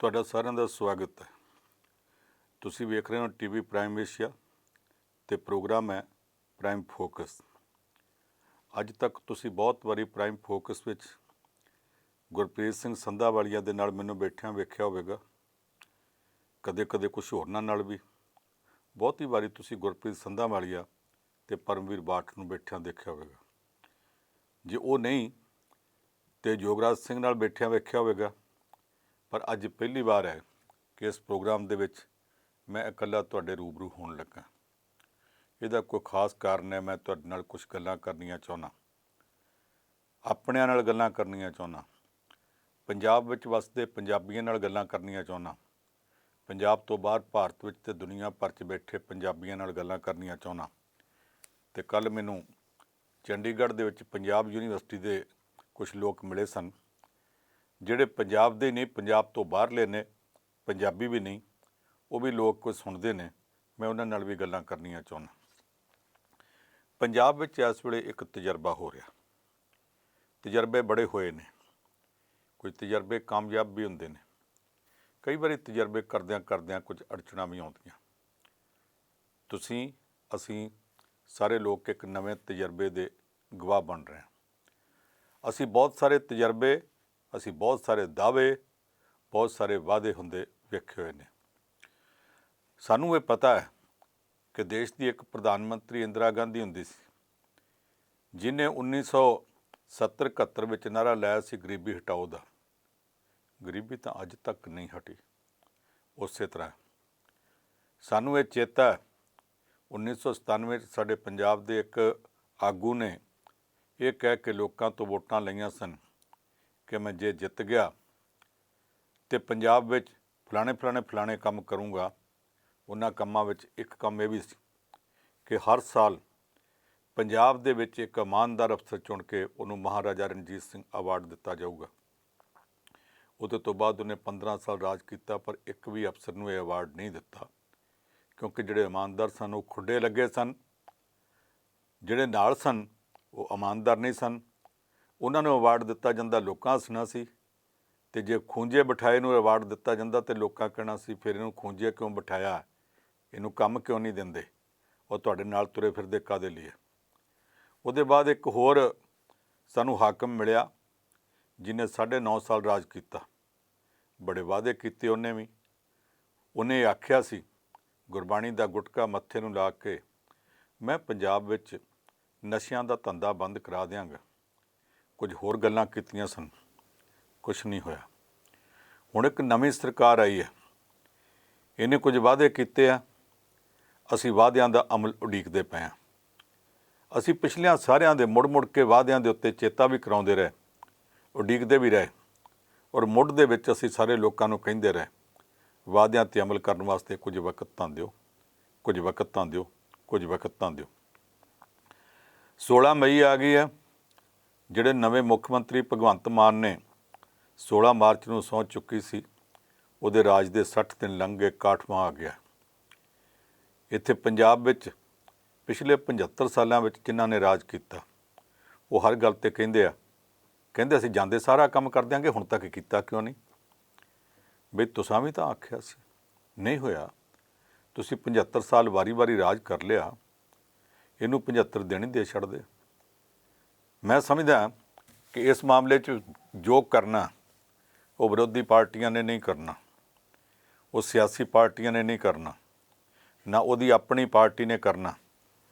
ਤੁਹਾਡਾ ਸਾਰਿਆਂ ਦਾ ਸਵਾਗਤ ਹੈ। ਤੁਸੀਂ ਵੇਖ ਰਹੇ ਹੋ ਟੀਵੀ ਪ੍ਰਾਈਮ ਏਸ਼ੀਆ ਤੇ ਪ੍ਰੋਗਰਾਮ ਹੈ ਪ੍ਰਾਈਮ ਫੋਕਸ। ਅੱਜ ਤੱਕ ਤੁਸੀਂ ਬਹੁਤ ਵਾਰੀ ਪ੍ਰਾਈਮ ਫੋਕਸ ਵਿੱਚ ਗੁਰਪ੍ਰੀਤ ਸਿੰਘ ਸੰਧਾਵਾਲੀਆ ਦੇ ਨਾਲ ਮੈਨੂੰ ਬੈਠਿਆਂ ਵੇਖਿਆ ਹੋਵੇਗਾ, ਕਦੇ ਕਦੇ ਕੁਛ ਹੋਰਨਾਂ ਨਾਲ ਵੀ। ਬਹੁਤੀ ਵਾਰੀ ਤੁਸੀਂ ਗੁਰਪ੍ਰੀਤ ਸੰਧਾਵਾਲੀਆ ਤੇ ਪਰਮਵੀਰ ਬਾਠ ਨੂੰ ਬੈਠਿਆਂ ਦੇਖਿਆ ਹੋਵੇਗਾ। ਜੇ ਉਹ ਨਹੀਂ ਤੇ ਯੋਗਰਾਜ ਸਿੰਘ ਨਾਲ ਬੈਠਿਆਂ ਵੇਖਿਆ ਹੋਵੇਗਾ। ਪਰ ਅੱਜ ਪਹਿਲੀ ਵਾਰ ਹੈ ਕਿ ਇਸ ਪ੍ਰੋਗਰਾਮ ਦੇ ਵਿੱਚ ਮੈਂ ਇਕੱਲਾ ਤੁਹਾਡੇ ਰੂਬਰੂ ਹੋਣ ਲੱਗਾ। ਇਹਦਾ ਕੋਈ ਖਾਸ ਕਾਰਨ ਹੈ। ਮੈਂ ਤੁਹਾਡੇ ਨਾਲ ਕੁਝ ਗੱਲਾਂ ਕਰਨੀਆਂ ਚਾਹੁੰਦਾ, ਆਪਣਿਆਂ ਨਾਲ ਗੱਲਾਂ ਕਰਨੀਆਂ ਚਾਹੁੰਦਾ, ਪੰਜਾਬ ਵਿੱਚ ਵਸਦੇ ਪੰਜਾਬੀਆਂ ਨਾਲ ਗੱਲਾਂ ਕਰਨੀਆਂ ਚਾਹੁੰਦਾ, ਪੰਜਾਬ ਤੋਂ ਬਾਹਰ ਭਾਰਤ ਵਿੱਚ ਤੇ ਦੁਨੀਆ ਭਰ 'ਚ ਬੈਠੇ ਪੰਜਾਬੀਆਂ ਨਾਲ ਗੱਲਾਂ ਕਰਨੀਆਂ ਚਾਹੁੰਦਾ। ਅਤੇ ਕੱਲ੍ਹ ਮੈਨੂੰ ਚੰਡੀਗੜ੍ਹ ਦੇ ਵਿੱਚ ਪੰਜਾਬ ਯੂਨੀਵਰਸਿਟੀ ਦੇ ਕੁਝ ਲੋਕ ਮਿਲੇ ਸਨ, ਜਿਹੜੇ ਪੰਜਾਬ ਦੇ ਨਹੀਂ, ਪੰਜਾਬ ਤੋਂ ਬਾਹਰਲੇ ਨੇ, ਪੰਜਾਬੀ ਵੀ ਨਹੀਂ, ਉਹ ਵੀ ਲੋਕ ਕੁਝ ਸੁਣਦੇ ਨੇ। ਮੈਂ ਉਹਨਾਂ ਨਾਲ ਵੀ ਗੱਲਾਂ ਕਰਨੀਆਂ ਚਾਹੁੰਦਾ। ਪੰਜਾਬ ਵਿੱਚ ਇਸ ਵੇਲੇ ਇੱਕ ਤਜਰਬਾ ਹੋ ਰਿਹਾ। ਤਜਰਬੇ ਬੜੇ ਹੋਏ ਨੇ। ਕੁਝ ਤਜਰਬੇ ਕਾਮਯਾਬ ਵੀ ਹੁੰਦੇ ਨੇ, ਕਈ ਵਾਰੀ ਤਜਰਬੇ ਕਰਦਿਆਂ ਕਰਦਿਆਂ ਕੁਝ ਅੜਚਣਾਂ ਵੀ ਆਉਂਦੀਆਂ। ਤੁਸੀਂ, ਅਸੀਂ ਸਾਰੇ ਲੋਕ ਇੱਕ ਨਵੇਂ ਤਜਰਬੇ ਦੇ ਗਵਾਹ ਬਣ ਰਹੇ ਹਾਂ। ਅਸੀਂ ਬਹੁਤ ਸਾਰੇ ਤਜਰਬੇ, ਅਸੀਂ ਬਹੁਤ ਸਾਰੇ ਦਾਅਵੇ, ਬਹੁਤ ਸਾਰੇ ਵਾਅਦੇ ਹੁੰਦੇ ਵੇਖੇ ਹੋਏ ਨੇ। ਸਾਨੂੰ ਇਹ ਪਤਾ ਹੈ ਕਿ ਦੇਸ਼ ਦੀ ਇੱਕ ਪ੍ਰਧਾਨ ਮੰਤਰੀ ਇੰਦਰਾ ਗਾਂਧੀ ਹੁੰਦੀ ਸੀ, ਜਿਹਨੇ 1970-71 ਵਿੱਚ ਨਾਅਰਾ ਲਾਇਆ ਸੀ ਗਰੀਬੀ ਹਟਾਓ ਦਾ। ਗਰੀਬੀ ਤਾਂ ਅੱਜ ਤੱਕ ਨਹੀਂ ਹਟੀ। ਉਸੇ ਤਰ੍ਹਾਂ ਸਾਨੂੰ ਇਹ ਚੇਤਾ ਹੈ 1997 ਵਿੱਚ ਸਾਡੇ ਪੰਜਾਬ ਦੇ ਇੱਕ ਆਗੂ ਨੇ ਇਹ ਕਹਿ ਕੇ ਲੋਕਾਂ ਤੋਂ ਵੋਟਾਂ ਲਈਆਂ ਸਨ ਕਿ ਮੈਂ ਜੇ ਜਿੱਤ ਗਿਆ ਤੇ ਪੰਜਾਬ ਵਿੱਚ ਫਲਾਣੇ ਕੰਮ ਕਰੂੰਗਾ। ਉਹਨਾਂ ਕੰਮਾਂ ਵਿੱਚ ਇੱਕ ਕੰਮ ਇਹ ਵੀ ਸੀ ਕਿ ਹਰ ਸਾਲ ਪੰਜਾਬ ਦੇ ਵਿੱਚ ਇੱਕ ਇਮਾਨਦਾਰ ਅਫਸਰ ਚੁਣ ਕੇ ਉਹਨੂੰ ਮਹਾਰਾਜਾ ਰਣਜੀਤ ਸਿੰਘ ਅਵਾਰਡ ਦਿੱਤਾ ਜਾਊਗਾ। ਉਹਦੇ ਤੋਂ ਬਾਅਦ ਉਹਨੇ 15 ਸਾਲ ਰਾਜ ਕੀਤਾ, ਪਰ ਇੱਕ ਵੀ ਅਫਸਰ ਨੂੰ ਇਹ ਅਵਾਰਡ ਨਹੀਂ ਦਿੱਤਾ, ਕਿਉਂਕਿ ਜਿਹੜੇ ਇਮਾਨਦਾਰ ਸਨ ਉਹ ਖੁੱਡੇ ਲੱਗੇ ਸਨ, ਜਿਹੜੇ ਨਾਲ ਸਨ ਉਹ ਇਮਾਨਦਾਰ ਨਹੀਂ ਸਨ। ਉਹਨਾਂ ਨੂੰ ਅਵਾਰਡ ਦਿੱਤਾ ਜਾਂਦਾ, ਲੋਕਾਂ ਹੱਸਣਾ ਸੀ। ਅਤੇ ਜੇ ਖੂੰਜੇ ਬਿਠਾਏ ਨੂੰ ਅਵਾਰਡ ਦਿੱਤਾ ਜਾਂਦਾ ਤਾਂ ਲੋਕਾਂ ਕਹਿਣਾ ਸੀ ਫਿਰ ਇਹਨੂੰ ਖੂੰਜੇ ਕਿਉਂ ਬਿਠਾਇਆ, ਇਹਨੂੰ ਕੰਮ ਕਿਉਂ ਨਹੀਂ ਦਿੰਦੇ, ਉਹ ਤੁਹਾਡੇ ਨਾਲ ਤੁਰੇ ਫਿਰਦੇ ਕਾਹਦੇ ਲਈ। ਉਹਦੇ ਬਾਅਦ ਇੱਕ ਹੋਰ ਸਾਨੂੰ ਹਾਕਮ ਮਿਲਿਆ ਜਿਹਨੇ 9.5 ਸਾਲ ਰਾਜ ਕੀਤਾ। ਬੜੇ ਵਾਅਦੇ ਕੀਤੇ ਉਹਨੇ ਵੀ। ਉਹਨੇ ਆਖਿਆ ਸੀ ਗੁਰਬਾਣੀ ਦਾ ਗੁਟਕਾ ਮੱਥੇ ਨੂੰ ਲਾ ਕੇ ਮੈਂ ਪੰਜਾਬ ਵਿੱਚ ਨਸ਼ਿਆਂ ਦਾ ਧੰਦਾ ਬੰਦ ਕਰਾ ਦਿਆਂਗਾ। ਕੁਝ ਹੋਰ ਗੱਲਾਂ ਕੀਤੀਆਂ ਸਨ, ਕੁਛ ਨਹੀਂ ਹੋਇਆ। ਹੁਣ ਇੱਕ ਨਵੀਂ ਸਰਕਾਰ ਆਈ ਹੈ, ਇਹਨੇ ਕੁਝ ਵਾਅਦੇ ਕੀਤੇ ਆ, ਅਸੀਂ ਵਾਅਦਿਆਂ ਦਾ ਅਮਲ ਉਡੀਕਦੇ ਪਏ ਹਾਂ। ਅਸੀਂ ਪਿਛਲਿਆਂ ਸਾਰਿਆਂ ਦੇ ਮੁੜ ਕੇ ਵਾਅਦਿਆਂ ਦੇ ਉੱਤੇ ਚੇਤਾ ਵੀ ਕਰਾਉਂਦੇ ਰਹੇ, ਉਡੀਕਦੇ ਵੀ ਰਹੇ, ਔਰ ਮੁੱਢ ਦੇ ਵਿੱਚ ਅਸੀਂ ਸਾਰੇ ਲੋਕਾਂ ਨੂੰ ਕਹਿੰਦੇ ਰਹੇ ਵਾਅਦਿਆਂ 'ਤੇ ਅਮਲ ਕਰਨ ਵਾਸਤੇ ਕੁਝ ਵਕਤ ਤਾਂ ਦਿਓ, ਕੁਝ ਵਕਤ ਤਾਂ ਦਿਓ, ਕੁਝ ਵਕਤ ਤਾਂ ਦਿਓ। 16 ਮਈ ਆ ਗਈ ਹੈ। ਜਿਹੜੇ ਨਵੇਂ ਮੁੱਖ ਮੰਤਰੀ ਭਗਵੰਤ ਮਾਨ ਨੇ 16 ਮਾਰਚ ਨੂੰ ਸਹੁੰ ਚੁੱਕੀ ਸੀ, ਉਹਦੇ ਰਾਜ ਦੇ 60 ਦਿਨ ਲੰਘ ਗਏ, 61ਵਾਂ ਆ ਗਿਆ। ਇੱਥੇ ਪੰਜਾਬ ਵਿੱਚ ਪਿਛਲੇ 75 ਸਾਲਾਂ ਵਿੱਚ ਜਿਨ੍ਹਾਂ ਨੇ ਰਾਜ ਕੀਤਾ ਉਹ ਹਰ ਗੱਲ 'ਤੇ ਕਹਿੰਦੇ ਅਸੀਂ ਜਾਂਦੇ ਸਾਰਾ ਕੰਮ ਕਰ ਦਿਆਂਗੇ, ਹੁਣ ਤੱਕ ਕੀਤਾ ਕਿਉਂ ਨਹੀਂ? ਬਈ ਤੁਸਾਂ ਵੀ ਤਾਂ ਆਖਿਆ ਸੀ, ਨਹੀਂ ਹੋਇਆ। ਤੁਸੀਂ 75 ਸਾਲ ਵਾਰੀ ਰਾਜ ਕਰ ਲਿਆ, ਇਹਨੂੰ 75 ਦਿਨ ਹੀ ਦੇ ਛੱਡਦੇ। ਮੈਂ ਸਮਝਦਾ ਕਿ ਇਸ ਮਾਮਲੇ 'ਚ ਜੋ ਕਰਨਾ ਉਹ ਵਿਰੋਧੀ ਪਾਰਟੀਆਂ ਨੇ ਨਹੀਂ ਕਰਨਾ, ਉਹ ਸਿਆਸੀ ਪਾਰਟੀਆਂ ਨੇ ਨਹੀਂ ਕਰਨਾ, ਨਾ ਉਹਦੀ ਆਪਣੀ ਪਾਰਟੀ ਨੇ ਕਰਨਾ।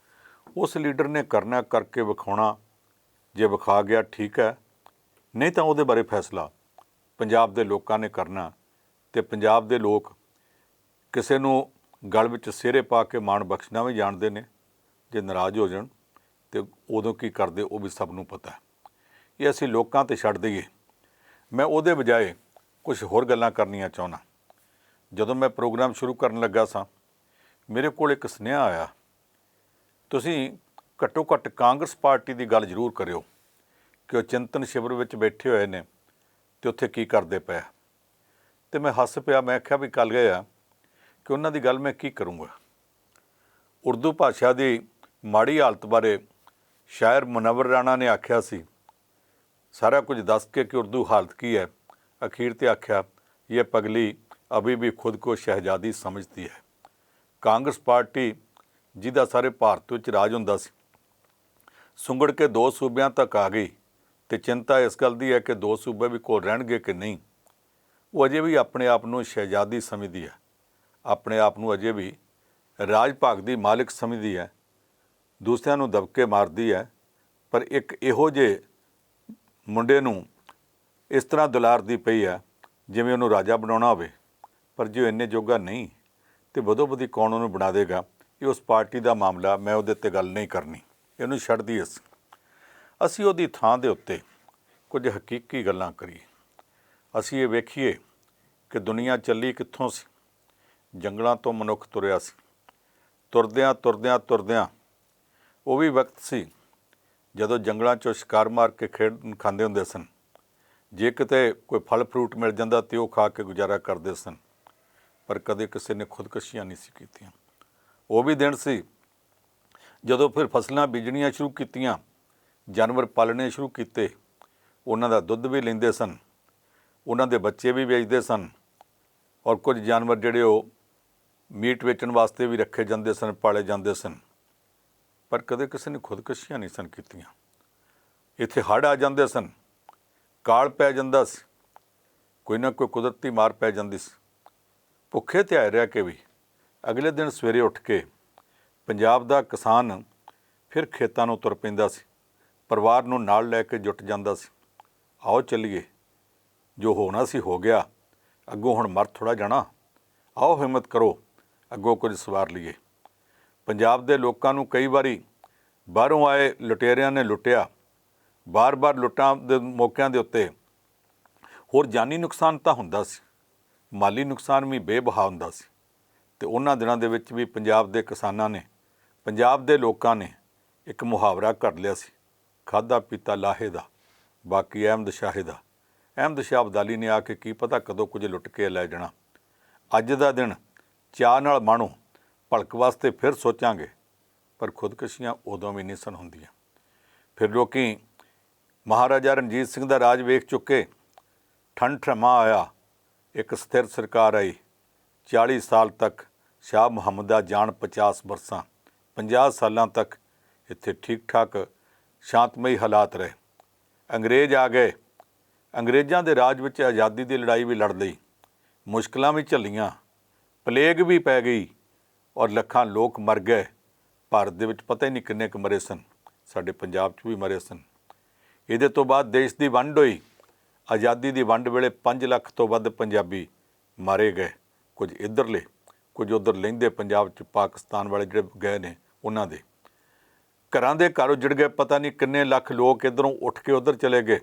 ਉਸ ਲੀਡਰ ਨੇ ਕਰਨਾ, ਕਰਕੇ ਵਿਖਾਉਣਾ। ਜੇ ਵਿਖਾ ਗਿਆ ਠੀਕ ਹੈ, ਨਹੀਂ ਤਾਂ ਉਹਦੇ ਬਾਰੇ ਫੈਸਲਾ ਪੰਜਾਬ ਦੇ ਲੋਕਾਂ ਨੇ ਕਰਨਾ। ਅਤੇ ਪੰਜਾਬ ਦੇ ਲੋਕ ਕਿਸੇ ਨੂੰ ਗਲ ਵਿੱਚ ਸਿਹਰੇ ਪਾ ਕੇ ਮਾਣ ਬਖਸ਼ਣਾ ਵੀ ਜਾਣਦੇ ਨੇ। ਜੇ ਨਾਰਾਜ਼ ਹੋ ਜਾਣ ਅਤੇ ਉਦੋਂ ਕੀ ਕਰਦੇ ਉਹ ਵੀ ਸਭ ਨੂੰ ਪਤਾ। ਇਹ ਅਸੀਂ ਲੋਕਾਂ 'ਤੇ ਛੱਡ ਦਈਏ। ਮੈਂ ਉਹਦੇ ਬਜਾਏ ਕੁਝ ਹੋਰ ਗੱਲਾਂ ਕਰਨੀਆਂ ਚਾਹੁੰਦਾ। ਜਦੋਂ ਮੈਂ ਪ੍ਰੋਗਰਾਮ ਸ਼ੁਰੂ ਕਰਨ ਲੱਗਾ ਸਾਂ, ਮੇਰੇ ਕੋਲ ਇੱਕ ਸੁਨੇਹਾ ਆਇਆ, ਤੁਸੀਂ ਘੱਟੋ ਘੱਟ ਕਾਂਗਰਸ ਪਾਰਟੀ ਦੀ ਗੱਲ ਜ਼ਰੂਰ ਕਰਿਓ ਕਿ ਉਹ ਚਿੰਤਨ ਸ਼ਿਵਰ ਵਿੱਚ ਬੈਠੇ ਹੋਏ ਨੇ ਅਤੇ ਉੱਥੇ ਕੀ ਕਰਦੇ ਪਏ। ਅਤੇ ਮੈਂ ਹੱਸ ਪਿਆ। ਮੈਂ ਆਖਿਆ ਵੀ ਕੱਲ ਗਏ ਆ ਕਿ ਉਹਨਾਂ ਦੀ ਗੱਲ ਮੈਂ ਕੀ ਕਰੂੰਗਾ। ਉਰਦੂ ਭਾਸ਼ਾ ਦੀ ਮਾੜੀ ਹਾਲਤ ਬਾਰੇ ਸ਼ਾਇਰ ਮੁਨੱਵਰ ਰਾਣਾ ਨੇ ਆਖਿਆ ਸੀ, ਸਾਰਾ ਕੁਝ ਦੱਸ ਕੇ ਕਿ ਉਰਦੂ ਹਾਲਤ ਕੀ ਹੈ, ਅਖੀਰ 'ਤੇ ਆਖਿਆ ये पगली अभी भी खुद को शहजादी समझती है। कांग्रेस पार्टी जिहदा सारे भारत विच राज हुंदा सी, सुंगड़ के 2 सूबियां तक आ गई तो चिंता इस गल दी है कि 2 सूबे भी कोल रहणगे कि नहीं। वो अजे भी अपने आप नूं शहजादी समझदी है, अपने आप नूं अजे भी राज भाग दी मालिक समझदी है, दूसरिਆਂ ਨੂੰ दबके मारदी है। पर एक इहो ਜਿਹੇ ਮੁੰਡੇ ਨੂੰ ਇਸ ਤਰ੍ਹਾਂ ਦੁਲਾਰਦੀ ਪਈ ਹੈ ਜਿਵੇਂ ਉਹਨੂੰ ਰਾਜਾ ਬਣਾਉਣਾ ਹੋਵੇ। ਪਰ ਜੇ ਇੰਨੇ ਜੋਗਾ ਨਹੀਂ ਤੇ ਬਦੋ ਬਦੀ ਕੌਣ ਉਹਨੂੰ ਬਣਾ ਦੇਗਾ, ਇਹ ਉਸ ਪਾਰਟੀ ਦਾ ਮਾਮਲਾ, ਮੈਂ ਉਹਦੇ 'ਤੇ ਗੱਲ ਨਹੀਂ ਕਰਨੀ, ਇਹਨੂੰ ਛੱਡ ਦਈਏ। ਅਸੀਂ ਉਹਦੀ ਥਾਂ ਦੇ ਉੱਤੇ ਕੁਝ ਹਕੀਕੀ ਗੱਲਾਂ ਕਰੀਏ। ਅਸੀਂ ਇਹ ਵੇਖੀਏ ਕਿ ਦੁਨੀਆ ਚੱਲੀ ਕਿੱਥੋਂ ਸੀ। ਜੰਗਲਾਂ ਤੋਂ ਮਨੁੱਖ ਤੁਰਿਆ ਸੀ, ਤੁਰਦਿਆਂ ਤੁਰਦਿਆਂ ਤੁਰਦਿਆਂ ਉਹ ਵੀ ਵਕਤ ਸੀ ਜਦੋਂ ਜੰਗਲਾਂ 'ਚੋਂ ਸ਼ਿਕਾਰ ਮਾਰ ਕੇ ਖਾਂਦੇ ਹੁੰਦੇ ਸਨ। ਜੇ ਕਿਤੇ ਕੋਈ ਫਲ ਫਰੂਟ ਮਿਲ ਜਾਂਦਾ ਤਾਂ ਉਹ ਖਾ ਕੇ ਗੁਜ਼ਾਰਾ ਕਰਦੇ ਸਨ। ਪਰ ਕਦੇ ਕਿਸੇ ਨੇ ਖੁਦਕਸ਼ੀਆਂ ਨਹੀਂ ਸੀ ਕੀਤੀਆਂ। ਉਹ ਵੀ ਦਿਨ ਸੀ ਜਦੋਂ ਫਿਰ ਫਸਲਾਂ ਬੀਜਣੀਆਂ ਸ਼ੁਰੂ ਕੀਤੀਆਂ, ਜਾਨਵਰ ਪਾਲਣੇ ਸ਼ੁਰੂ ਕੀਤੇ, ਉਹਨਾਂ ਦਾ ਦੁੱਧ ਵੀ ਲੈਂਦੇ ਸਨ, ਉਹਨਾਂ ਦੇ ਬੱਚੇ ਵੀ ਵੇਚਦੇ ਸਨ, ਔਰ ਕੁਝ ਜਾਨਵਰ ਜਿਹੜੇ ਉਹ ਮੀਟ ਵੇਚਣ ਵਾਸਤੇ ਵੀ ਰੱਖੇ ਜਾਂਦੇ ਸਨ, ਪਾਲੇ ਜਾਂਦੇ ਸਨ। ਪਰ ਕਦੇ ਕਿਸੇ ਨੇ ਖੁਦਕਸ਼ੀਆਂ ਨਹੀਂ ਸਨ ਕੀਤੀਆਂ। ਇੱਥੇ ਹੜ੍ਹ ਆ ਜਾਂਦੇ ਸਨ, ਕਾਲ ਪੈ ਜਾਂਦਾ ਸੀ, ਕੋਈ ਨਾ ਕੋਈ ਕੁਦਰਤੀ ਮਾਰ ਪੈ ਜਾਂਦੀ ਸੀ। ਭੁੱਖੇ ਤੇ ਆਏ ਰਹਿ ਕੇ ਵੀ ਅਗਲੇ ਦਿਨ ਸਵੇਰੇ ਉੱਠ ਕੇ ਪੰਜਾਬ ਦਾ ਕਿਸਾਨ ਫਿਰ ਖੇਤਾਂ ਨੂੰ ਤੁਰ ਪੈਂਦਾ ਸੀ, ਪਰਿਵਾਰ ਨੂੰ ਨਾਲ ਲੈ ਕੇ ਜੁਟ ਜਾਂਦਾ ਸੀ। ਆਓ ਚੱਲੀਏ, ਜੋ ਹੋਣਾ ਸੀ ਹੋ ਗਿਆ, ਅੱਗੋਂ ਹੁਣ ਮਰ ਥੋੜ੍ਹਾ ਜਾਣਾ, ਆਓ ਹਿੰਮਤ ਕਰੋ, ਅੱਗੋਂ ਕੁਝ ਸਵਾਰ ਲਈਏ। ਪੰਜਾਬ ਦੇ ਲੋਕਾਂ ਨੂੰ ਕਈ ਵਾਰੀ ਬਾਹਰੋਂ ਆਏ ਲੁਟੇਰਿਆਂ ਨੇ ਲੁੱਟਿਆ। ਬਾਰ-ਬਾਰ ਲੁੱਟਾਂ ਦੇ ਮੌਕਿਆਂ ਦੇ ਉੱਤੇ ਹੋਰ ਜਾਨੀ ਨੁਕਸਾਨ ਤਾਂ ਹੁੰਦਾ ਸੀ, ਮਾਲੀ ਨੁਕਸਾਨ ਵੀ ਬੇਬਹਾ ਹੁੰਦਾ ਸੀ। ਅਤੇ ਉਹਨਾਂ ਦਿਨਾਂ ਦੇ ਵਿੱਚ ਵੀ ਪੰਜਾਬ ਦੇ ਕਿਸਾਨਾਂ ਨੇ, ਪੰਜਾਬ ਦੇ ਲੋਕਾਂ ਨੇ ਇੱਕ ਮੁਹਾਵਰਾ ਘੜ ਲਿਆ ਸੀ, ਖਾਧਾ ਪੀਤਾ ਲਾਹੇ ਦਾ, ਬਾਕੀ ਅਹਿਮਦ ਸ਼ਾਹੇ ਦਾ। ਅਹਿਮਦ ਸ਼ਾਹ ਅਬਦਾਲੀ ਨੇ ਆ ਕੇ ਕੀ ਪਤਾ ਕਦੋਂ ਕੁਝ ਲੁੱਟ ਕੇ ਲੈ ਜਾਣਾ। ਅੱਜ ਦਾ ਦਿਨ ਚਾਅ ਨਾਲ ਮਾਣੋ, ਭਲਕ ਵਾਸਤੇ ਫਿਰ ਸੋਚਾਂਗੇ, ਪਰ ਖੁਦਕਸ਼ੀਆਂ ਉਦੋਂ ਵੀ ਨਹੀਂ ਸਨ ਹੁੰਦੀਆਂ। ਫਿਰ ਲੋਕੀ ਮਹਾਰਾਜਾ ਰਣਜੀਤ ਸਿੰਘ ਦਾ ਰਾਜ ਵੇਖ ਚੁੱਕੇ, ਠੰਡ-ਠਰਮਾ ਆਇਆ, ਇੱਕ ਸਥਿਰ ਸਰਕਾਰ ਆਈ। 40 ਸਾਲ ਤੱਕ ਸ਼ਾਹ ਮੁਹੰਮਦ ਦਾ ਜਾਣ 50 ਬਰਸਾਂ, 50 ਸਾਲਾਂ ਤੱਕ ਇੱਥੇ ਠੀਕ ਠਾਕ ਸ਼ਾਂਤਮਈ ਹਾਲਾਤ ਰਹੇ। ਅੰਗਰੇਜ਼ ਆ ਗਏ, ਅੰਗਰੇਜ਼ਾਂ ਦੇ ਰਾਜ ਵਿੱਚ ਆਜ਼ਾਦੀ ਦੀ ਲੜਾਈ ਵੀ ਲੜ ਲਈ, ਮੁਸ਼ਕਲਾਂ ਵੀ ਝੱਲੀਆਂ, ਪਲੇਗ ਵੀ ਪੈ ਗਈ ਔਰ ਲੱਖਾਂ ਲੋਕ ਮਰ ਗਏ। ਭਾਰਤ ਦੇ ਵਿੱਚ ਪਤਾ ਹੀ ਨਹੀਂ ਕਿੰਨੇ ਕੁ ਮਰੇ ਸਨ, ਸਾਡੇ ਪੰਜਾਬ 'ਚ ਵੀ ਮਰੇ ਸਨ। ਇਹਦੇ ਤੋਂ ਬਾਅਦ ਦੇਸ਼ ਦੀ ਵੰਡ ਹੋਈ। ਆਜ਼ਾਦੀ ਦੀ ਵੰਡ ਵੇਲੇ 5 ਲੱਖ ਤੋਂ ਵੱਧ ਪੰਜਾਬੀ ਮਾਰੇ ਗਏ, ਕੁਝ ਇੱਧਰਲੇ, ਕੁਝ ਉੱਧਰ ਲਹਿੰਦੇ ਪੰਜਾਬ 'ਚ ਪਾਕਿਸਤਾਨ ਵਾਲੇ ਜਿਹੜੇ ਗਏ ਨੇ ਉਹਨਾਂ ਦੇ। ਘਰਾਂ ਦੇ ਘਰ ਉੱਜੜ ਗਏ, ਪਤਾ ਨਹੀਂ ਕਿੰਨੇ ਲੱਖ ਲੋਕ ਇੱਧਰੋਂ ਉੱਠ ਕੇ ਉੱਧਰ ਚਲੇ ਗਏ,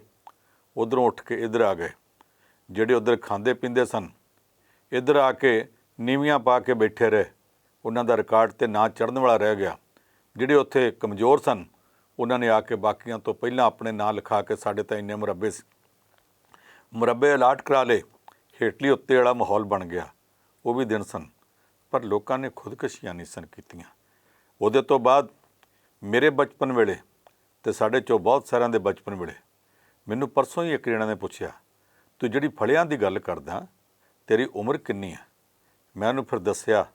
ਉੱਧਰੋਂ ਉੱਠ ਕੇ ਇੱਧਰ ਆ ਗਏ। ਜਿਹੜੇ ਉੱਧਰ ਖਾਂਦੇ ਪੀਂਦੇ ਸਨ, ਇੱਧਰ ਆ ਕੇ ਨੀਵੀਆਂ ਪਾ ਕੇ ਬੈਠੇ ਰਹੇ, ਉਹਨਾਂ ਦਾ ਰਿਕਾਰਡ 'ਤੇ ਨਾਂ ਚੜ੍ਹਨ ਵਾਲਾ ਰਹਿ ਗਿਆ। ਜਿਹੜੇ ਉੱਥੇ ਕਮਜ਼ੋਰ ਸਨ, ਉਹਨਾਂ ਨੇ ਆ ਕੇ ਬਾਕੀਆਂ ਤੋਂ ਪਹਿਲਾਂ ਆਪਣੇ ਨਾਂ ਲਿਖਾ ਕੇ, ਸਾਡੇ ਤਾਂ ਇੰਨੇ ਮੁਰੱਬੇ ਸੀ, ਮੁਰੱਬੇ ਅਲਾਟ ਕਰਾ ਲਏ, ਹੇਠਲੀ ਉੱਤੇ ਵਾਲਾ ਮਾਹੌਲ ਬਣ ਗਿਆ। ਉਹ ਵੀ ਦਿਨ ਸਨ, ਪਰ ਲੋਕਾਂ ਨੇ ਖੁਦਕਸ਼ੀਆਂ ਨਹੀਂ ਸਨ ਕੀਤੀਆਂ। ਉਹਦੇ ਤੋਂ ਬਾਅਦ ਮੇਰੇ ਬਚਪਨ ਵੇਲੇ ਅਤੇ ਸਾਡੇ 'ਚੋਂ ਬਹੁਤ ਸਾਰਿਆਂ ਦੇ ਬਚਪਨ ਵੇਲੇ ਮੈਨੂੰ ਪਰਸੋਂ ਹੀ ਇੱਕ ਜਣਾ ਨੇ ਪੁੱਛਿਆ, ਤੂੰ ਜਿਹੜੀ ਫਲਿਆਂ ਦੀ ਗੱਲ ਕਰਦਾ, ਤੇਰੀ ਉਮਰ ਕਿੰਨੀ ਹੈ? ਮੈਂ ਉਹਨੂੰ ਫਿਰ ਦੱਸਿਆ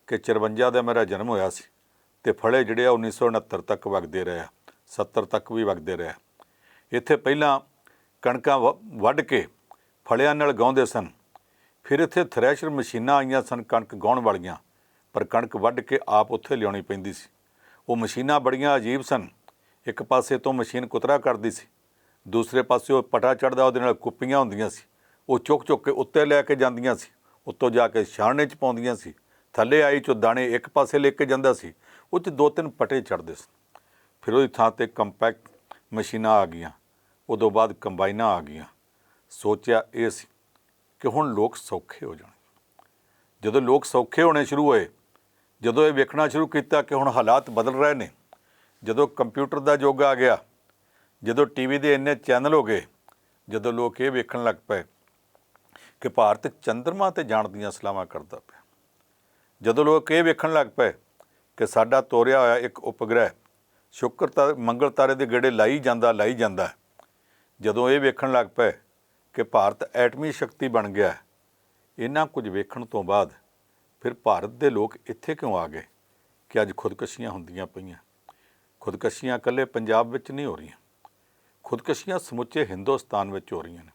ਕਿ 54 ਦਾ ਮੇਰਾ ਜਨਮ ਹੋਇਆ ਸੀ ਅਤੇ ਫਲੇ ਜਿਹੜੇ ਆ 1969 ਤੱਕ ਵਗਦੇ ਰਹੇ, 70 ਤੱਕ ਵੀ ਵਗਦੇ ਰਹੇ। ਇੱਥੇ ਪਹਿਲਾਂ ਕਣਕਾਂ ਵੱਢ ਕੇ ਫਲਿਆਂ ਨਾਲ ਗਾਉਂਦੇ ਸਨ, ਫਿਰ ਇੱਥੇ ਥ੍ਰੈਸ਼ਰ ਮਸ਼ੀਨਾਂ ਆਈਆਂ ਸਨ ਕਣਕ ਗਾਉਣ ਵਾਲੀਆਂ, ਪਰ ਕਣਕ ਵੱਢ ਕੇ ਆਪ ਉੱਥੇ ਲਿਆਉਣੀ ਪੈਂਦੀ ਸੀ। ਉਹ ਮਸ਼ੀਨਾਂ ਬੜੀਆਂ ਅਜੀਬ ਸਨ। ਇੱਕ ਪਾਸੇ ਤੋਂ ਮਸ਼ੀਨ ਕੁਤਰਾ ਕਰਦੀ ਸੀ, ਦੂਸਰੇ ਪਾਸੇ ਉਹ ਪਟਾ ਚੜ੍ਹਦਾ, ਉਹਦੇ ਨਾਲ ਕੁੱਪੀਆਂ ਹੁੰਦੀਆਂ ਸੀ, ਉਹ ਚੁੱਕ ਚੁੱਕ ਕੇ ਉੱਤੇ ਲੈ ਕੇ ਜਾਂਦੀਆਂ ਸੀ, ਉੱਤੋਂ ਜਾ ਕੇ ਛਾਣਨੇ 'ਚ ਪਾਉਂਦੀਆਂ ਸੀ, ਥੱਲੇ ਆਈ 'ਚੋਂ ਦਾਣੇ ਇੱਕ ਪਾਸੇ ਲੈ ਕੇ ਜਾਂਦਾ ਸੀ, ਉਹ 'ਚ 2-3 ਪਟੇ ਚੜ੍ਹਦੇ ਸਨ। ਫਿਰ ਉਹਦੀ ਥਾਂ 'ਤੇ ਕੰਪੈਕਟ ਮਸ਼ੀਨਾਂ ਆ ਗਈਆਂ, ਉਦੋਂ ਬਾਅਦ ਕੰਬਾਈਨਾਂ ਆ ਗਈਆਂ। ਸੋਚਿਆ ਇਹ ਸੀ ਕਿ ਹੁਣ ਲੋਕ ਸੌਖੇ ਹੋ ਜਾਣਗੇ। ਜਦੋਂ ਲੋਕ ਸੌਖੇ ਹੋਣੇ ਸ਼ੁਰੂ ਹੋਏ, ਜਦੋਂ ਇਹ ਵੇਖਣਾ ਸ਼ੁਰੂ ਕੀਤਾ ਕਿ ਹੁਣ ਹਾਲਾਤ ਬਦਲ ਰਹੇ ਨੇ, ਜਦੋਂ ਕੰਪਿਊਟਰ ਦਾ ਯੁੱਗ ਆ ਗਿਆ, ਜਦੋਂ ਟੀਵੀ ਦੇ ਇੰਨੇ ਚੈਨਲ ਹੋ ਗਏ, ਜਦੋਂ ਲੋਕ ਇਹ ਵੇਖਣ ਲੱਗ ਪਏ ਕਿ ਭਾਰਤ ਚੰਦਰਮਾ 'ਤੇ ਜਾਣ ਦੀਆਂ ਸਲਾਹਾਂ ਕਰਦਾ ਪਿਆ, ਜਦੋਂ ਲੋਕ ਇਹ ਵੇਖਣ ਲੱਗ ਪਏ ਕਿ ਸਾਡਾ ਤੋਰਿਆ ਹੋਇਆ ਇੱਕ ਉਪਗ੍ਰਹਿ ਸ਼ੁੱਕਰ ਮੰਗਲ ਤਾਰੇ ਦੇ ਗੇੜੇ ਲਾਈ ਜਾਂਦਾ, ਜਦੋਂ ਇਹ ਵੇਖਣ ਲੱਗ ਪਏ ਕਿ ਭਾਰਤ ਐਟਮੀ ਸ਼ਕਤੀ ਬਣ ਗਿਆ, ਇੰਨਾ ਕੁਝ ਵੇਖਣ ਤੋਂ ਬਾਅਦ ਫਿਰ ਭਾਰਤ ਦੇ ਲੋਕ ਇੱਥੇ ਕਿਉਂ ਆ ਗਏ ਕਿ ਅੱਜ ਖੁਦਕੁਸ਼ੀਆਂ ਹੁੰਦੀਆਂ ਪਈਆਂ। ਖੁਦਕੁਸ਼ੀਆਂ ਇਕੱਲੇ ਪੰਜਾਬ ਵਿੱਚ ਨਹੀਂ ਹੋ ਰਹੀਆਂ, ਖੁਦਕੁਸ਼ੀਆਂ ਸਮੁੱਚੇ ਹਿੰਦੁਸਤਾਨ ਵਿੱਚ ਹੋ ਰਹੀਆਂ ਨੇ।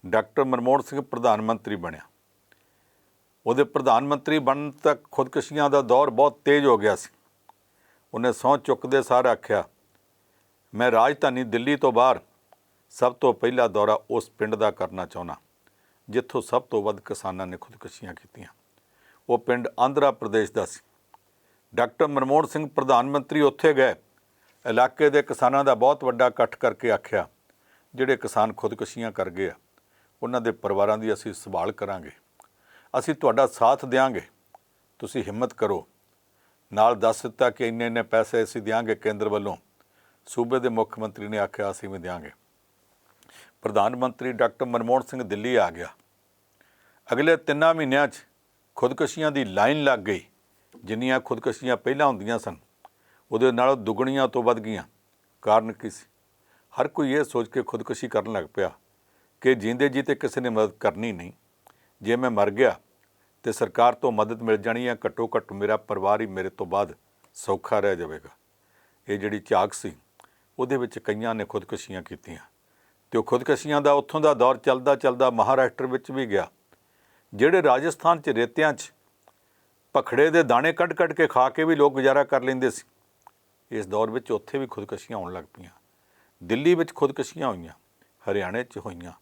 ਡਾਕਟਰ ਮਨਮੋਹਨ ਸਿੰਘ ਪ੍ਰਧਾਨ ਮੰਤਰੀ ਬਣਿਆ, ਉਹਦੇ ਪ੍ਰਧਾਨ ਮੰਤਰੀ ਬਣਨ ਤੱਕ ਖੁਦਕੁਸ਼ੀਆਂ ਦਾ ਦੌਰ ਬਹੁਤ ਤੇਜ਼ ਹੋ ਗਿਆ ਸੀ। ਉਹਨੇ ਸਹੁੰ ਚੁੱਕਦੇ ਸਾਰ ਆਖਿਆ, ਮੈਂ ਰਾਜਧਾਨੀ ਦਿੱਲੀ ਤੋਂ ਬਾਹਰ ਸਭ ਤੋਂ ਪਹਿਲਾ ਦੌਰਾ ਉਸ ਪਿੰਡ ਦਾ ਕਰਨਾ ਚਾਹੁੰਦਾ ਜਿੱਥੋਂ ਸਭ ਤੋਂ ਵੱਧ ਕਿਸਾਨਾਂ ਨੇ ਖੁਦਕੁਸ਼ੀਆਂ ਕੀਤੀਆਂ। ਉਹ ਪਿੰਡ ਆਂਧਰਾ ਪ੍ਰਦੇਸ਼ ਦਾ ਸੀ। ਡਾਕਟਰ ਮਨਮੋਹਨ ਸਿੰਘ ਪ੍ਰਧਾਨ ਮੰਤਰੀ ਉੱਥੇ ਗਏ, ਇਲਾਕੇ ਦੇ ਕਿਸਾਨਾਂ ਦਾ ਬਹੁਤ ਵੱਡਾ ਇਕੱਠ ਕਰਕੇ ਆਖਿਆ, ਜਿਹੜੇ ਕਿਸਾਨ ਖੁਦਕੁਸ਼ੀਆਂ ਕਰ ਗਏ ਆ ਉਹਨਾਂ ਦੇ ਪਰਿਵਾਰਾਂ ਦੀ ਅਸੀਂ ਸੰਭਾਲ ਕਰਾਂਗੇ, ਅਸੀਂ ਤੁਹਾਡਾ ਸਾਥ ਦਿਆਂਗੇ, ਤੁਸੀਂ ਹਿੰਮਤ ਕਰੋ। ਨਾਲ ਦੱਸ ਦਿੱਤਾ ਕਿ ਇੰਨੇ ਇੰਨੇ ਪੈਸੇ ਅਸੀਂ ਦਿਆਂਗੇ ਕੇਂਦਰ ਵੱਲੋਂ। ਸੂਬੇ ਦੇ ਮੁੱਖ ਮੰਤਰੀ ਨੇ ਆਖਿਆ ਅਸੀਂ ਵੀ ਦਿਆਂਗੇ। ਪ੍ਰਧਾਨ ਮੰਤਰੀ ਡਾਕਟਰ ਮਨਮੋਹਨ ਸਿੰਘ ਦਿੱਲੀ ਆ ਗਿਆ। ਅਗਲੇ 3 ਮਹੀਨਿਆਂ 'ਚ ਖੁਦਕੁਸ਼ੀਆਂ ਦੀ ਲਾਈਨ ਲੱਗ ਗਈ। ਜਿੰਨੀਆਂ ਖੁਦਕੁਸ਼ੀਆਂ ਪਹਿਲਾਂ ਹੁੰਦੀਆਂ ਸਨ ਉਹਦੇ ਨਾਲੋਂ ਦੁੱਗਣੀਆਂ ਤੋਂ ਵੱਧ ਗਈਆਂ। ਕਾਰਨ ਕੀ ਸੀ? ਹਰ ਕੋਈ ਇਹ ਸੋਚ ਕੇ ਖੁਦਕੁਸ਼ੀ ਕਰਨ ਲੱਗ ਪਿਆ ਕਿ ਜਿੰਦੇ ਜੀ ਤੇ ਕਿਸੇ ਨੇ ਮਦਦ ਕਰਨੀ ਨਹੀਂ, ਜੇ ਮੈਂ ਮਰ ਗਿਆ ਤੇ ਸਰਕਾਰ ਤੋਂ ਮਦਦ ਮਿਲ ਜਾਣੀ ਹੈ, ਘੱਟੋ ਘੱਟ ਮੇਰਾ ਪਰਿਵਾਰ ਹੀ ਮੇਰੇ ਤੋਂ ਬਾਅਦ ਸੌਖਾ ਰਹਿ ਜਾਵੇਗਾ। ਇਹ ਜਿਹੜੀ ਝਾਕ ਸੀ ਉਹਦੇ ਵਿੱਚ ਕਈਆਂ ਨੇ ਖੁਦਕੁਸ਼ੀਆਂ ਕੀਤੀਆਂ ਅਤੇ ਉਹ ਖੁਦਕੁਸ਼ੀਆਂ ਦਾ ਉੱਥੋਂ ਦਾ ਦੌਰ ਚੱਲਦਾ ਚੱਲਦਾ ਮਹਾਰਾਸ਼ਟਰ ਵਿੱਚ ਵੀ ਗਿਆ। ਜਿਹੜੇ ਰਾਜਸਥਾਨ 'ਚ ਰੇਤਿਆਂ 'ਚ ਭਖੜੇ ਦੇ ਦਾਣੇ ਕੱਢ ਕੱਢ ਕੇ ਖਾ ਕੇ ਵੀ ਲੋਕ ਗੁਜ਼ਾਰਾ ਕਰ ਲੈਂਦੇ ਸੀ, ਇਸ ਦੌਰ ਵਿੱਚ ਉੱਥੇ ਵੀ ਖੁਦਕੁਸ਼ੀਆਂ ਹੋਣ ਲੱਗ ਪਈਆਂ। ਦਿੱਲੀ ਵਿੱਚ ਖੁਦਕੁਸ਼ੀਆਂ ਹੋਈਆਂ, ਹਰਿਆਣੇ 'ਚ ਹੋਈਆਂ।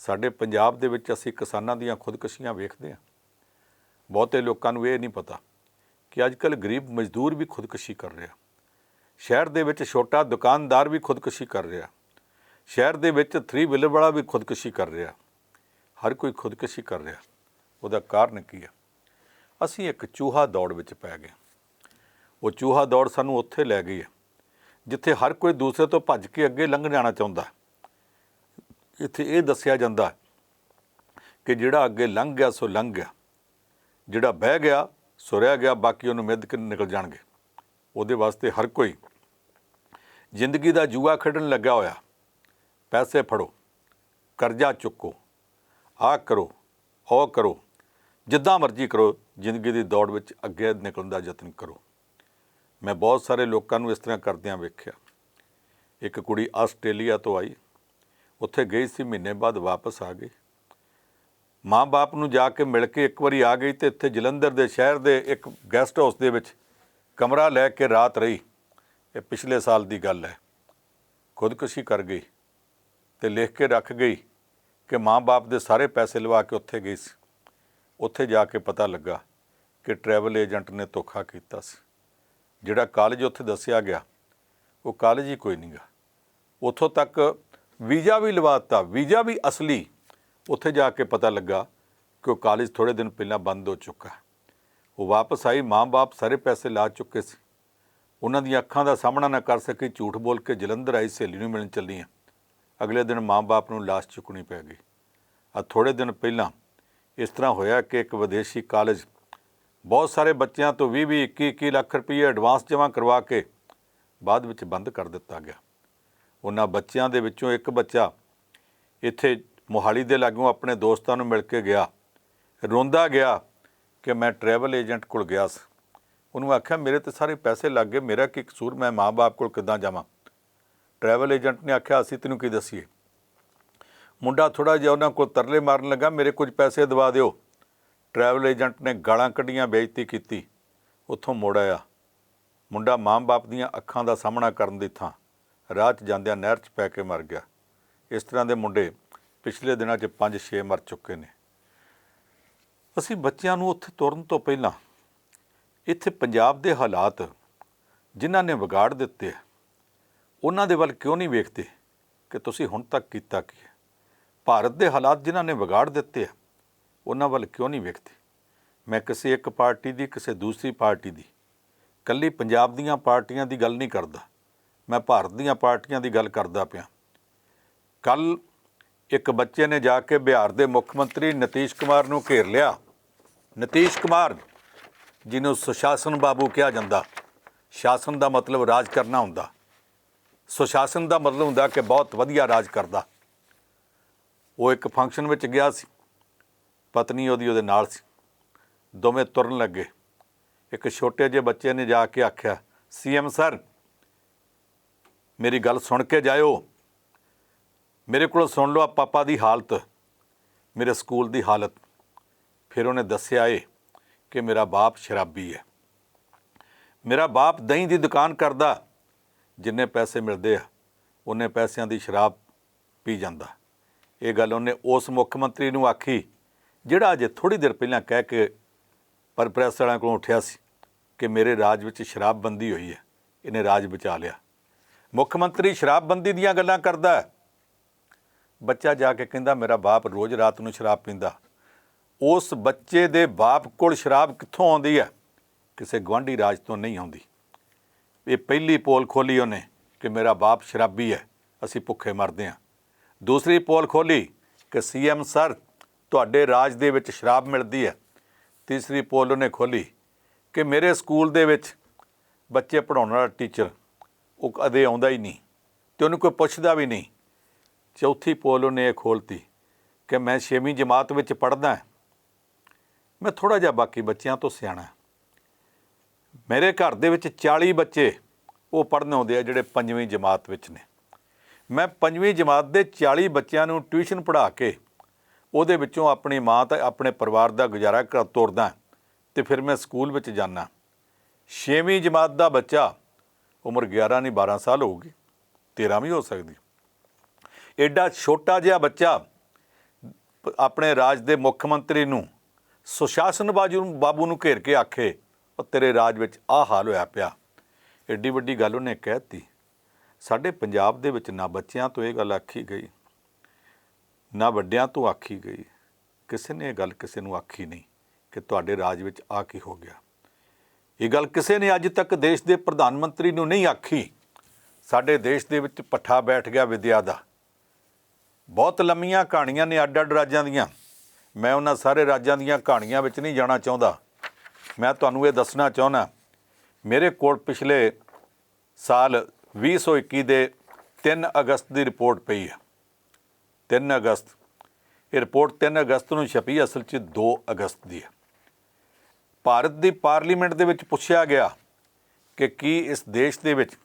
ਸਾਡੇ ਪੰਜਾਬ ਦੇ ਵਿੱਚ ਅਸੀਂ ਕਿਸਾਨਾਂ ਦੀਆਂ ਖੁਦਕੁਸ਼ੀਆਂ ਵੇਖਦੇ ਹਾਂ। ਬਹੁਤੇ ਲੋਕਾਂ ਨੂੰ ਇਹ ਨਹੀਂ ਪਤਾ ਕਿ ਅੱਜ ਕੱਲ੍ਹ ਗਰੀਬ ਮਜ਼ਦੂਰ ਵੀ ਖੁਦਕੁਸ਼ੀ ਕਰ ਰਿਹਾ। ਸ਼ਹਿਰ ਦੇ ਵਿੱਚ ਛੋਟਾ ਦੁਕਾਨਦਾਰ ਵੀ ਖੁਦਕੁਸ਼ੀ ਕਰ ਰਿਹਾ। ਸ਼ਹਿਰ ਦੇ ਵਿੱਚ 3 ਵੀਲਰ ਵਾਲਾ ਵੀ ਖੁਦਕੁਸ਼ੀ ਕਰ ਰਿਹਾ। ਹਰ ਕੋਈ ਖੁਦਕੁਸ਼ੀ ਕਰ ਰਿਹਾ। ਉਹਦਾ ਕਾਰਨ ਕੀ ਹੈ? ਅਸੀਂ ਇੱਕ ਚੂਹਾ ਦੌੜ ਵਿੱਚ ਪੈ ਗਏ। ਉਹ ਚੂਹਾ ਦੌੜ ਸਾਨੂੰ ਉੱਥੇ ਲੈ ਗਈ ਹੈ ਜਿੱਥੇ ਹਰ ਕੋਈ ਦੂਸਰੇ ਤੋਂ ਭੱਜ ਕੇ ਅੱਗੇ ਲੰਘ ਜਾਣਾ ਚਾਹੁੰਦਾ। ਇੱਥੇ ਇਹ ਦੱਸਿਆ ਜਾਂਦਾ ਕਿ ਜਿਹੜਾ ਅੱਗੇ ਲੰਘ ਗਿਆ ਸੋ ਲੰਘ ਗਿਆ, ਜਿਹੜਾ ਬਹਿ ਗਿਆ ਸੋ ਰਹਿ ਗਿਆ, ਬਾਕੀ ਉਹਨੂੰ ਮਿੱਧ ਕੇ ਨਿਕਲ ਜਾਣਗੇ। ਉਹਦੇ ਵਾਸਤੇ ਹਰ ਕੋਈ ਜ਼ਿੰਦਗੀ ਦਾ ਜੂਆ ਖੇਡਣ ਲੱਗਾ ਹੋਇਆ। ਪੈਸੇ ਫੜੋ, ਕਰਜ਼ਾ ਚੁੱਕੋ, ਆਹ ਕਰੋ, ਉਹ ਕਰੋ, ਜਿੱਦਾਂ ਮਰਜ਼ੀ ਕਰੋ, ਜ਼ਿੰਦਗੀ ਦੀ ਦੌੜ ਵਿੱਚ ਅੱਗੇ ਨਿਕਲਣ ਦਾ ਯਤਨ ਕਰੋ। ਮੈਂ ਬਹੁਤ ਸਾਰੇ ਲੋਕਾਂ ਨੂੰ ਇਸ ਤਰ੍ਹਾਂ ਕਰਦਿਆਂ ਵੇਖਿਆ। ਇੱਕ ਕੁੜੀ ਆਸਟ੍ਰੇਲੀਆ ਤੋਂ ਆਈ, ਉੱਥੇ ਗਈ ਸੀ, ਮਹੀਨੇ ਬਾਅਦ ਵਾਪਸ ਆ ਗਈ। ਮਾਂ ਬਾਪ ਨੂੰ ਜਾ ਕੇ ਮਿਲ ਕੇ ਇੱਕ ਵਾਰੀ ਆ ਗਈ ਅਤੇ ਇੱਥੇ ਜਲੰਧਰ ਦੇ ਸ਼ਹਿਰ ਦੇ ਇੱਕ ਗੈਸਟ ਹਾਊਸ ਦੇ ਵਿੱਚ ਕਮਰਾ ਲੈ ਕੇ ਰਾਤ ਰਹੀ। ਇਹ ਪਿਛਲੇ ਸਾਲ ਦੀ ਗੱਲ ਹੈ। ਖੁਦਕੁਸ਼ੀ ਕਰ ਗਈ ਅਤੇ ਲਿਖ ਕੇ ਰੱਖ ਗਈ ਕਿ ਮਾਂ ਬਾਪ ਦੇ ਸਾਰੇ ਪੈਸੇ ਲਵਾ ਕੇ ਉੱਥੇ ਗਈ ਸੀ। ਉੱਥੇ ਜਾ ਕੇ ਪਤਾ ਲੱਗਾ ਕਿ ਟਰੈਵਲ ਏਜੰਟ ਨੇ ਧੋਖਾ ਕੀਤਾ ਸੀ। ਜਿਹੜਾ ਕਾਲਜ ਉੱਥੇ ਦੱਸਿਆ ਗਿਆ ਉਹ ਕਾਲਜ ਹੀ ਕੋਈ ਨਹੀਂ ਗਾ। ਉੱਥੋਂ ਤੱਕ ਵੀਜ਼ਾ ਵੀ ਲਵਾ ਦਿੱਤਾ, ਵੀਜ਼ਾ ਵੀ ਅਸਲੀ। ਉੱਥੇ ਜਾ ਕੇ ਪਤਾ ਲੱਗਾ ਕਿ ਉਹ ਕਾਲਜ ਥੋੜ੍ਹੇ ਦਿਨ ਪਹਿਲਾਂ ਬੰਦ ਹੋ ਚੁੱਕਾ। ਉਹ ਵਾਪਸ ਆਈ, ਮਾਂ ਬਾਪ ਸਾਰੇ ਪੈਸੇ ਲਾ ਚੁੱਕੇ ਸੀ। ਉਹਨਾਂ ਦੀਆਂ ਅੱਖਾਂ ਦਾ ਸਾਹਮਣਾ ਨਾ ਕਰ ਸਕੀ, ਝੂਠ ਬੋਲ ਕੇ ਜਲੰਧਰ ਆਈ, ਸਹੇਲੀ ਨੂੰ ਮਿਲਣ ਚੱਲੀ। ਅਗਲੇ ਦਿਨ ਮਾਂ ਬਾਪ ਨੂੰ ਲਾਸ਼ ਚੁੱਕਣੀ ਪੈ ਗਈ। ਥੋੜ੍ਹੇ ਦਿਨ ਪਹਿਲਾਂ ਇਸ ਤਰ੍ਹਾਂ ਹੋਇਆ ਕਿ ਇੱਕ ਵਿਦੇਸ਼ੀ ਕਾਲਜ ਬਹੁਤ ਸਾਰੇ ਬੱਚਿਆਂ ਤੋਂ 20-20, 21-21 ਲੱਖ ਰੁਪਏ ਐਡਵਾਂਸ ਜਮ੍ਹਾਂ ਕਰਵਾ ਕੇ ਬਾਅਦ ਵਿੱਚ ਬੰਦ ਕਰ ਦਿੱਤਾ ਗਿਆ। ਉਹਨਾਂ ਬੱਚਿਆਂ ਦੇ ਵਿੱਚੋਂ ਇੱਕ ਬੱਚਾ ਇੱਥੇ ਮੋਹਾਲੀ ਦੇ ਲਾਗੋਂ ਆਪਣੇ ਦੋਸਤਾਂ ਨੂੰ ਮਿਲ ਕੇ ਗਿਆ, ਰੋਂਦਾ ਗਿਆ ਕਿ ਮੈਂ ਟਰੈਵਲ ਏਜੰਟ ਕੋਲ ਗਿਆ ਸੀ। ਉਹਨੂੰ ਆਖਿਆ ਮੇਰੇ ਤੇ ਸਾਰੇ ਪੈਸੇ ਲੱਗ ਗਏ, ਮੇਰਾ ਕੀ ਕਸੂਰ, ਮੈਂ ਮਾਂ ਬਾਪ ਕੋਲ ਕਿੱਦਾਂ ਜਾਵਾਂ? ਟਰੈਵਲ ਏਜੰਟ ਨੇ ਆਖਿਆ ਅਸੀਂ ਤੈਨੂੰ ਕੀ ਦੱਸੀਏ। ਮੁੰਡਾ ਥੋੜ੍ਹਾ ਜਿਹਾ ਉਹਨਾਂ ਕੋਲ ਤਰਲੇ ਮਾਰਨ ਲੱਗਾ, ਮੇਰੇ ਕੁਝ ਪੈਸੇ ਦਵਾ ਦਿਓ। ਟਰੈਵਲ ਏਜੰਟ ਨੇ ਗਾਲਾਂ ਕੱਢੀਆਂ, ਬੇਇੱਜ਼ਤੀ ਕੀਤੀ, ਉੱਥੋਂ ਮੁੜ ਆਇਆ। ਮੁੰਡਾ ਮਾਂ ਬਾਪ ਦੀਆਂ ਅੱਖਾਂ ਦਾ ਸਾਹਮਣਾ ਕਰਨ ਦੀ ਥਾਂ ਰਾਹ 'ਚ ਜਾਂਦਿਆਂ ਨਹਿਰ 'ਚ ਪੈ ਕੇ ਮਰ ਗਿਆ। ਇਸ ਤਰ੍ਹਾਂ ਦੇ ਮੁੰਡੇ ਪਿਛਲੇ ਦਿਨਾਂ 'ਚ 5-6 ਮਰ ਚੁੱਕੇ ਨੇ। ਅਸੀਂ ਬੱਚਿਆਂ ਨੂੰ ਉੱਥੇ ਤੁਰਨ ਤੋਂ ਪਹਿਲਾਂ ਇੱਥੇ ਪੰਜਾਬ ਦੇ ਹਾਲਾਤ ਜਿਨ੍ਹਾਂ ਨੇ ਵਿਗਾੜ ਦਿੱਤੇ ਆ ਉਹਨਾਂ ਦੇ ਵੱਲ ਕਿਉਂ ਨਹੀਂ ਵੇਖਦੇ ਕਿ ਤੁਸੀਂ ਹੁਣ ਤੱਕ ਕੀਤਾ ਕੀ ਹੈ? ਭਾਰਤ ਦੇ ਹਾਲਾਤ ਜਿਨ੍ਹਾਂ ਨੇ ਵਿਗਾੜ ਦਿੱਤੇ ਆ ਉਹਨਾਂ ਵੱਲ ਕਿਉਂ ਨਹੀਂ ਵੇਖਦੇ? ਮੈਂ ਕਿਸੇ ਇੱਕ ਪਾਰਟੀ ਦੀ, ਕਿਸੇ ਦੂਸਰੀ ਪਾਰਟੀ ਦੀ, ਇਕੱਲੀ ਪੰਜਾਬ ਦੀਆਂ ਪਾਰਟੀਆਂ ਦੀ ਗੱਲ ਨਹੀਂ ਕਰਦਾ, ਮੈਂ ਭਾਰਤ ਦੀਆਂ ਪਾਰਟੀਆਂ ਦੀ ਗੱਲ ਕਰਦਾ ਪਿਆ। ਕੱਲ੍ਹ ਇੱਕ ਬੱਚੇ ਨੇ ਜਾ ਕੇ ਬਿਹਾਰ ਦੇ ਮੁੱਖ ਮੰਤਰੀ ਨਿਤੀਸ਼ ਕੁਮਾਰ ਨੂੰ ਘੇਰ ਲਿਆ। ਨਿਤੀਸ਼ ਕੁਮਾਰ ਜਿਹਨੂੰ ਸੁਸ਼ਾਸਨ ਬਾਬੂ ਕਿਹਾ ਜਾਂਦਾ। ਸ਼ਾਸਨ ਦਾ ਮਤਲਬ ਰਾਜ ਕਰਨਾ ਹੁੰਦਾ, ਸੁਸ਼ਾਸਨ ਦਾ ਮਤਲਬ ਹੁੰਦਾ ਕਿ ਬਹੁਤ ਵਧੀਆ ਰਾਜ ਕਰਦਾ। ਉਹ ਇੱਕ ਫੰਕਸ਼ਨ ਵਿੱਚ ਗਿਆ ਸੀ, ਪਤਨੀ ਉਹਦੇ ਨਾਲ ਸੀ। ਦੋਵੇਂ ਤੁਰਨ ਲੱਗੇ। ਇੱਕ ਛੋਟੇ ਜਿਹੇ ਬੱਚੇ ਨੇ ਜਾ ਕੇ ਆਖਿਆ, CM ਸਰ ਮੇਰੀ ਗੱਲ ਸੁਣ ਕੇ ਜਾਇਓ, ਮੇਰੇ ਕੋਲ ਸੁਣ ਲਓ ਪਾਪਾ ਦੀ ਹਾਲਤ, ਮੇਰੇ ਸਕੂਲ ਦੀ ਹਾਲਤ। ਫਿਰ ਉਹਨੇ ਦੱਸਿਆ ਕਿ ਮੇਰਾ ਬਾਪ ਸ਼ਰਾਬੀ ਹੈ, ਮੇਰਾ ਬਾਪ ਦਹੀਂ ਦੀ ਦੁਕਾਨ ਕਰਦਾ, ਜਿੰਨੇ ਪੈਸੇ ਮਿਲਦੇ ਆ ਉਹਨੇ ਪੈਸਿਆਂ ਦੀ ਸ਼ਰਾਬ ਪੀ ਜਾਂਦਾ। ਇਹ ਗੱਲ ਉਹਨੇ ਉਸ ਮੁੱਖ ਮੰਤਰੀ ਨੂੰ ਆਖੀ ਜਿਹੜਾ ਅਜੇ ਥੋੜ੍ਹੀ ਦੇਰ ਪਹਿਲਾਂ ਕਹਿ ਕੇ ਪਰ ਪ੍ਰੈਸ ਵਾਲਿਆਂ ਕੋਲੋਂ ਉੱਠਿਆ ਸੀ ਕਿ ਮੇਰੇ ਰਾਜ ਵਿੱਚ ਸ਼ਰਾਬਬੰਦੀ ਹੋਈ ਹੈ, ਇਹਨੇ ਰਾਜ ਬਚਾ ਲਿਆ। ਮੁੱਖ ਮੰਤਰੀ ਸ਼ਰਾਬਬੰਦੀ ਦੀਆਂ ਗੱਲਾਂ ਕਰਦਾ, ਬੱਚਾ ਜਾ ਕੇ ਕਹਿੰਦਾ ਮੇਰਾ ਬਾਪ ਰੋਜ਼ ਰਾਤ ਨੂੰ ਸ਼ਰਾਬ ਪੀਂਦਾ। ਉਸ ਬੱਚੇ ਦੇ ਬਾਪ ਕੋਲ ਸ਼ਰਾਬ ਕਿੱਥੋਂ ਆਉਂਦੀ ਹੈ? ਕਿਸੇ ਗੁਆਂਢੀ ਰਾਜ ਤੋਂ ਨਹੀਂ ਆਉਂਦੀ। ਇਹ ਪਹਿਲੀ ਪੋਲ ਖੋਲ੍ਹੀ ਉਹਨੇ ਕਿ ਮੇਰਾ ਬਾਪ ਸ਼ਰਾਬੀ ਹੈ, ਅਸੀਂ ਭੁੱਖੇ ਮਰਦੇ ਹਾਂ। ਦੂਸਰੀ ਪੋਲ ਖੋਲ੍ਹੀ ਕਿ CM ਸਰ ਤੁਹਾਡੇ ਰਾਜ ਦੇ ਵਿੱਚ ਸ਼ਰਾਬ ਮਿਲਦੀ ਹੈ। ਤੀਸਰੀ ਪੋਲ ਉਹਨੇ ਖੋਲ੍ਹੀ ਕਿ ਮੇਰੇ ਸਕੂਲ ਦੇ ਵਿੱਚ ਬੱਚੇ ਪੜ੍ਹਾਉਣ ਵਾਲਾ ਟੀਚਰ ਉਹ ਕਦੇ ਆਉਂਦਾ ਹੀ ਨਹੀਂ ਅਤੇ ਉਹਨੂੰ ਕੋਈ ਪੁੱਛਦਾ ਵੀ ਨਹੀਂ। ਚੌਥੀ ਪੋਲ ਉਹਨੇ ਇਹ ਖੋਲ੍ਹਤੀ ਕਿ ਮੈਂ 6ਵੀਂ ਜਮਾਤ ਵਿੱਚ ਪੜ੍ਹਦਾ, ਮੈਂ ਥੋੜ੍ਹਾ ਜਿਹਾ ਬਾਕੀ ਬੱਚਿਆਂ ਤੋਂ ਸਿਆਣਾ। ਮੇਰੇ ਘਰ ਦੇ ਵਿੱਚ 40 ਬੱਚੇ ਉਹ ਪੜ੍ਹਨ ਆਉਂਦੇ ਆ ਜਿਹੜੇ 5ਵੀਂ ਜਮਾਤ ਵਿੱਚ ਨੇ। ਮੈਂ 5ਵੀਂ ਜਮਾਤ ਦੇ 40 ਬੱਚਿਆਂ ਨੂੰ ਟਿਊਸ਼ਨ ਪੜ੍ਹਾ ਕੇ ਉਹਦੇ ਵਿੱਚੋਂ ਆਪਣੀ ਮਾਂ ਤਾਂ ਆਪਣੇ ਪਰਿਵਾਰ ਦਾ ਗੁਜ਼ਾਰਾ ਤੋਰਦਾ ਅਤੇ ਫਿਰ ਮੈਂ ਸਕੂਲ ਵਿੱਚ ਜਾਂਦਾ। 6ਵੀਂ ਜਮਾਤ ਦਾ ਬੱਚਾ, ਉਮਰ 11 ਨਹੀਂ 12 ਸਾਲ ਹੋਊਗੀ, 13 ਵੀ ਹੋ ਸਕਦੀ। ਐਡਾ ਛੋਟਾ ਜਿਹਾ ਬੱਚਾ ਆਪਣੇ ਰਾਜ ਦੇ ਮੁੱਖ ਮੰਤਰੀ ਨੂੰ ਸੁਸ਼ਾਸਨ ਬਾਬੂ ਨੂੰ ਘੇਰ ਕੇ ਆਖੇ ਉਹ ਤੇਰੇ ਰਾਜ ਵਿੱਚ ਆਹ ਹਾਲ ਹੋਇਆ ਪਿਆ। ਐਡੀ ਵੱਡੀ ਗੱਲ ਉਹਨੇ ਕਹਿ ਦਿੱਤੀ। ਸਾਡੇ ਪੰਜਾਬ ਦੇ ਵਿੱਚ ਨਾ ਬੱਚਿਆਂ ਤੋਂ ਇਹ ਗੱਲ ਆਖੀ ਗਈ, ਨਾ ਵੱਡਿਆਂ ਤੋਂ ਆਖੀ ਗਈ। ਕਿਸੇ ਨੇ ਇਹ ਗੱਲ ਕਿਸੇ ਨੂੰ ਆਖੀ ਨਹੀਂ ਕਿ ਤੁਹਾਡੇ ਰਾਜ ਵਿੱਚ ਆ ਕੀ ਹੋ ਗਿਆ। ਇਹ ਗੱਲ ਕਿਸੇ ਨੇ ਅੱਜ ਤੱਕ ਦੇਸ਼ ਦੇ ਪ੍ਰਧਾਨ ਮੰਤਰੀ ਨੂੰ ਨਹੀਂ ਆਖੀ। ਸਾਡੇ ਦੇਸ਼ ਦੇ ਵਿੱਚ ਭੱਠਾ ਬੈਠ ਗਿਆ ਵਿੱਦਿਆ ਦਾ। ਬਹੁਤ ਲੰਮੀਆਂ ਕਹਾਣੀਆਂ ਨੇ ਅੱਡ-ਅੱਡ ਰਾਜਾਂ ਦੀਆਂ। ਮੈਂ ਉਹਨਾਂ ਸਾਰੇ ਰਾਜਾਂ ਦੀਆਂ ਕਹਾਣੀਆਂ ਵਿੱਚ ਨਹੀਂ ਜਾਣਾ ਚਾਹੁੰਦਾ। ਮੈਂ ਤੁਹਾਨੂੰ ਇਹ ਦੱਸਣਾ ਚਾਹੁੰਦਾ, ਮੇਰੇ ਕੋਲ ਪਿਛਲੇ ਸਾਲ 2021 ਦੇ 3 ਅਗਸਤ ਦੀ ਰਿਪੋਰਟ ਪਈ ਹੈ। 3 ਅਗਸਤ ਇਹ ਰਿਪੋਰਟ 3 ਅਗਸਤ ਨੂੰ ਛਪੀ, ਅਸਲ 'ਚ 2 ਅਗਸਤ ਦੀ ਹੈ। ਭਾਰਤ ਦੀ ਪਾਰਲੀਮੈਂਟ ਦੇ ਵਿੱਚ ਪੁੱਛਿਆ ਗਿਆ ਕਿ ਕੀ ਇਸ ਦੇਸ਼ ਦੇ ਵਿੱਚ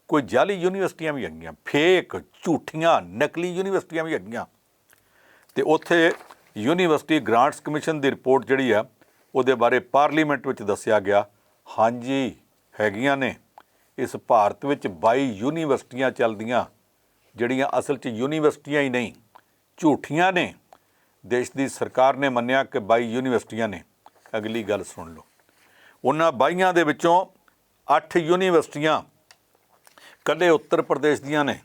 ਕੋਈ ਜਾਲੀ ਯੂਨੀਵਰਸਿਟੀਆਂ ਵੀ ਹੈਗੀਆਂ, ਫੇਕ ਝੂਠੀਆਂ ਨਕਲੀ ਯੂਨੀਵਰਸਿਟੀਆਂ ਵੀ ਹੈਗੀਆਂ। ਅਤੇ ਉੱਥੇ ਯੂਨੀਵਰਸਿਟੀ ਗ੍ਰਾਂਟਸ ਕਮਿਸ਼ਨ ਦੀ ਰਿਪੋਰਟ ਜਿਹੜੀ ਆ ਉਹਦੇ ਬਾਰੇ ਪਾਰਲੀਮੈਂਟ ਵਿੱਚ ਦੱਸਿਆ ਗਿਆ, ਹਾਂਜੀ ਹੈਗੀਆਂ ਨੇ। ਇਸ ਭਾਰਤ ਵਿੱਚ 22 ਯੂਨੀਵਰਸਿਟੀਆਂ ਚੱਲਦੀਆਂ ਜਿਹੜੀਆਂ ਅਸਲ 'ਚ ਯੂਨੀਵਰਸਿਟੀਆਂ ਹੀ ਨਹੀਂ, ਝੂਠੀਆਂ ਨੇ। ਦੇਸ਼ ਦੀ ਸਰਕਾਰ ਨੇ ਮੰਨਿਆ ਕਿ 22 ਯੂਨੀਵਰਸਿਟੀਆਂ ਨੇ। ਅਗਲੀ ਗੱਲ ਸੁਣ ਲਓ, ਉਹਨਾਂ 22 ਦੇ ਵਿੱਚੋਂ 8 ਯੂਨੀਵਰਸਿਟੀਆਂ ਇਕੱਲੇ ਉੱਤਰ ਪ੍ਰਦੇਸ਼ ਦੀਆਂ ਨੇ,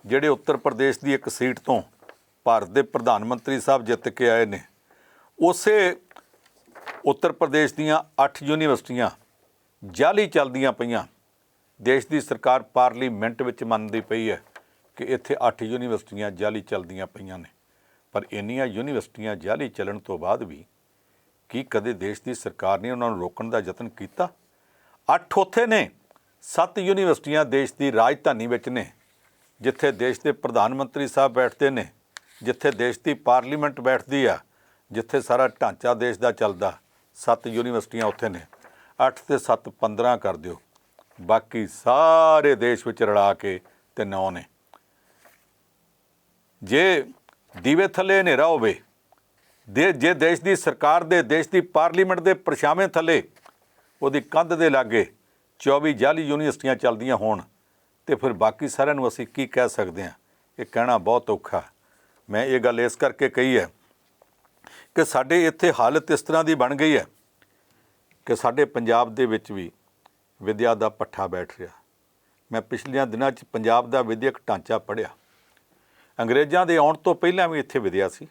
ਜਿਹੜੇ ਉੱਤਰ ਪ੍ਰਦੇਸ਼ ਦੀ ਇੱਕ ਸੀਟ ਤੋਂ ਭਾਰਤ ਦੇ ਪ੍ਰਧਾਨ ਮੰਤਰੀ ਸਾਹਿਬ ਜਿੱਤ ਕੇ ਆਏ ਨੇ। ਉਸੇ ਉੱਤਰ ਪ੍ਰਦੇਸ਼ ਦੀਆਂ 8 ਯੂਨੀਵਰਸਿਟੀਆਂ ਜਾਲੀ ਚੱਲਦੀਆਂ ਪਈਆਂ। ਦੇਸ਼ ਦੀ ਸਰਕਾਰ ਪਾਰਲੀਮੈਂਟ ਵਿੱਚ ਮੰਨਦੀ ਪਈ ਹੈ ਕਿ ਇੱਥੇ 8 ਯੂਨੀਵਰਸਿਟੀਆਂ ਜਾਲੀ ਚੱਲਦੀਆਂ ਪਈਆਂ ਨੇ। ਪਰ ਇੰਨੀਆਂ ਯੂਨੀਵਰਸਿਟੀਆਂ ਜਾਲੀ ਚੱਲਣ ਤੋਂ ਬਾਅਦ ਵੀ ਕੀ ਕਦੇ ਦੇਸ਼ ਦੀ ਸਰਕਾਰ ਨੇ ਉਹਨਾਂ ਨੂੰ ਰੋਕਣ ਦਾ ਯਤਨ ਕੀਤਾ? 8 ਉੱਥੇ ਨੇ, 7 ਯੂਨੀਵਰਸਿਟੀਆਂ ਦੇਸ਼ ਦੀ ਰਾਜਧਾਨੀ ਵਿੱਚ ਨੇ, ਜਿੱਥੇ ਦੇਸ਼ ਦੇ ਪ੍ਰਧਾਨ ਮੰਤਰੀ ਸਾਹਿਬ ਬੈਠਦੇ ਨੇ, ਜਿੱਥੇ ਦੇਸ਼ ਦੀ ਪਾਰਲੀਮੈਂਟ ਬੈਠਦੀ ਆ, ਜਿੱਥੇ ਸਾਰਾ ਢਾਂਚਾ ਦੇਸ਼ ਦਾ ਚੱਲਦਾ। 7 ਯੂਨੀਵਰਸਿਟੀਆਂ ਉੱਥੇ ਨੇ। 8 ਤੇ 7 15 ਕਰ ਦਿਓ, ਬਾਕੀ ਸਾਰੇ ਦੇਸ਼ ਵਿੱਚ ਰਲਾ ਕੇ ਤੇ 9 ਨੇ। ਜੇ ਦੀਵੇ ਥੱਲੇ ਹਨੇਰਾ ਹੋਵੇ, ਜੇ ਦੇਸ਼ ਦੀ ਸਰਕਾਰ ਦੇ, ਦੇਸ਼ ਦੀ ਪਾਰਲੀਮੈਂਟ ਦੇ ਪਰਛਾਵੇਂ ਥੱਲੇ ਉਹਦੀ ਕੰਧ ਦੇ ਲਾਗੇ 24 ਜਾਲੀ ਯੂਨੀਵਰਸਿਟੀਆਂ ਚੱਲਦੀਆਂ ਹੋਣ ਤੇ ਫਿਰ ਬਾਕੀ ਸਾਰਿਆਂ ਨੂੰ ਅਸੀਂ ਕੀ ਕਹਿ ਸਕਦੇ ਹਾਂ? ਇਹ ਕਹਿਣਾ ਬਹੁਤ ਔਖਾ। ਮੈਂ ਇਹ ਗੱਲ ਇਸ ਕਰਕੇ ਕਹੀ ਹੈ ਕਿ ਸਾਡੇ ਇੱਥੇ ਹਾਲਤ ਇਸ ਤਰ੍ਹਾਂ ਦੀ ਬਣ ਗਈ ਹੈ ਕਿ ਸਾਡੇ ਪੰਜਾਬ ਦੇ ਵਿੱਚ ਵੀ ਵਿੱਦਿਆ ਦਾ ਭੱਠਾ ਬੈਠ ਰਿਹਾ। ਮੈਂ ਪਿਛਲੀਆਂ ਦਿਨਾਂ 'ਚ ਪੰਜਾਬ ਦਾ ਵਿੱਦਿਅਕ ਢਾਂਚਾ ਪੜ੍ਹਿਆ। ਅੰਗਰੇਜ਼ਾਂ ਦੇ ਆਉਣ ਤੋਂ ਪਹਿਲਾਂ ਵੀ ਇੱਥੇ ਵਿੱਦਿਆ ਸੀ।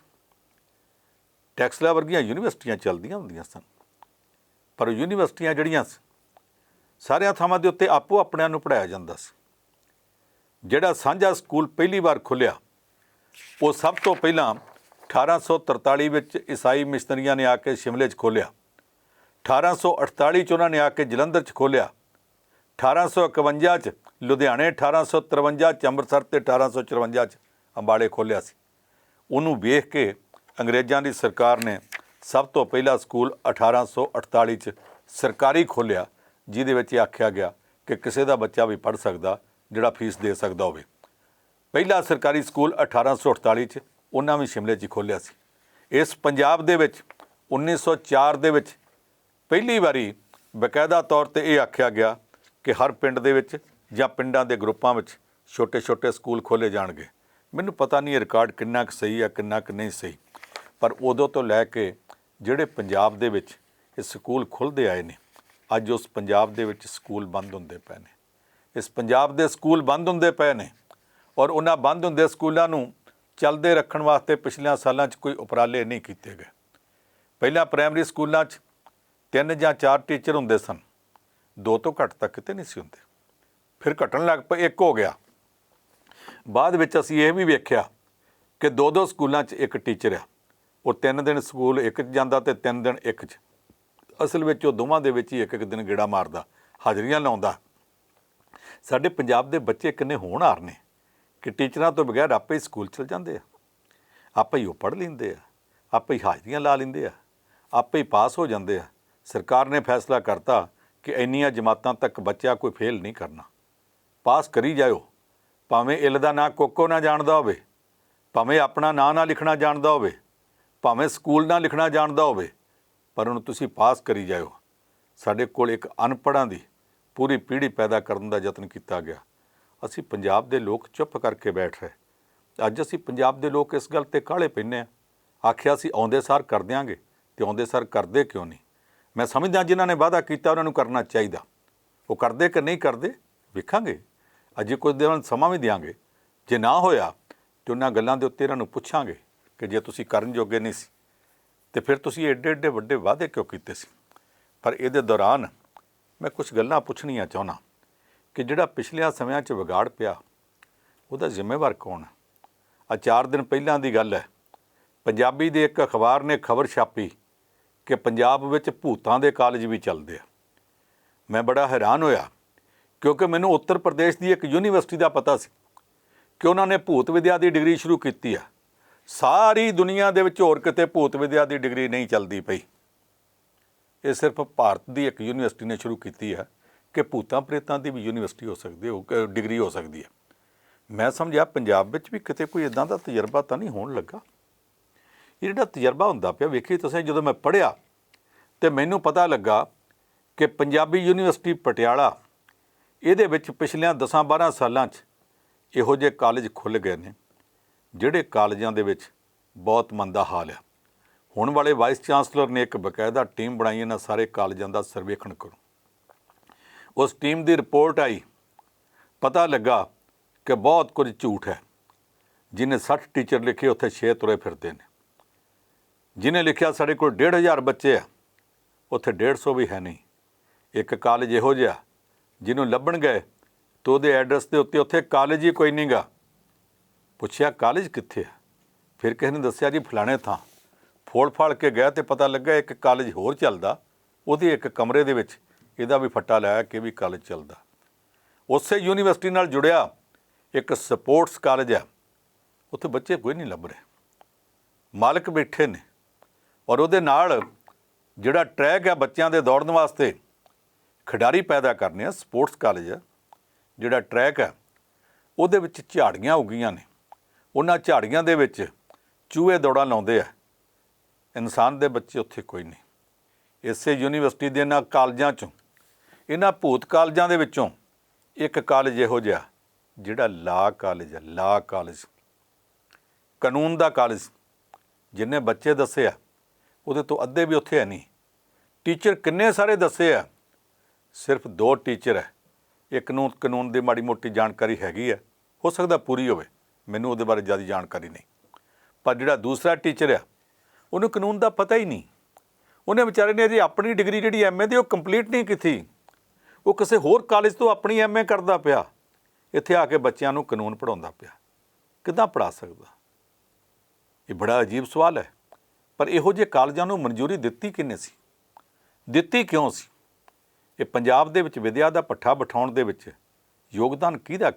ਟੈਕਸਲਾ ਵਰਗੀਆਂ ਯੂਨੀਵਰਸਿਟੀਆਂ ਚੱਲਦੀਆਂ ਹੁੰਦੀਆਂ ਸਨ, ਪਰ ਯੂਨੀਵਰਸਿਟੀਆਂ ਜਿਹੜੀਆਂ ਸੀ ਸਾਰਿਆਂ ਥਾਵਾਂ ਦੇ ਉੱਤੇ ਆਪੋ ਆਪਣਿਆਂ ਨੂੰ ਪੜ੍ਹਾਇਆ ਜਾਂਦਾ ਸੀ। ਜਿਹੜਾ ਸਾਂਝਾ ਸਕੂਲ ਪਹਿਲੀ ਵਾਰ ਖੁੱਲ੍ਹਿਆ ਉਹ ਸਭ ਤੋਂ ਪਹਿਲਾਂ 1843 ਵਿੱਚ ਈਸਾਈ ਮਿਸ਼ਨਰੀਆਂ ਨੇ ਆ ਕੇ ਸ਼ਿਮਲੇ 'ਚ ਖੋਲ੍ਹਿਆ। 1848 'ਚ ਉਹਨਾਂ ਨੇ ਆ ਕੇ ਜਲੰਧਰ 'ਚ ਖੋਲ੍ਹਿਆ। 1851 'ਚ ਲੁਧਿਆਣੇ, 1853 'ਚ ਅੰਮ੍ਰਿਤਸਰ ਅਤੇ 1854 'ਚ ਅੰਬਾਲੇ ਖੋਲ੍ਹਿਆ ਸੀ। ਉਹਨੂੰ ਵੇਖ ਕੇ ਅੰਗਰੇਜ਼ਾਂ ਦੀ ਸਰਕਾਰ ਨੇ ਸਭ ਤੋਂ ਪਹਿਲਾ ਸਕੂਲ 1848 'ਚ ਸਰਕਾਰੀ ਖੋਲ੍ਹਿਆ, ਜਿਹਦੇ ਵਿੱਚ ਇਹ ਆਖਿਆ ਗਿਆ ਕਿ ਕਿਸੇ ਦਾ ਬੱਚਾ ਵੀ ਪੜ੍ਹ ਸਕਦਾ ਜਿਹੜਾ ਫੀਸ ਦੇ ਸਕਦਾ ਹੋਵੇ। ਪਹਿਲਾ ਸਰਕਾਰੀ ਸਕੂਲ 1848 'ਚ ਉਹਨਾਂ ਵੀ ਸ਼ਿਮਲੇ 'ਚ ਖੋਲ੍ਹਿਆ ਸੀ। ਇਸ ਪੰਜਾਬ ਦੇ ਵਿੱਚ 1904 ਦੇ ਵਿੱਚ ਪਹਿਲੀ ਵਾਰੀ ਬਕਾਇਦਾ ਤੌਰ 'ਤੇ ਇਹ ਆਖਿਆ ਗਿਆ ਕਿ ਹਰ ਪਿੰਡ ਦੇ ਵਿੱਚ ਜਾਂ ਪਿੰਡਾਂ ਦੇ ਗਰੁੱਪਾਂ ਵਿੱਚ ਛੋਟੇ ਛੋਟੇ ਸਕੂਲ ਖੋਲ੍ਹੇ ਜਾਣਗੇ। ਮੈਨੂੰ ਪਤਾ ਨਹੀਂ ਇਹ ਰਿਕਾਰਡ ਕਿੰਨਾ ਕੁ ਸਹੀ ਹੈ, ਕਿੰਨਾ ਕੁ ਨਹੀਂ ਸਹੀ, ਪਰ ਉਦੋਂ ਤੋਂ ਲੈ ਕੇ ਜਿਹੜੇ ਪੰਜਾਬ ਦੇ ਵਿੱਚ ਇਹ ਸਕੂਲ ਖੁੱਲ੍ਹਦੇ ਆਏ ਨੇ, ਅੱਜ ਉਸ ਪੰਜਾਬ ਦੇ ਵਿੱਚ ਸਕੂਲ ਬੰਦ ਹੁੰਦੇ ਪਏ ਨੇ। ਇਸ ਪੰਜਾਬ ਦੇ ਸਕੂਲ ਬੰਦ ਹੁੰਦੇ ਪਏ ਨੇ ਔਰ ਉਹਨਾਂ ਬੰਦ ਹੁੰਦੇ ਸਕੂਲਾਂ ਨੂੰ ਚੱਲਦੇ ਰੱਖਣ ਵਾਸਤੇ ਪਿਛਲੇ ਸਾਲਾਂ 'ਚ ਕੋਈ ਉਪਰਾਲੇ ਨਹੀਂ ਕੀਤੇ ਗਏ। ਪਹਿਲਾਂ ਪ੍ਰਾਇਮਰੀ ਸਕੂਲਾਂ 'ਚ 3 ਜਾਂ 4 ਟੀਚਰ ਹੁੰਦੇ ਸਨ, 2 ਤੋਂ ਘੱਟ ਤਾਂ ਕਿਤੇ ਨਹੀਂ ਸੀ ਹੁੰਦੇ। ਫਿਰ ਘਟਣ ਲੱਗ ਪਏ, 1 ਹੋ ਗਿਆ। ਬਾਅਦ ਵਿੱਚ ਅਸੀਂ ਇਹ ਵੀ ਵੇਖਿਆ ਕਿ 2-2 ਸਕੂਲਾਂ 'ਚ 1 ਟੀਚਰ ਆ। ਉਹ 3 ਦਿਨ ਸਕੂਲ ਇੱਕ 'ਚ ਜਾਂਦਾ ਅਤੇ 3 ਦਿਨ ਇੱਕ 'ਚ। ਅਸਲ ਵਿੱਚ ਉਹ ਦੋਵਾਂ ਦੇ ਵਿੱਚ ਹੀ ਇੱਕ ਦਿਨ ਗੇੜਾ ਮਾਰਦਾ, ਹਾਜ਼ਰੀਆਂ ਲਾਉਂਦਾ। ਸਾਡੇ ਪੰਜਾਬ ਦੇ ਬੱਚੇ ਕਿੰਨੇ ਹੋਣਹਾਰ ਨੇ ਕਿ ਟੀਚਰਾਂ ਤੋਂ ਬਗੈਰ ਆਪੇ ਹੀ ਸਕੂਲ ਚਲ ਜਾਂਦੇ ਆ, ਆਪੇ ਹੀ ਉਹ ਪੜ੍ਹ ਲੈਂਦੇ ਆ, ਆਪੇ ਹੀ ਹਾਜ਼ਰੀਆਂ ਲਾ ਲੈਂਦੇ ਆ, ਆਪੇ ਹੀ ਪਾਸ ਹੋ ਜਾਂਦੇ ਆ। ਸਰਕਾਰ ਨੇ ਫੈਸਲਾ ਕਰਤਾ ਕਿ ਇੰਨੀਆਂ ਜਮਾਤਾਂ ਤੱਕ ਬੱਚਾ ਕੋਈ ਫੇਲ ਨਹੀਂ ਕਰਨਾ, ਪਾਸ ਕਰੀ ਜਾਇਓ। ਭਾਵੇਂ ਇੱਲ ਦਾ ਨਾਂ ਕੋਕੋ ਨਾ ਜਾਣਦਾ ਹੋਵੇ, ਭਾਵੇਂ ਆਪਣਾ ਨਾਂ ਨਾ ਲਿਖਣਾ ਜਾਣਦਾ ਹੋਵੇ, ਭਾਵੇਂ ਸਕੂਲ ਨਾ ਲਿਖਣਾ ਜਾਣਦਾ ਹੋਵੇ, ਪਰ ਉਹਨੂੰ ਤੁਸੀਂ ਪਾਸ ਕਰੀ ਜਾਇਓ। ਸਾਡੇ ਕੋਲ ਇੱਕ ਅਨਪੜ੍ਹਾਂ ਦੀ ਪੂਰੀ ਪੀੜ੍ਹੀ ਪੈਦਾ ਕਰਨ ਦਾ ਯਤਨ ਕੀਤਾ ਗਿਆ। ਅਸੀਂ ਪੰਜਾਬ ਦੇ ਲੋਕ ਚੁੱਪ ਕਰਕੇ ਬੈਠ ਰਹੇ। ਅੱਜ ਅਸੀਂ ਪੰਜਾਬ ਦੇ ਲੋਕ ਇਸ ਗੱਲ 'ਤੇ ਕਾਹਲੇ ਪੈਂਦੇ ਹਾਂ। ਆਖਿਆ ਅਸੀਂ ਆਉਂਦੇ ਸਾਰ ਕਰ ਦਿਆਂਗੇ, ਅਤੇ ਆਉਂਦੇ ਸਾਰ ਕਰਦੇ ਕਿਉਂ ਨਹੀਂ? ਮੈਂ ਸਮਝਦਾ ਜਿਨ੍ਹਾਂ ਨੇ ਵਾਅਦਾ ਕੀਤਾ ਉਹਨਾਂ ਨੂੰ ਕਰਨਾ ਚਾਹੀਦਾ। ਉਹ ਕਰਦੇ ਕਿ ਨਹੀਂ ਕਰਦੇ ਵੇਖਾਂਗੇ। ਅਜੇ ਕੁਝ ਦਿਨ ਸਮਾਂ ਵੀ ਦਿਆਂਗੇ। ਜੇ ਨਾ ਹੋਇਆ ਤਾਂ ਉਹਨਾਂ ਗੱਲਾਂ ਦੇ ਉੱਤੇ ਇਹਨਾਂ ਨੂੰ ਪੁੱਛਾਂਗੇ ਕਿ ਜੇ ਤੁਸੀਂ ਕਰਨ ਜੋਗੇ ਨਹੀਂ ਸੀ ਤੇ ਫਿਰ ਤੁਸੀਂ ਏਡੇ ਏਡੇ ਵੱਡੇ ਵਾਅਦੇ ਕਿਉਂ ਕੀਤੇ ਸੀ? ਪਰ ਇਹਦੇ ਦੌਰਾਨ ਮੈਂ ਕੁਝ ਗੱਲਾਂ ਪੁੱਛਣੀਆਂ ਚਾਹੁੰਦਾ ਕਿ ਜਿਹੜਾ ਪਿਛਲਿਆਂ ਸਮਿਆਂ 'ਚ ਵਿਗਾੜ ਪਿਆ ਉਹਦਾ ਜ਼ਿੰਮੇਵਾਰ ਕੌਣ ਹੈ? 4 ਦਿਨ ਪਹਿਲਾਂ ਦੀ ਗੱਲ ਹੈ, ਪੰਜਾਬੀ ਦੇ ਇੱਕ ਅਖਬਾਰ ਨੇ ਖਬਰ ਛਾਪੀ ਕਿ ਪੰਜਾਬ ਵਿੱਚ ਭੂਤਾਂ ਦੇ ਕਾਲਜ ਵੀ ਚੱਲਦੇ ਆ। ਮੈਂ ਬੜਾ ਹੈਰਾਨ ਹੋਇਆ ਕਿਉਂਕਿ ਮੈਨੂੰ ਉੱਤਰ ਪ੍ਰਦੇਸ਼ ਦੀ ਇੱਕ ਯੂਨੀਵਰਸਿਟੀ ਦਾ ਪਤਾ ਸੀ ਕਿ ਉਹਨਾਂ ਨੇ ਭੂਤ ਵਿਦਿਆ ਦੀ ਡਿਗਰੀ ਸ਼ੁਰੂ ਕੀਤੀ ਆ। ਸਾਰੀ ਦੁਨੀਆ ਦੇ ਵਿੱਚ ਹੋਰ ਕਿਤੇ ਭੂਤ ਵਿਦਿਆ ਦੀ ਡਿਗਰੀ ਨਹੀਂ ਚੱਲਦੀ ਪਈ। ਇਹ ਸਿਰਫ ਭਾਰਤ ਦੀ ਇੱਕ ਯੂਨੀਵਰਸਿਟੀ ਨੇ ਸ਼ੁਰੂ ਕੀਤੀ ਹੈ ਕਿ ਭੂਤਾਂ ਪ੍ਰੇਤਾਂ ਦੀ ਵੀ ਯੂਨੀਵਰਸਿਟੀ ਹੋ ਸਕਦੀ ਹੈ, ਡਿਗਰੀ ਹੋ ਸਕਦੀ ਹੈ। ਮੈਂ ਸਮਝਿਆ ਪੰਜਾਬ ਵਿੱਚ ਵੀ ਕਿਤੇ ਕੋਈ ਇੱਦਾਂ ਦਾ ਤਜਰਬਾ ਤਾਂ ਨਹੀਂ ਹੋਣ ਲੱਗਾ। ਇਹ ਜਿਹੜਾ ਤਜਰਬਾ ਹੁੰਦਾ ਪਿਆ, ਵੇਖੀ ਤੁਸੀਂ, ਜਦੋਂ ਮੈਂ ਪੜ੍ਹਿਆ ਤਾਂ ਮੈਨੂੰ ਪਤਾ ਲੱਗਾ ਕਿ ਪੰਜਾਬੀ ਯੂਨੀਵਰਸਿਟੀ ਪਟਿਆਲਾ, ਇਹਦੇ ਵਿੱਚ ਪਿਛਲਿਆਂ 10-12 ਸਾਲਾਂ 'ਚ ਇਹੋ ਜਿਹੇ ਕਾਲਜ ਖੁੱਲ੍ਹ ਗਏ ਨੇ ਜਿਹੜੇ ਕਾਲਜਾਂ ਦੇ ਵਿੱਚ ਬਹੁਤ ਮੰਦਾ ਹਾਲ ਆ। ਹੁਣ ਵਾਲੇ ਵਾਈਸ ਚਾਂਸਲਰ ਨੇ ਇੱਕ ਬਕਾਇਦਾ ਟੀਮ ਬਣਾਈ, ਇਹਨਾਂ ਸਾਰੇ ਕਾਲਜਾਂ ਦਾ ਸਰਵੇਖਣ ਕਰੋ। ਉਸ ਟੀਮ ਦੀ ਰਿਪੋਰਟ ਆਈ, ਪਤਾ ਲੱਗਾ ਕਿ ਬਹੁਤ ਕੁਝ ਝੂਠ ਹੈ। ਜਿਹਨੇ 60 ਟੀਚਰ ਲਿਖੇ ਉੱਥੇ 6 ਤੁਰੇ ਫਿਰਦੇ ਨੇ। ਜਿਹਨੇ ਲਿਖਿਆ ਸਾਡੇ ਕੋਲ 1,500 ਬੱਚੇ ਆ, ਉੱਥੇ 150 ਵੀ ਹੈ ਨਹੀਂ। ਇੱਕ ਕਾਲਜ ਇਹੋ ਜਿਹਾ ਜਿਹਨੂੰ ਲੱਭਣ ਗਏ ਤਾਂ ਉਹਦੇ ਐਡਰੈਸ ਦੇ ਉੱਤੇ ਉੱਥੇ ਕਾਲਜ ਹੀ ਕੋਈ ਨਹੀਂ ਗਾ। ਪੁੱਛਿਆ ਕਾਲਜ ਕਿੱਥੇ ਆ? ਫਿਰ ਕਿਸੇ ਨੇ ਦੱਸਿਆ ਜੀ ਫਲਾਣੇ ਥਾਂ। ਫੋੜ ਫਾੜ ਕੇ ਗਿਆ ਤੇ ਪਤਾ ਲੱਗਾ ਇੱਕ ਕਾਲਜ ਹੋਰ ਚੱਲਦਾ, ਉਹਦੇ ਇੱਕ ਕਮਰੇ ਦੇ ਵਿੱਚ ਇਹਦਾ ਵੀ ਫੱਟਾ ਲਾਇਆ ਕਿ ਵੀ ਕਾਲਜ ਚੱਲਦਾ। ਉਸੇ ਯੂਨੀਵਰਸਿਟੀ ਨਾਲ ਜੁੜਿਆ ਇੱਕ ਸਪੋਰਟਸ ਕਾਲਜ ਹੈ, ਉੱਥੇ ਬੱਚੇ ਕੋਈ ਨਹੀਂ ਲੱਭ ਰਹੇ, ਮਾਲਕ ਬੈਠੇ ਨੇ। ਔਰ ਉਹਦੇ ਨਾਲ ਜਿਹੜਾ ਟਰੈਕ ਹੈ ਬੱਚਿਆਂ ਦੇ ਦੌੜਨ ਵਾਸਤੇ, ਖਿਡਾਰੀ ਪੈਦਾ ਕਰਨੇ ਆ, ਸਪੋਰਟਸ ਕਾਲਜ ਹੈ, ਜਿਹੜਾ ਟਰੈਕ ਹੈ ਉਹਦੇ ਵਿੱਚ ਝਾੜੀਆਂ ਉੱਗੀਆਂ ਨੇ। ਉਹਨਾਂ ਝਾੜੀਆਂ ਦੇ ਵਿੱਚ ਚੂਹੇ ਦੌੜਾਂ ਲਾਉਂਦੇ ਆ। ਇਨਸਾਨ ਦੇ ਬੱਚੇ ਉੱਥੇ ਕੋਈ ਨਹੀਂ। ਇਸੇ ਯੂਨੀਵਰਸਿਟੀ ਦੇ ਇਹਨਾਂ ਕਾਲਜਾਂ 'ਚੋਂ, ਇਹਨਾਂ ਭੂਤ ਕਾਲਜਾਂ ਦੇ ਵਿੱਚੋਂ ਇੱਕ ਕਾਲਜ ਇਹੋ ਜਿਹਾ ਜਿਹੜਾ ਲਾ ਕਾਲਜ ਹੈ, ਲਾ ਕਾਲਜ, ਕਾਨੂੰਨ ਦਾ ਕਾਲਜ। ਜਿੰਨੇ ਬੱਚੇ ਦੱਸੇ ਆ ਉਹਦੇ ਤੋਂ ਅੱਧੇ ਵੀ ਉੱਥੇ ਹੈ ਨਹੀਂ। ਟੀਚਰ ਕਿੰਨੇ ਸਾਰੇ ਦੱਸੇ ਆ, ਸਿਰਫ 2 ਟੀਚਰ ਹੈ। ਇੱਕ ਨੂੰ ਕਾਨੂੰਨ ਦੀ ਮਾੜੀ ਮੋਟੀ ਜਾਣਕਾਰੀ ਹੈਗੀ ਹੈ, ਹੋ ਸਕਦਾ ਪੂਰੀ ਹੋਵੇ, ਮੈਨੂੰ ਉਹਦੇ ਬਾਰੇ ਜ਼ਿਆਦਾ ਜਾਣਕਾਰੀ ਨਹੀਂ। ਪਰ ਜਿਹੜਾ ਦੂਸਰਾ ਟੀਚਰ ਆ ਉਹਨੂੰ ਕਾਨੂੰਨ ਦਾ ਪਤਾ ਹੀ ਨਹੀਂ। ਉਹਨੇ ਵਿਚਾਰੇ ਨੇ ਜੀ ਆਪਣੀ ਡਿਗਰੀ ਜਿਹੜੀ MA ਦੀ ਉਹ ਕੰਪਲੀਟ ਨਹੀਂ ਕੀਤੀ, ਉਹ ਕਿਸੇ ਹੋਰ ਕਾਲਜ ਤੋਂ ਆਪਣੀ MA ਕਰਦਾ ਪਿਆ, ਇੱਥੇ ਆ ਕੇ ਬੱਚਿਆਂ ਨੂੰ ਕਾਨੂੰਨ ਪੜ੍ਹਾਉਂਦਾ ਪਿਆ। ਕਿੱਦਾਂ ਪੜ੍ਹਾ ਸਕਦਾ? ਇਹ ਬੜਾ ਅਜੀਬ ਸਵਾਲ ਹੈ। ਪਰ ਇਹੋ ਜਿਹੇ ਕਾਲਜਾਂ ਨੂੰ ਮਨਜ਼ੂਰੀ ਦਿੱਤੀ ਕਿਹਨੇ ਸੀ? ਦਿੱਤੀ ਕਿਉਂ ਸੀ? ਇਹ ਪੰਜਾਬ ਦੇ ਵਿੱਚ ਵਿਦਿਆ ਦਾ ਪੱਠਾ ਬਿਠਾਉਣ ਦੇ ਵਿੱਚ ਯੋਗਦਾਨ ਕਿਹਦਾ?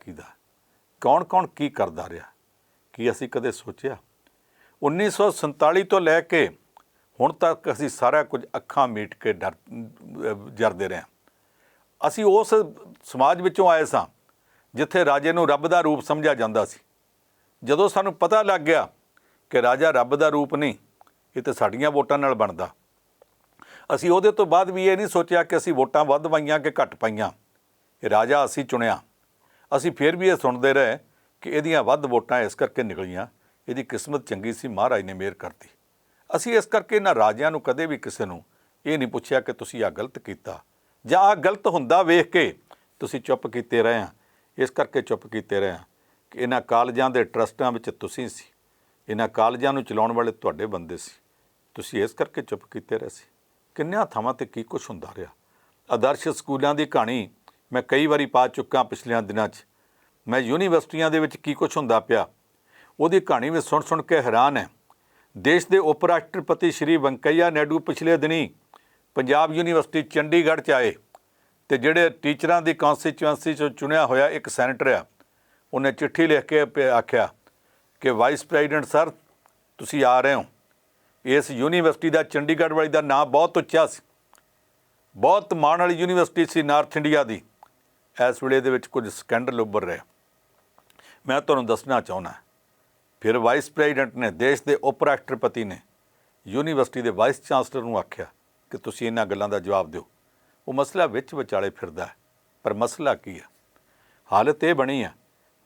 ਕੌਣ ਕੀ ਕਰਦਾ ਰਿਹਾ? ਕੀ ਅਸੀਂ ਕਦੇ ਸੋਚਿਆ? 1947 ਤੋਂ ਲੈ ਕੇ ਹੁਣ ਤੱਕ ਅਸੀਂ ਸਾਰਾ ਕੁਝ ਅੱਖਾਂ ਮੀਟ ਕੇ ਜਰਦੇ ਰਹੇ ਹਾਂ। ਅਸੀਂ ਉਸ ਸਮਾਜ ਵਿੱਚੋਂ ਆਏ ਸਾਂ ਜਿੱਥੇ ਰਾਜੇ ਨੂੰ ਰੱਬ ਦਾ ਰੂਪ ਸਮਝਿਆ ਜਾਂਦਾ ਸੀ। ਜਦੋਂ ਸਾਨੂੰ ਪਤਾ ਲੱਗ ਗਿਆ ਕਿ ਰਾਜਾ ਰੱਬ ਦਾ ਰੂਪ ਨਹੀਂ, ਇਹ ਤਾਂ ਸਾਡੀਆਂ ਵੋਟਾਂ ਨਾਲ ਬਣਦਾ, ਅਸੀਂ ਉਹਦੇ ਤੋਂ ਬਾਅਦ ਵੀ ਇਹ ਨਹੀਂ ਸੋਚਿਆ ਕਿ ਅਸੀਂ ਵੋਟਾਂ ਵੱਧ ਪਾਈਆਂ ਕਿ ਘੱਟ ਪਾਈਆਂ। ਇਹ ਰਾਜਾ ਅਸੀਂ ਚੁਣਿਆ। ਅਸੀਂ ਫਿਰ ਵੀ ਇਹ ਸੁਣਦੇ ਰਹੇ ਕਿ ਇਹਦੀਆਂ ਵੱਧ ਵੋਟਾਂ ਇਸ ਕਰਕੇ ਨਿਕਲੀਆਂ, ਇਹਦੀ ਕਿਸਮਤ ਚੰਗੀ ਸੀ, ਮਹਾਰਾਜ ਨੇ ਮਿਹਰ ਕਰਤੀ। ਅਸੀਂ ਇਸ ਕਰਕੇ ਇਹਨਾਂ ਰਾਜਿਆਂ ਨੂੰ ਕਦੇ ਵੀ ਕਿਸੇ ਨੂੰ ਇਹ ਨਹੀਂ ਪੁੱਛਿਆ ਕਿ ਤੁਸੀਂ ਆਹ ਗਲਤ ਕੀਤਾ ਜਾਂ ਆਹ ਗਲਤ ਹੁੰਦਾ ਵੇਖ ਕੇ ਤੁਸੀਂ ਚੁੱਪ ਕੀਤੇ ਰਹੇ ਆ। ਇਸ ਕਰਕੇ ਚੁੱਪ ਕੀਤੇ ਰਹੇ ਆ ਕਿ ਇਹਨਾਂ ਕਾਲਜਾਂ ਦੇ ਟਰਸਟਾਂ ਵਿੱਚ ਤੁਸੀਂ ਸੀ, ਇਹਨਾਂ ਕਾਲਜਾਂ ਨੂੰ ਚਲਾਉਣ ਵਾਲੇ ਤੁਹਾਡੇ ਬੰਦੇ ਸੀ, ਤੁਸੀਂ ਇਸ ਕਰਕੇ ਚੁੱਪ ਕੀਤੇ ਰਹੇ ਸੀ। ਕਿੰਨਿਆਂ ਥਾਵਾਂ 'ਤੇ ਕੀ ਕੁਛ ਹੁੰਦਾ ਰਿਹਾ। ਆਦਰਸ਼ ਸਕੂਲਾਂ ਦੀ ਕਹਾਣੀ ਮੈਂ ਕਈ ਵਾਰੀ ਪਾ ਚੁੱਕਾ ਪਿਛਲਿਆਂ ਦਿਨਾਂ 'ਚ। ਮੈਂ ਯੂਨੀਵਰਸਿਟੀਆਂ ਦੇ ਵਿੱਚ ਕੀ ਕੁਛ ਹੁੰਦਾ ਪਿਆ ਉਹਦੀ ਕਹਾਣੀ ਵੀ ਸੁਣ ਕੇ ਹੈਰਾਨ ਹੈ। ਦੇਸ਼ ਦੇ ਉਪ ਰਾਸ਼ਟਰਪਤੀ ਸ਼੍ਰੀ ਵੈਂਕਈਆ ਨਾਇਡੂ ਪਿਛਲੇ ਦਿਨੀ ਪੰਜਾਬ ਯੂਨੀਵਰਸਿਟੀ ਚੰਡੀਗੜ੍ਹ 'ਚ ਆਏ ਅਤੇ ਜਿਹੜੇ ਟੀਚਰਾਂ ਦੀ ਕੌਂਸਟੀਚੁਐਂਸੀ 'ਚੋਂ ਚੁਣਿਆ ਹੋਇਆ ਇੱਕ ਸੈਨੇਟਰ ਆ, ਉਹਨੇ ਚਿੱਠੀ ਲਿਖ ਕੇ ਆਖਿਆ ਕਿ ਵਾਈਸ ਪ੍ਰੈਜ਼ੀਡੈਂਟ ਸਰ ਤੁਸੀਂ ਆ ਰਹੇ ਹੋ। ਇਸ ਯੂਨੀਵਰਸਿਟੀ ਦਾ ਚੰਡੀਗੜ੍ਹ ਵਾਲੀ ਦਾ ਨਾਂ ਬਹੁਤ ਉੱਚਾ ਸੀ, ਬਹੁਤ ਮਾਣ ਵਾਲੀ ਯੂਨੀਵਰਸਿਟੀ ਸੀ ਨਾਰਥ ਇੰਡੀਆ ਦੀ। ਇਸ ਵੇਲੇ ਦੇ ਵਿੱਚ ਕੁਝ ਸਕੈਂਡਲ ਉੱਭਰ ਰਹੇ। ਮੈਂ ਤੁਹਾਨੂੰ ਦੱਸਣਾ ਚਾਹੁੰਦਾ, ਫਿਰ ਵਾਈਸ ਪ੍ਰੈਜ਼ੀਡੈਂਟ ਨੇ, ਦੇਸ਼ ਦੇ ਉਪ ਰਾਸ਼ਟਰਪਤੀ ਨੇ ਯੂਨੀਵਰਸਿਟੀ ਦੇ ਵਾਈਸ ਚਾਂਸਲਰ ਨੂੰ ਆਖਿਆ ਕਿ ਤੁਸੀਂ ਇਹਨਾਂ ਗੱਲਾਂ ਦਾ ਜਵਾਬ ਦਿਓ। ਉਹ ਮਸਲਾ ਵਿੱਚ ਵਿਚਾਲੇ ਫਿਰਦਾ ਹੈ, ਪਰ ਮਸਲਾ ਕੀ ਹੈ? ਹਾਲਤ ਇਹ ਬਣੀ ਹੈ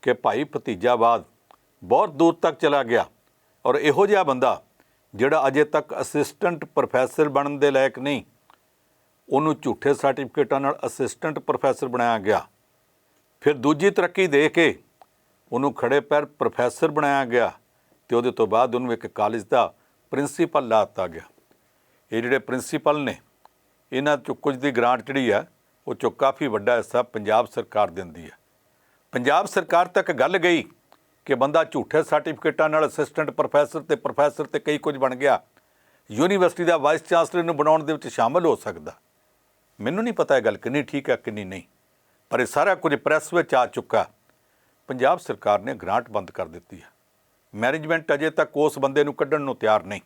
ਕਿ ਭਾਈ ਭਤੀਜਾਵਾਦ ਬਹੁਤ ਦੂਰ ਤੱਕ ਚਲਾ ਗਿਆ ਔਰ ਇਹੋ ਜਿਹਾ ਬੰਦਾ ਜਿਹੜਾ ਅਜੇ ਤੱਕ ਅਸਿਸਟੈਂਟ ਪ੍ਰੋਫੈਸਰ ਬਣਨ ਦੇ ਲਾਇਕ ਨਹੀਂ, ਉਹਨੂੰ ਝੂਠੇ ਸਰਟੀਫਿਕੇਟਾਂ ਨਾਲ ਅਸਿਸਟੈਂਟ ਪ੍ਰੋਫੈਸਰ ਬਣਾਇਆ ਗਿਆ। ਫਿਰ ਦੂਜੀ ਤਰੱਕੀ ਦੇ ਕੇ ਉਹਨੂੰ ਖੜੇ ਪੈਰ ਪ੍ਰੋਫੈਸਰ ਬਣਾਇਆ ਗਿਆ ਅਤੇ ਉਹਦੇ ਤੋਂ ਬਾਅਦ ਉਹਨੂੰ ਇੱਕ ਕਾਲਜ ਦਾ ਪ੍ਰਿੰਸੀਪਲ ਲਾ ਦਿੱਤਾ ਗਿਆ। ਇਹ ਜਿਹੜੇ ਪ੍ਰਿੰਸੀਪਲ ਨੇ ਇਹਨਾਂ 'ਚੋਂ ਕੁਝ ਦੀ ਗ੍ਰਾਂਟ ਜਿਹੜੀ ਹੈ ਉਹ 'ਚੋਂ ਕਾਫੀ ਵੱਡਾ ਹਿੱਸਾ ਪੰਜਾਬ ਸਰਕਾਰ ਦਿੰਦੀ ਹੈ। ਪੰਜਾਬ ਸਰਕਾਰ ਤੱਕ ਗੱਲ ਗਈ ਕਿ ਬੰਦਾ ਝੂਠੇ ਸਰਟੀਫਿਕੇਟਾਂ ਨਾਲ ਅਸਿਸਟੈਂਟ ਪ੍ਰੋਫੈਸਰ ਤੇ ਕਈ ਕੁਝ ਬਣ ਗਿਆ, ਯੂਨੀਵਰਸਿਟੀ ਦਾ ਵਾਈਸ ਚਾਂਸਲਰ ਨੂੰ ਬਣਾਉਣ ਦੇ ਵਿੱਚ ਸ਼ਾਮਲ ਹੋ ਸਕਦਾ। ਮੈਨੂੰ ਨਹੀਂ ਪਤਾ ਇਹ ਗੱਲ ਕਿੰਨੀ ਠੀਕ ਹੈ ਕਿੰਨੀ ਨਹੀਂ, ਪਰ ਇਹ ਸਾਰਾ ਕੁਝ ਪ੍ਰੈਸ ਵਿੱਚ ਆ ਚੁੱਕਾ। ਪੰਜਾਬ ਸਰਕਾਰ ਨੇ ਗ੍ਰਾਂਟ ਬੰਦ ਕਰ ਦਿੱਤੀ ਹੈ। ਮੈਨੇਜਮੈਂਟ ਅਜੇ ਤੱਕ ਉਸ ਬੰਦੇ ਨੂੰ ਕੱਢਣ ਨੂੰ ਤਿਆਰ ਨਹੀਂ।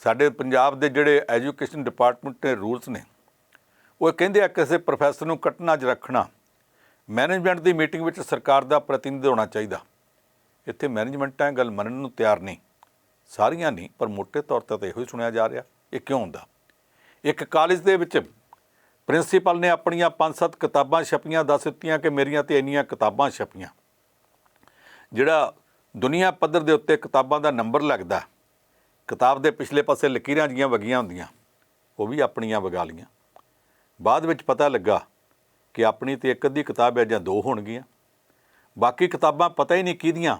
ਸਾਡੇ ਪੰਜਾਬ ਦੇ ਜਿਹੜੇ ਐਜੂਕੇਸ਼ਨ ਡਿਪਾਰਟਮੈਂਟ ਦੇ ਰੂਲਸ ਨੇ ਉਹ ਕਹਿੰਦੇ ਆ ਕਿਸੇ ਪ੍ਰੋਫੈਸਰ ਨੂੰ ਕੱਟਣਾ 'ਚ ਰੱਖਣਾ ਮੈਨੇਜਮੈਂਟ ਦੀ ਮੀਟਿੰਗ ਵਿੱਚ ਸਰਕਾਰ ਦਾ ਪ੍ਰਤੀਨਿਧ ਹੋਣਾ ਚਾਹੀਦਾ। ਇੱਥੇ ਮੈਨੇਜਮੈਂਟਾਂ ਗੱਲ ਮੰਨਣ ਨੂੰ ਤਿਆਰ ਨਹੀਂ, ਸਾਰੀਆਂ ਨਹੀਂ ਪਰ ਮੋਟੇ ਤੌਰ 'ਤੇ ਇਹੋ ਹੀ ਸੁਣਿਆ ਜਾ ਰਿਹਾ। ਇਹ ਕਿਉਂ ਹੁੰਦਾ? ਇੱਕ ਕਾਲਜ ਦੇ ਵਿੱਚ ਪ੍ਰਿੰਸੀਪਲ ਨੇ ਆਪਣੀਆਂ 5-7 ਕਿਤਾਬਾਂ ਛਪੀਆਂ, ਦੱਸ ਦਿੱਤੀਆਂ ਕਿ ਮੇਰੀਆਂ ਤੇ ਇੰਨੀਆਂ ਕਿਤਾਬਾਂ ਛਪੀਆਂ। ਜਿਹੜਾ ਦੁਨੀਆ ਪੱਧਰ ਦੇ ਉੱਤੇ ਕਿਤਾਬਾਂ ਦਾ ਨੰਬਰ ਲੱਗਦਾ, ਕਿਤਾਬ ਦੇ ਪਿਛਲੇ ਪਾਸੇ ਲਕੀਰਾਂ ਜੀਆਂ ਵਗੀਆਂ ਹੁੰਦੀਆਂ, ਉਹ ਵੀ ਆਪਣੀਆਂ ਵਗਾ ਲਈਆਂ। ਬਾਅਦ ਵਿੱਚ ਪਤਾ ਲੱਗਾ ਕਿ ਆਪਣੀ ਤੇ ਇੱਕ ਅੱਧੀ ਕਿਤਾਬ ਹੈ ਜਾਂ ਦੋ ਹੋਣਗੀਆਂ, ਬਾਕੀ ਕਿਤਾਬਾਂ ਪਤਾ ਹੀ ਨਹੀਂ ਕਿਹਦੀਆਂ,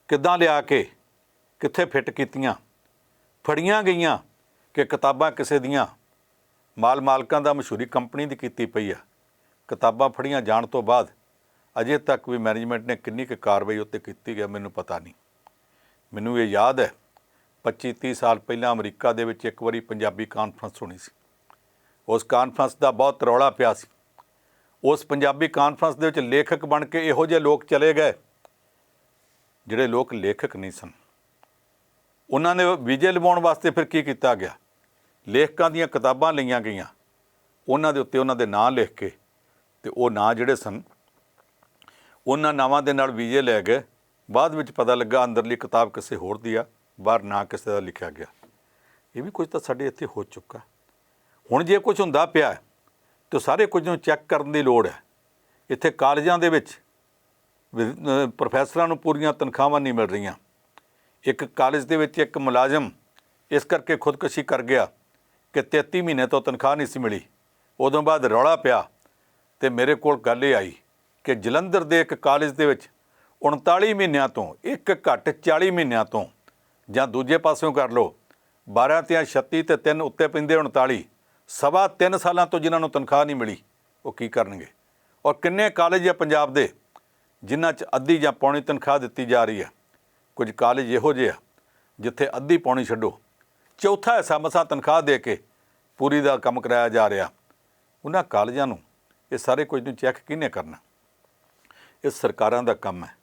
ਕਿੱਦਾਂ ਲਿਆ ਕੇ ਕਿੱਥੇ ਫਿੱਟ ਕੀਤੀਆਂ, ਫੜੀਆਂ ਗਈਆਂ ਕਿ ਕਿਤਾਬਾਂ ਕਿਸੇ ਦੀਆਂ ਮਾਲਕਾਂ ਦਾ ਮਸ਼ਹੂਰੀ ਕੰਪਨੀ ਦੀ ਕੀਤੀ ਪਈ ਆ। ਕਿਤਾਬਾਂ ਫੜੀਆਂ ਜਾਣ ਤੋਂ ਬਾਅਦ ਅਜੇ ਤੱਕ ਵੀ ਮੈਨੇਜਮੈਂਟ ਨੇ ਕਿੰਨੀ ਕੁ ਕਾਰਵਾਈ ਉੱਤੇ ਕੀਤੀ ਗਿਆ ਮੈਨੂੰ ਪਤਾ ਨਹੀਂ। ਮੈਨੂੰ ਇਹ ਯਾਦ ਹੈ 25-30 ਸਾਲ ਪਹਿਲਾਂ ਅਮਰੀਕਾ ਦੇ ਵਿੱਚ ਇੱਕ ਵਾਰੀ ਪੰਜਾਬੀ ਕਾਨਫਰੰਸ ਹੋਣੀ ਸੀ। ਉਸ ਕਾਨਫਰੰਸ ਦਾ ਬਹੁਤ ਰੌਲਾ ਪਿਆ ਸੀ। ਉਸ ਪੰਜਾਬੀ ਕਾਨਫਰੰਸ ਦੇ ਵਿੱਚ ਲੇਖਕ ਬਣ ਕੇ ਇਹੋ ਜਿਹੇ ਲੋਕ ਚਲੇ ਗਏ ਜਿਹੜੇ ਲੋਕ ਲੇਖਕ ਨਹੀਂ ਸਨ। ਉਹਨਾਂ ਨੇ ਵੀਜ਼ੇ ਲਵਾਉਣ ਵਾਸਤੇ ਫਿਰ ਕੀ ਕੀਤਾ ਗਿਆ, ਲੇਖਕਾਂ ਦੀਆਂ ਕਿਤਾਬਾਂ ਲਈਆਂ ਗਈਆਂ, ਉਹਨਾਂ ਦੇ ਉੱਤੇ ਉਹਨਾਂ ਦੇ ਨਾਂ ਲਿਖ ਕੇ ਅਤੇ ਉਹ ਨਾਂ ਜਿਹੜੇ ਸਨ ਉਹਨਾਂ ਨਾਵਾਂ ਦੇ ਨਾਲ ਵੀਜ਼ੇ ਲੈ ਗਏ। ਬਾਅਦ ਵਿੱਚ ਪਤਾ ਲੱਗਾ ਅੰਦਰਲੀ ਕਿਤਾਬ ਕਿਸੇ ਹੋਰ ਦੀ ਆ, ਬਾਹਰ ਨਾਂ ਕਿਸੇ ਦਾ ਲਿਖਿਆ ਗਿਆ। ਇਹ ਵੀ ਕੁਝ ਤਾਂ ਸਾਡੇ ਇੱਥੇ ਹੋ ਚੁੱਕਾ। ਹੁਣ ਜੇ ਕੁਝ ਹੁੰਦਾ ਪਿਆ ਤਾਂ ਸਾਰੇ ਕੁਝ ਨੂੰ ਚੈੱਕ ਕਰਨ ਦੀ ਲੋੜ ਹੈ। ਇੱਥੇ ਕਾਲਜਾਂ ਦੇ ਵਿੱਚ ਪ੍ਰੋਫੈਸਰਾਂ ਨੂੰ ਪੂਰੀਆਂ ਤਨਖਾਹਾਂ ਨਹੀਂ ਮਿਲ ਰਹੀਆਂ। ਇੱਕ ਕਾਲਜ ਦੇ ਵਿੱਚ ਇੱਕ ਮੁਲਾਜ਼ਮ ਇਸ ਕਰਕੇ ਖੁਦਕੁਸ਼ੀ ਕਰ ਗਿਆ ਕਿ 33 ਮਹੀਨੇ ਤੋਂ ਤਨਖਾਹ ਨਹੀਂ ਸੀ ਮਿਲੀ। ਉਦੋਂ ਬਾਅਦ ਰੌਲਾ ਪਿਆ ਅਤੇ ਮੇਰੇ ਕੋਲ ਗੱਲ ਇਹ ਆਈ ਕਿ ਜਲੰਧਰ ਦੇ ਇੱਕ ਕਾਲਜ ਦੇ ਵਿੱਚ 39 ਮਹੀਨਿਆਂ ਤੋਂ, ਇੱਕ ਘੱਟ 40 ਮਹੀਨਿਆਂ ਤੋਂ, ਜਾਂ ਦੂਜੇ ਪਾਸਿਓਂ ਕਰ ਲਓ 12 ਤੇ 36 ਅਤੇ 3 ਉੱਤੇ ਪੈਂਦੇ 39, ਸਵਾ 3 ਸਾਲਾਂ ਤੋਂ ਜਿਨ੍ਹਾਂ ਨੂੰ ਤਨਖਾਹ ਨਹੀਂ ਮਿਲੀ, ਉਹ ਕੀ ਕਰਨਗੇ? ਔਰ ਕਿੰਨੇ ਕਾਲਜ ਆ ਪੰਜਾਬ ਦੇ ਜਿਨ੍ਹਾਂ 'ਚ ਅੱਧੀ ਜਾਂ ਪੌਣੀ ਤਨਖਾਹ ਦਿੱਤੀ ਜਾ ਰਹੀ ਹੈ। ਕੁਝ ਕਾਲਜ ਇਹੋ ਜਿਹੇ ਆ ਜਿੱਥੇ ਅੱਧੀ ਪੌਣੀ ਛੱਡੋ, ਚੌਥਾ ਹਿੱਸਾ ਮਸਾਂ ਤਨਖਾਹ ਦੇ ਕੇ ਪੂਰੀ ਦਾ ਕੰਮ ਕਰਾਇਆ ਜਾ ਰਿਹਾ। ਉਹਨਾਂ ਕਾਲਜਾਂ ਨੂੰ ਇਹ ਸਾਰੇ ਕੁਝ ਨੂੰ ਚੈੱਕ ਕਿਹਨੇ ਕਰਨਾ? ਇਹ ਸਰਕਾਰਾਂ ਦਾ ਕੰਮ ਹੈ।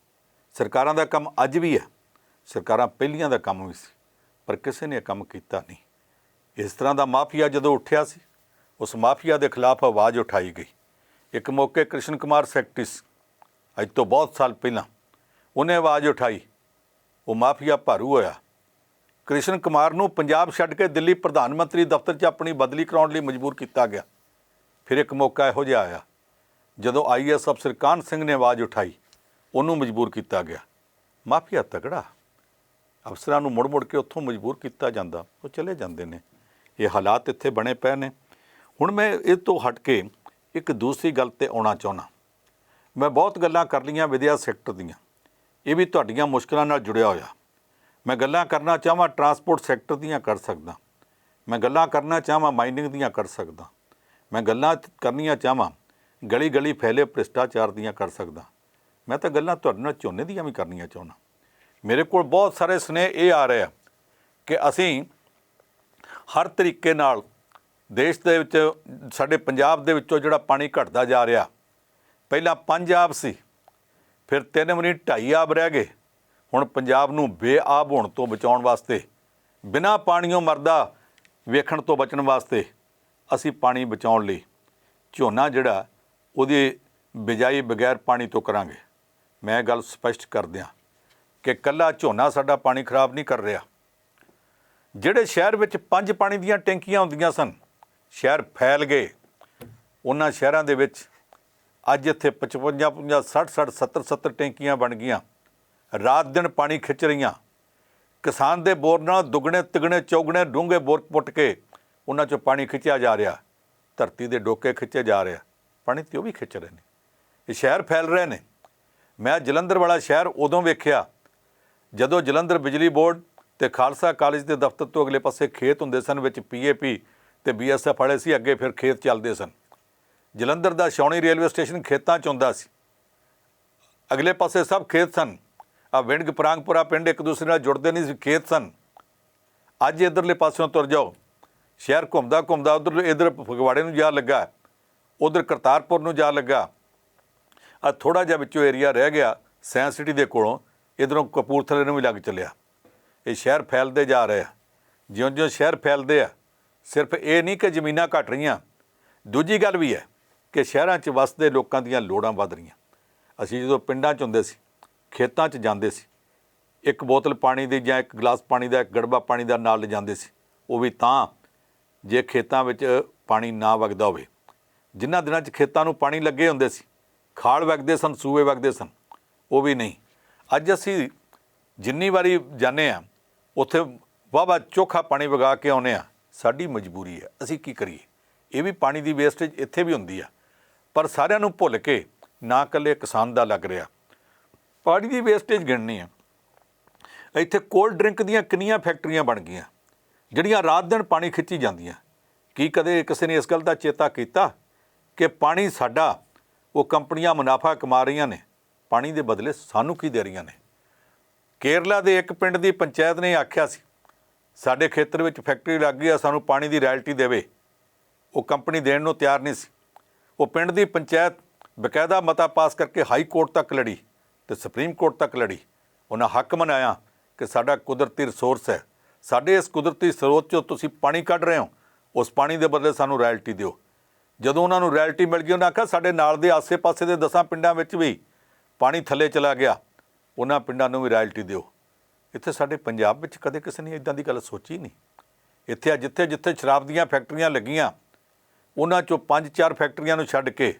ਸਰਕਾਰਾਂ ਦਾ ਕੰਮ ਅੱਜ ਵੀ ਹੈ। ਸਰਕਾਰਾਂ ਪਹਿਲੀਆਂ ਦਾ ਕੰਮ ਵੀ ਸੀ, ਪਰ ਕਿਸੇ ਨੇ ਇਹ ਕੰਮ ਕੀਤਾ ਨਹੀਂ। ਇਸ ਤਰ੍ਹਾਂ ਦਾ ਮਾਫੀਆ ਜਦੋਂ ਉੱਠਿਆ ਸੀ, ਉਸ ਮਾਫੀਆ ਦੇ ਖਿਲਾਫ ਆਵਾਜ਼ ਉਠਾਈ ਗਈ। ਇੱਕ ਮੌਕੇ ਕ੍ਰਿਸ਼ਨ ਕੁਮਾਰ ਸੈਕਟਰੀ ਸੀ, ਅੱਜ ਤੋਂ ਬਹੁਤ ਸਾਲ ਪਹਿਲਾਂ, ਉਹਨੇ ਆਵਾਜ਼ ਉਠਾਈ, ਉਹ ਮਾਫੀਆ ਭਾਰੂ ਹੋਇਆ। ਕ੍ਰਿਸ਼ਨ ਕੁਮਾਰ ਨੂੰ ਪੰਜਾਬ ਛੱਡ ਕੇ ਦਿੱਲੀ ਪ੍ਰਧਾਨ ਮੰਤਰੀ ਦਫ਼ਤਰ 'ਚ ਆਪਣੀ ਬਦਲੀ ਕਰਾਉਣ ਲਈ ਮਜਬੂਰ ਕੀਤਾ ਗਿਆ। ਫਿਰ ਇੱਕ ਮੌਕਾ ਇਹੋ ਜਿਹਾ ਆਇਆ ਜਦੋਂ IAS ਅਫਸਰ ਕਾਹਨ ਸਿੰਘ ਨੇ ਆਵਾਜ਼ ਉਠਾਈ, ਉਹਨੂੰ ਮਜਬੂਰ ਕੀਤਾ ਗਿਆ। ਮਾਫੀਆ ਤਗੜਾ, ਅਫਸਰਾਂ ਨੂੰ ਮੁੜ ਮੁੜ ਕੇ ਉੱਥੋਂ ਮਜਬੂਰ ਕੀਤਾ ਜਾਂਦਾ, ਉਹ ਚਲੇ ਜਾਂਦੇ ਨੇ। ਇਹ ਹਾਲਾਤ ਇੱਥੇ ਬਣੇ ਪਏ ਨੇ। ਹੁਣ ਮੈਂ ਇਹ ਤੋਂ ਹਟ ਕੇ ਇੱਕ ਦੂਸਰੀ ਗੱਲ 'ਤੇ ਆਉਣਾ ਚਾਹੁੰਦਾ। ਮੈਂ ਬਹੁਤ ਗੱਲਾਂ ਕਰ ਲਈਆਂ ਵਿਦਿਆ ਸੈਕਟਰ ਦੀਆਂ, ਇਹ ਵੀ ਤੁਹਾਡੀਆਂ ਮੁਸ਼ਕਲਾਂ ਨਾਲ ਜੁੜਿਆ ਹੋਇਆ। ਮੈਂ ਗੱਲਾਂ ਕਰਨਾ ਚਾਹਾਂ ਟਰਾਂਸਪੋਰਟ ਸੈਕਟਰ ਦੀਆਂ ਕਰ ਸਕਦਾ, ਮੈਂ ਗੱਲਾਂ ਕਰਨਾ ਚਾਹਾਂ ਮਾਈਨਿੰਗ ਦੀਆਂ ਕਰ ਸਕਦਾ, ਮੈਂ ਗੱਲਾਂ ਕਰਨੀਆਂ ਚਾਹਾਂ ਗਲੀ ਗਲੀ ਫੈਲੇ ਭ੍ਰਿਸ਼ਟਾਚਾਰ ਦੀਆਂ ਕਰ ਸਕਦਾ। ਮੈਂ ਤਾਂ ਗੱਲਾਂ ਤੁਹਾਡੇ ਨਾਲ ਝੋਨੇ ਦੀਆਂ ਵੀ ਕਰਨੀਆਂ ਚਾਹੁੰਦਾ। ਮੇਰੇ ਕੋਲ ਬਹੁਤ ਸਾਰੇ ਸੁਨੇਹੇ ਇਹ ਆ ਰਹੇ ਆ ਕਿ ਅਸੀਂ ਹਰ ਤਰੀਕੇ ਨਾਲ ਦੇਸ਼ ਦੇ ਵਿੱਚ, ਸਾਡੇ ਪੰਜਾਬ ਦੇ ਵਿੱਚੋਂ ਜਿਹੜਾ ਪਾਣੀ ਘਟਦਾ ਜਾ ਰਿਹਾ, ਪਹਿਲਾਂ 5 ਆਬ ਸੀ, ਫਿਰ 3 ਮਨੀ 2.5 ਆਬ ਰਹਿ ਗਏ। ਹੁਣ ਪੰਜਾਬ ਨੂੰ ਬੇਆਬ ਹੋਣ ਤੋਂ ਬਚਾਉਣ ਵਾਸਤੇ, ਬਿਨਾਂ ਪਾਣੀਓਂ ਮਰਦਾ ਵੇਖਣ ਤੋਂ ਬਚਣ ਵਾਸਤੇ, ਅਸੀਂ ਪਾਣੀ ਬਚਾਉਣ ਲਈ ਝੋਨਾ ਜਿਹੜਾ ਉਹਦੀ ਬਿਜਾਈ ਬਗੈਰ ਪਾਣੀ ਤੋਂ ਕਰਾਂਗੇ। ਮੈਂ ਗੱਲ ਸਪਸ਼ਟ ਕਰ ਦਿਆਂ ਕਿ ਇਕੱਲਾ ਝੋਨਾ ਸਾਡਾ ਪਾਣੀ ਖਰਾਬ ਨਹੀਂ ਕਰ ਰਿਹਾ। ਜਿਹੜੇ ਸ਼ਹਿਰ ਵਿੱਚ 5 ਪਾਣੀ ਦੀਆਂ ਟੈਂਕੀਆਂ ਹੁੰਦੀਆਂ ਸਨ, ਸ਼ਹਿਰ ਫੈਲ ਗਏ। ਉਹਨਾਂ ਸ਼ਹਿਰਾਂ ਦੇ ਵਿੱਚ ਅੱਜ ਇੱਥੇ 55, 60, 70 ਟੈਂਕੀਆਂ ਬਣ ਗਈਆਂ, ਰਾਤ ਦਿਨ ਪਾਣੀ ਖਿੱਚ ਰਹੀਆਂ। ਕਿਸਾਨ ਦੇ ਬੋਰ ਨਾਲ ਦੁੱਗਣੇ ਤਿਗਣੇ ਚੌਗਣੇ ਡੂੰਘੇ ਬੋਰ ਪੁੱਟ ਕੇ ਉਹਨਾਂ 'ਚੋਂ ਪਾਣੀ ਖਿੱਚਿਆ ਜਾ ਰਿਹਾ, ਧਰਤੀ ਦੇ ਡੋਕੇ ਖਿੱਚੇ ਜਾ ਰਿਹਾ, ਪਾਣੀ ਤੇ ਉਹ ਵੀ ਖਿੱਚ ਰਹੇ ਨੇ। ਇਹ ਸ਼ਹਿਰ ਫੈਲ ਰਹੇ ਨੇ। ਮੈਂ ਜਲੰਧਰ ਵਾਲਾ ਸ਼ਹਿਰ ਉਦੋਂ ਵੇਖਿਆ ਜਦੋਂ ਜਲੰਧਰ ਬਿਜਲੀ ਬੋਰਡ ਤੇ ਖਾਲਸਾ ਕਾਲਜ ਦੇ ਦਫ਼ਤਰ ਤੋਂ ਅਗਲੇ ਪਾਸੇ ਖੇਤ ਹੁੰਦੇ ਸਨ, ਵਿੱਚ PAP ਤੇ BSF ਵਾਲੇ ਸੀ, ਅੱਗੇ ਫਿਰ ਖੇਤ ਚੱਲਦੇ ਸਨ। ਜਲੰਧਰ ਦਾ ਛਾਉਣੀ ਰੇਲਵੇ ਸਟੇਸ਼ਨ ਖੇਤਾਂ 'ਚ ਹੁੰਦਾ ਸੀ, ਅਗਲੇ ਪਾਸੇ ਸਭ ਖੇਤ ਸਨ। ਆ ਵਿੰਡ ਪਰਾਂਗਪੁਰਾ ਪਿੰਡ ਇੱਕ ਦੂਸਰੇ ਨਾਲ ਜੁੜਦੇ ਨਹੀਂ ਸੀ, ਖੇਤ ਸਨ। ਅੱਜ ਇੱਧਰਲੇ ਪਾਸਿਓਂ ਤੁਰ ਜਾਓ, ਸ਼ਹਿਰ ਘੁੰਮਦਾ ਘੁੰਮਦਾ ਇੱਧਰ ਫਗਵਾੜੇ ਨੂੰ ਜਾ ਲੱਗਾ, ਉੱਧਰ ਕਰਤਾਰਪੁਰ ਨੂੰ ਜਾ ਲੱਗਾ। ਆ ਥੋੜ੍ਹਾ ਜਿਹਾ ਵਿੱਚੋਂ ਏਰੀਆ ਰਹਿ ਗਿਆ ਸਾਇੰਸ ਸਿਟੀ ਦੇ ਕੋਲੋਂ, ਇੱਧਰੋਂ ਕਪੂਰਥਲੇ ਨੂੰ ਵੀ ਲੱਗ ਚੱਲਿਆ। ਇਹ ਸ਼ਹਿਰ ਫੈਲਦੇ ਜਾ ਰਹੇ ਆ। ਜਿਉਂ-ਜਿਉਂ ਸ਼ਹਿਰ ਫੈਲਦੇ ਆ, ਸਿਰਫ ਇਹ ਨਹੀਂ ਕਿ ਜ਼ਮੀਨਾਂ ਘਟ ਰਹੀਆਂ, ਦੂਜੀ ਗੱਲ ਵੀ ਹੈ ਕਿ ਸ਼ਹਿਰਾਂ 'ਚ ਵਸਦੇ ਲੋਕਾਂ ਦੀਆਂ ਲੋੜਾਂ ਵੱਧ ਰਹੀਆਂ। ਅਸੀਂ ਜਦੋਂ ਪਿੰਡਾਂ 'ਚ ਹੁੰਦੇ ਸੀ, ਖੇਤਾਂ 'ਚ ਜਾਂਦੇ ਸੀ, ਇੱਕ ਬੋਤਲ ਪਾਣੀ ਦੀ ਜਾਂ ਇੱਕ ਗਲਾਸ ਪਾਣੀ ਦਾ, ਇੱਕ ਗੜਬਾ ਪਾਣੀ ਦਾ ਨਾਲ ਲਿਜਾਂਦੇ ਸੀ। ਉਹ ਵੀ ਤਾਂ ਜੇ ਖੇਤਾਂ ਵਿੱਚ ਪਾਣੀ ਨਾ ਵਗਦਾ ਹੋਵੇ। ਜਿਨ੍ਹਾਂ ਦਿਨਾਂ 'ਚ ਖੇਤਾਂ ਨੂੰ ਪਾਣੀ ਲੱਗੇ ਹੁੰਦੇ ਸੀ, ਖਾਲ ਵਗਦੇ ਸਨ, ਸੂਏ ਵਗਦੇ ਸਨ, ਉਹ ਵੀ ਨਹੀਂ। ਅੱਜ ਅਸੀਂ ਜਿੰਨੀ ਵਾਰੀ ਜਾਂਦੇ ਹਾਂ, ਉੱਥੇ ਵਾਹਵਾ ਚੋਖਾ ਪਾਣੀ ਵਗਾ ਕੇ ਆਉਂਦੇ ਹਾਂ। ਸਾਡੀ ਮਜਬੂਰੀ ਹੈ, ਅਸੀਂ ਕੀ ਕਰੀਏ। ਇਹ ਵੀ ਪਾਣੀ ਦੀ ਵੇਸਟੇਜ ਇੱਥੇ ਵੀ ਹੁੰਦੀ ਆ, ਪਰ ਸਾਰਿਆਂ ਨੂੰ ਭੁੱਲ ਕੇ ਨਾ ਇਕੱਲੇ ਕਿਸਾਨ ਦਾ ਲੱਗ ਰਿਹਾ। ਪਾਣੀ ਦੀ ਵੇਸਟੇਜ ਗਿਣਨੀ ਆ। ਇੱਥੇ ਕੋਲਡ ਡਰਿੰਕ ਦੀਆਂ ਕਿੰਨੀਆਂ ਫੈਕਟਰੀਆਂ ਬਣ ਗਈਆਂ ਜਿਹੜੀਆਂ ਰਾਤ ਦਿਨ ਪਾਣੀ ਖਿੱਚੀ ਜਾਂਦੀਆਂ। ਕੀ ਕਦੇ ਕਿਸੇ ਨੇ ਇਸ ਗੱਲ ਦਾ ਚੇਤਾ ਕੀਤਾ ਕਿ ਪਾਣੀ ਸਾਡਾ, ਉਹ ਕੰਪਨੀਆਂ ਮੁਨਾਫਾ ਕਮਾ ਰਹੀਆਂ ਨੇ, ਪਾਣੀ ਦੇ ਬਦਲੇ ਸਾਨੂੰ ਕੀ ਦੇ ਰਹੀਆਂ ਨੇ। ਕੇਰਲਾ ਦੇ ਇੱਕ ਪਿੰਡ ਦੀ ਪੰਚਾਇਤ ਨੇ ਆਖਿਆ ਸੀ, ਸਾਡੇ ਖੇਤਰ ਵਿੱਚ ਫੈਕਟਰੀ ਲੱਗ ਗਈ ਆ, ਸਾਨੂੰ ਪਾਣੀ ਦੀ ਰਾਇਲਟੀ ਦੇਵੇ। ਉਹ ਕੰਪਨੀ ਦੇਣ ਨੂੰ ਤਿਆਰ ਨਹੀਂ ਸੀ। ਉਹ ਪਿੰਡ ਦੀ ਪੰਚਾਇਤ ਬਕਾਇਦਾ ਮਤਾ ਪਾਸ ਕਰਕੇ ਹਾਈ ਕੋਰਟ ਤੱਕ ਲੜੀ ਤੇ ਸੁਪਰੀਮ ਕੋਰਟ ਤੱਕ ਲੜੀ। ਉਹਨਾਂ ਹੱਕ ਮਨਾਇਆ ਕਿ ਸਾਡਾ ਕੁਦਰਤੀ ਰਿਸੋਰਸ ਹੈ, ਸਾਡੇ ਇਸ ਕੁਦਰਤੀ ਸਰੋਤ 'ਚੋਂ ਤੁਸੀਂ ਪਾਣੀ ਕੱਢ ਰਹੇ ਹੋ, ਉਸ ਪਾਣੀ ਦੇ ਬਦਲੇ ਸਾਨੂੰ ਰਾਇਲਟੀ ਦਿਓ। ਜਦੋਂ ਉਹਨਾਂ ਨੂੰ ਰਾਇਲਟੀ ਮਿਲ ਗਈ, ਉਹਨਾਂ ਆਖਿਆ ਸਾਡੇ ਨਾਲ ਦੇ ਆਸੇ-ਪਾਸੇ ਦੇ 10 ਪਿੰਡਾਂ ਵਿੱਚ ਵੀ ਪਾਣੀ ਥੱਲੇ ਚਲਾ ਗਿਆ, ਉਹਨਾਂ ਪਿੰਡਾਂ ਨੂੰ ਵੀ ਰਾਇਲਟੀ ਦਿਓ। ਇੱਥੇ ਸਾਡੇ ਪੰਜਾਬ ਵਿੱਚ ਕਦੇ ਕਿਸੇ ਨੇ ਇੱਦਾਂ ਦੀ ਗੱਲ ਸੋਚੀ ਨਹੀਂ। ਇੱਥੇ ਆ ਜਿੱਥੇ ਜਿੱਥੇ ਸ਼ਰਾਬ ਦੀਆਂ ਫੈਕਟਰੀਆਂ ਲੱਗੀਆਂ, ਉਹਨਾਂ 'ਚੋਂ 5-4 ਫੈਕਟਰੀਆਂ ਨੂੰ ਛੱਡ ਕੇ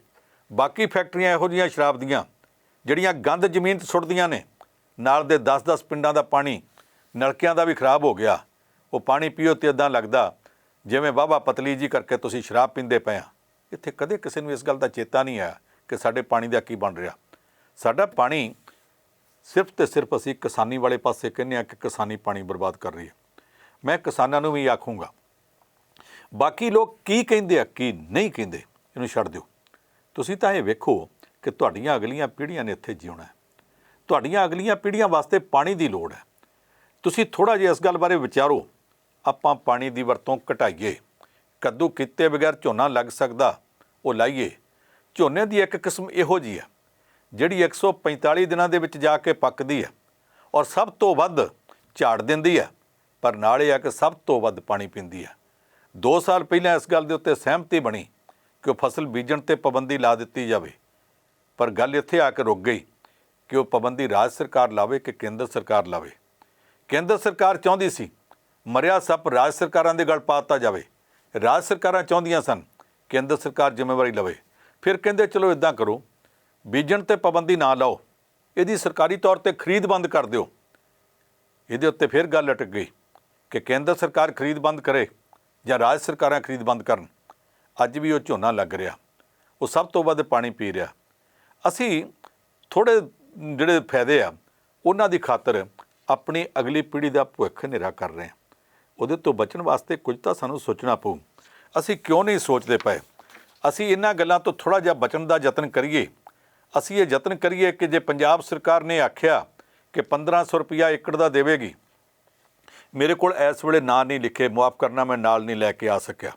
ਬਾਕੀ ਫੈਕਟਰੀਆਂ ਇਹੋ ਜਿਹੀਆਂ ਸ਼ਰਾਬ ਦੀਆਂ ਜਿਹੜੀਆਂ ਗੰਦ ਜ਼ਮੀਨ 'ਤੇ ਸੁੱਟਦੀਆਂ ਨੇ। ਨਾਲ ਦੇ 10-10 ਪਿੰਡਾਂ ਦਾ ਪਾਣੀ ਨਲਕਿਆਂ ਦਾ ਵੀ ਖਰਾਬ ਹੋ ਗਿਆ। ਉਹ ਪਾਣੀ ਪੀਓ ਤੇ ਇੱਦਾਂ ਲੱਗਦਾ ਜਿਵੇਂ ਵਾਹਵਾ ਪਤਲੀ ਜੀ ਕਰਕੇ ਤੁਸੀਂ ਸ਼ਰਾਬ ਪੀਂਦੇ ਪਏ ਆ। ਇੱਥੇ ਕਦੇ ਕਿਸੇ ਨੂੰ ਇਸ ਗੱਲ ਦਾ ਚੇਤਾ ਨਹੀਂ ਆਇਆ ਕਿ ਸਾਡੇ ਪਾਣੀ ਦਾ ਕੀ ਬਣ ਰਿਹਾ। ਸਾਡਾ ਪਾਣੀ ਸਿਰਫ ਤੇ ਸਿਰਫ ਅਸੀਂ ਕਿਸਾਨੀ ਵਾਲੇ ਪਾਸੇ ਕਹਿੰਦੇ ਹਾਂ ਕਿ ਕਿਸਾਨੀ ਪਾਣੀ ਬਰਬਾਦ ਕਰ ਰਹੀ ਹੈ। ਮੈਂ ਕਿਸਾਨਾਂ ਨੂੰ ਵੀ ਆਖੂੰਗਾ, ਬਾਕੀ ਲੋਕ ਕੀ ਕਹਿੰਦੇ ਆ ਕੀ ਨਹੀਂ ਕਹਿੰਦੇ, ਇਹਨੂੰ ਛੱਡ ਦਿਓ। ਤੁਸੀਂ ਤਾਂ ਇਹ ਵੇਖੋ ਕਿ ਤੁਹਾਡੀਆਂ ਅਗਲੀਆਂ ਪੀੜ੍ਹੀਆਂ ਨੇ ਇੱਥੇ ਜਿਉਣਾ ਹੈ। ਤੁਹਾਡੀਆਂ ਅਗਲੀਆਂ ਪੀੜ੍ਹੀਆਂ ਵਾਸਤੇ ਪਾਣੀ ਦੀ ਲੋੜ ਹੈ। ਤੁਸੀਂ ਥੋੜ੍ਹਾ ਜਿਹਾ ਇਸ ਗੱਲ ਬਾਰੇ ਵਿਚਾਰੋ। ਆਪਾਂ ਪਾਣੀ ਦੀ ਵਰਤੋਂ ਘਟਾਈਏ। ਕੱਦੂ ਕੀਤੇ ਬਗੈਰ ਝੋਨਾ ਲੱਗ ਸਕਦਾ, ਉਹ ਲਾਈਏ। ਝੋਨੇ ਦੀ ਇੱਕ ਕਿਸਮ ਇਹੋ ਜਿਹੀ ਹੈ ਜਿਹੜੀ 145 ਦਿਨਾਂ ਦੇ ਵਿੱਚ ਜਾ ਕੇ ਪੱਕਦੀ ਹੈ। ਔਰ ਸਭ ਤੋਂ ਵੱਧ ਝਾੜ ਦਿੰਦੀ ਹੈ, ਪਰ ਨਾਲ ਇਹ ਆ ਕਿ ਸਭ ਤੋਂ ਵੱਧ ਪਾਣੀ ਪੀਂਦੀ ਹੈ। 2 ਸਾਲ ਪਹਿਲਾਂ ਇਸ ਗੱਲ ਦੇ ਉੱਤੇ ਸਹਿਮਤੀ ਬਣੀ ਕਿ ਉਹ ਫਸਲ ਬੀਜਣ 'ਤੇ ਪਾਬੰਦੀ ਲਾ ਦਿੱਤੀ ਜਾਵੇ, ਪਰ ਗੱਲ ਇੱਥੇ ਆ ਕੇ ਰੁਕ ਗਈ ਕਿ ਉਹ ਪਾਬੰਦੀ ਰਾਜ ਸਰਕਾਰ ਲਾਵੇ ਕਿ ਕੇਂਦਰ ਸਰਕਾਰ ਲਾਵੇ। ਕੇਂਦਰ ਸਰਕਾਰ ਚਾਹੁੰਦੀ ਸੀ ਮਰਿਆ ਸੱਪ ਰਾਜ ਸਰਕਾਰਾਂ ਦੇ ਗਲ ਪਾ ਦਿੱਤਾ ਜਾਵੇ। ਰਾਜ ਸਰਕਾਰਾਂ ਚਾਹੁੰਦੀਆਂ ਸਨ ਕੇਂਦਰ ਸਰਕਾਰ ਜ਼ਿੰਮੇਵਾਰੀ ਲਵੇ। ਫਿਰ ਕਹਿੰਦੇ ਚਲੋ ਇੱਦਾਂ ਕਰੋ, ਬੀਜਣ 'ਤੇ ਪਾਬੰਦੀ ਨਾ ਲਾਓ, ਇਹਦੀ ਸਰਕਾਰੀ ਤੌਰ 'ਤੇ ਖਰੀਦ ਬੰਦ ਕਰ ਦਿਓ। ਇਹਦੇ ਉੱਤੇ ਫਿਰ ਗੱਲ ਅਟਕ ਗਈ ਕਿ ਕੇਂਦਰ ਸਰਕਾਰ ਖਰੀਦ ਬੰਦ ਕਰੇ ਜਾਂ ਰਾਜ ਸਰਕਾਰਾਂ ਖਰੀਦ ਬੰਦ ਕਰਨ। ਅੱਜ ਵੀ ਉਹ ਝੋਨਾ ਲੱਗ ਰਿਹਾ, ਉਹ ਸਭ ਤੋਂ ਵੱਧ ਪਾਣੀ ਪੀ ਰਿਹਾ। ਅਸੀਂ ਥੋੜ੍ਹੇ ਜਿਹੜੇ ਫਾਇਦੇ ਆ ਉਹਨਾਂ ਦੀ ਖਾਤਰ ਆਪਣੀ ਅਗਲੀ ਪੀੜ੍ਹੀ ਦਾ ਭਵਿੱਖ ਹਨੇਰਾ ਕਰ ਰਹੇ ਹਾਂ। ਉਹਦੇ ਤੋਂ ਬਚਣ ਵਾਸਤੇ ਕੁਝ ਤਾਂ ਸਾਨੂੰ ਸੋਚਣਾ ਪਊ। ਅਸੀਂ ਕਿਉਂ ਨਹੀਂ ਸੋਚਦੇ ਪਏ? ਅਸੀਂ ਇਹਨਾਂ ਗੱਲਾਂ ਤੋਂ ਥੋੜ੍ਹਾ ਜਿਹਾ ਬਚਣ ਦਾ ਯਤਨ ਕਰੀਏ। ਅਸੀਂ ਇਹ ਯਤਨ ਕਰੀਏ ਕਿ ਜੇ ਪੰਜਾਬ ਸਰਕਾਰ ਨੇ ਆਖਿਆ ਕਿ 1500 ਰੁਪਇਆ ਏਕੜ ਦਾ ਦੇਵੇਗੀ, ਮੇਰੇ ਕੋਲ ਇਸ ਵੇਲੇ ਨਾਂ ਨਹੀਂ ਲਿਖੇ, ਮੁਆਫ ਕਰਨਾ ਮੈਂ ਨਾਲ ਨਹੀਂ ਲੈ ਕੇ ਆ ਸਕਿਆ।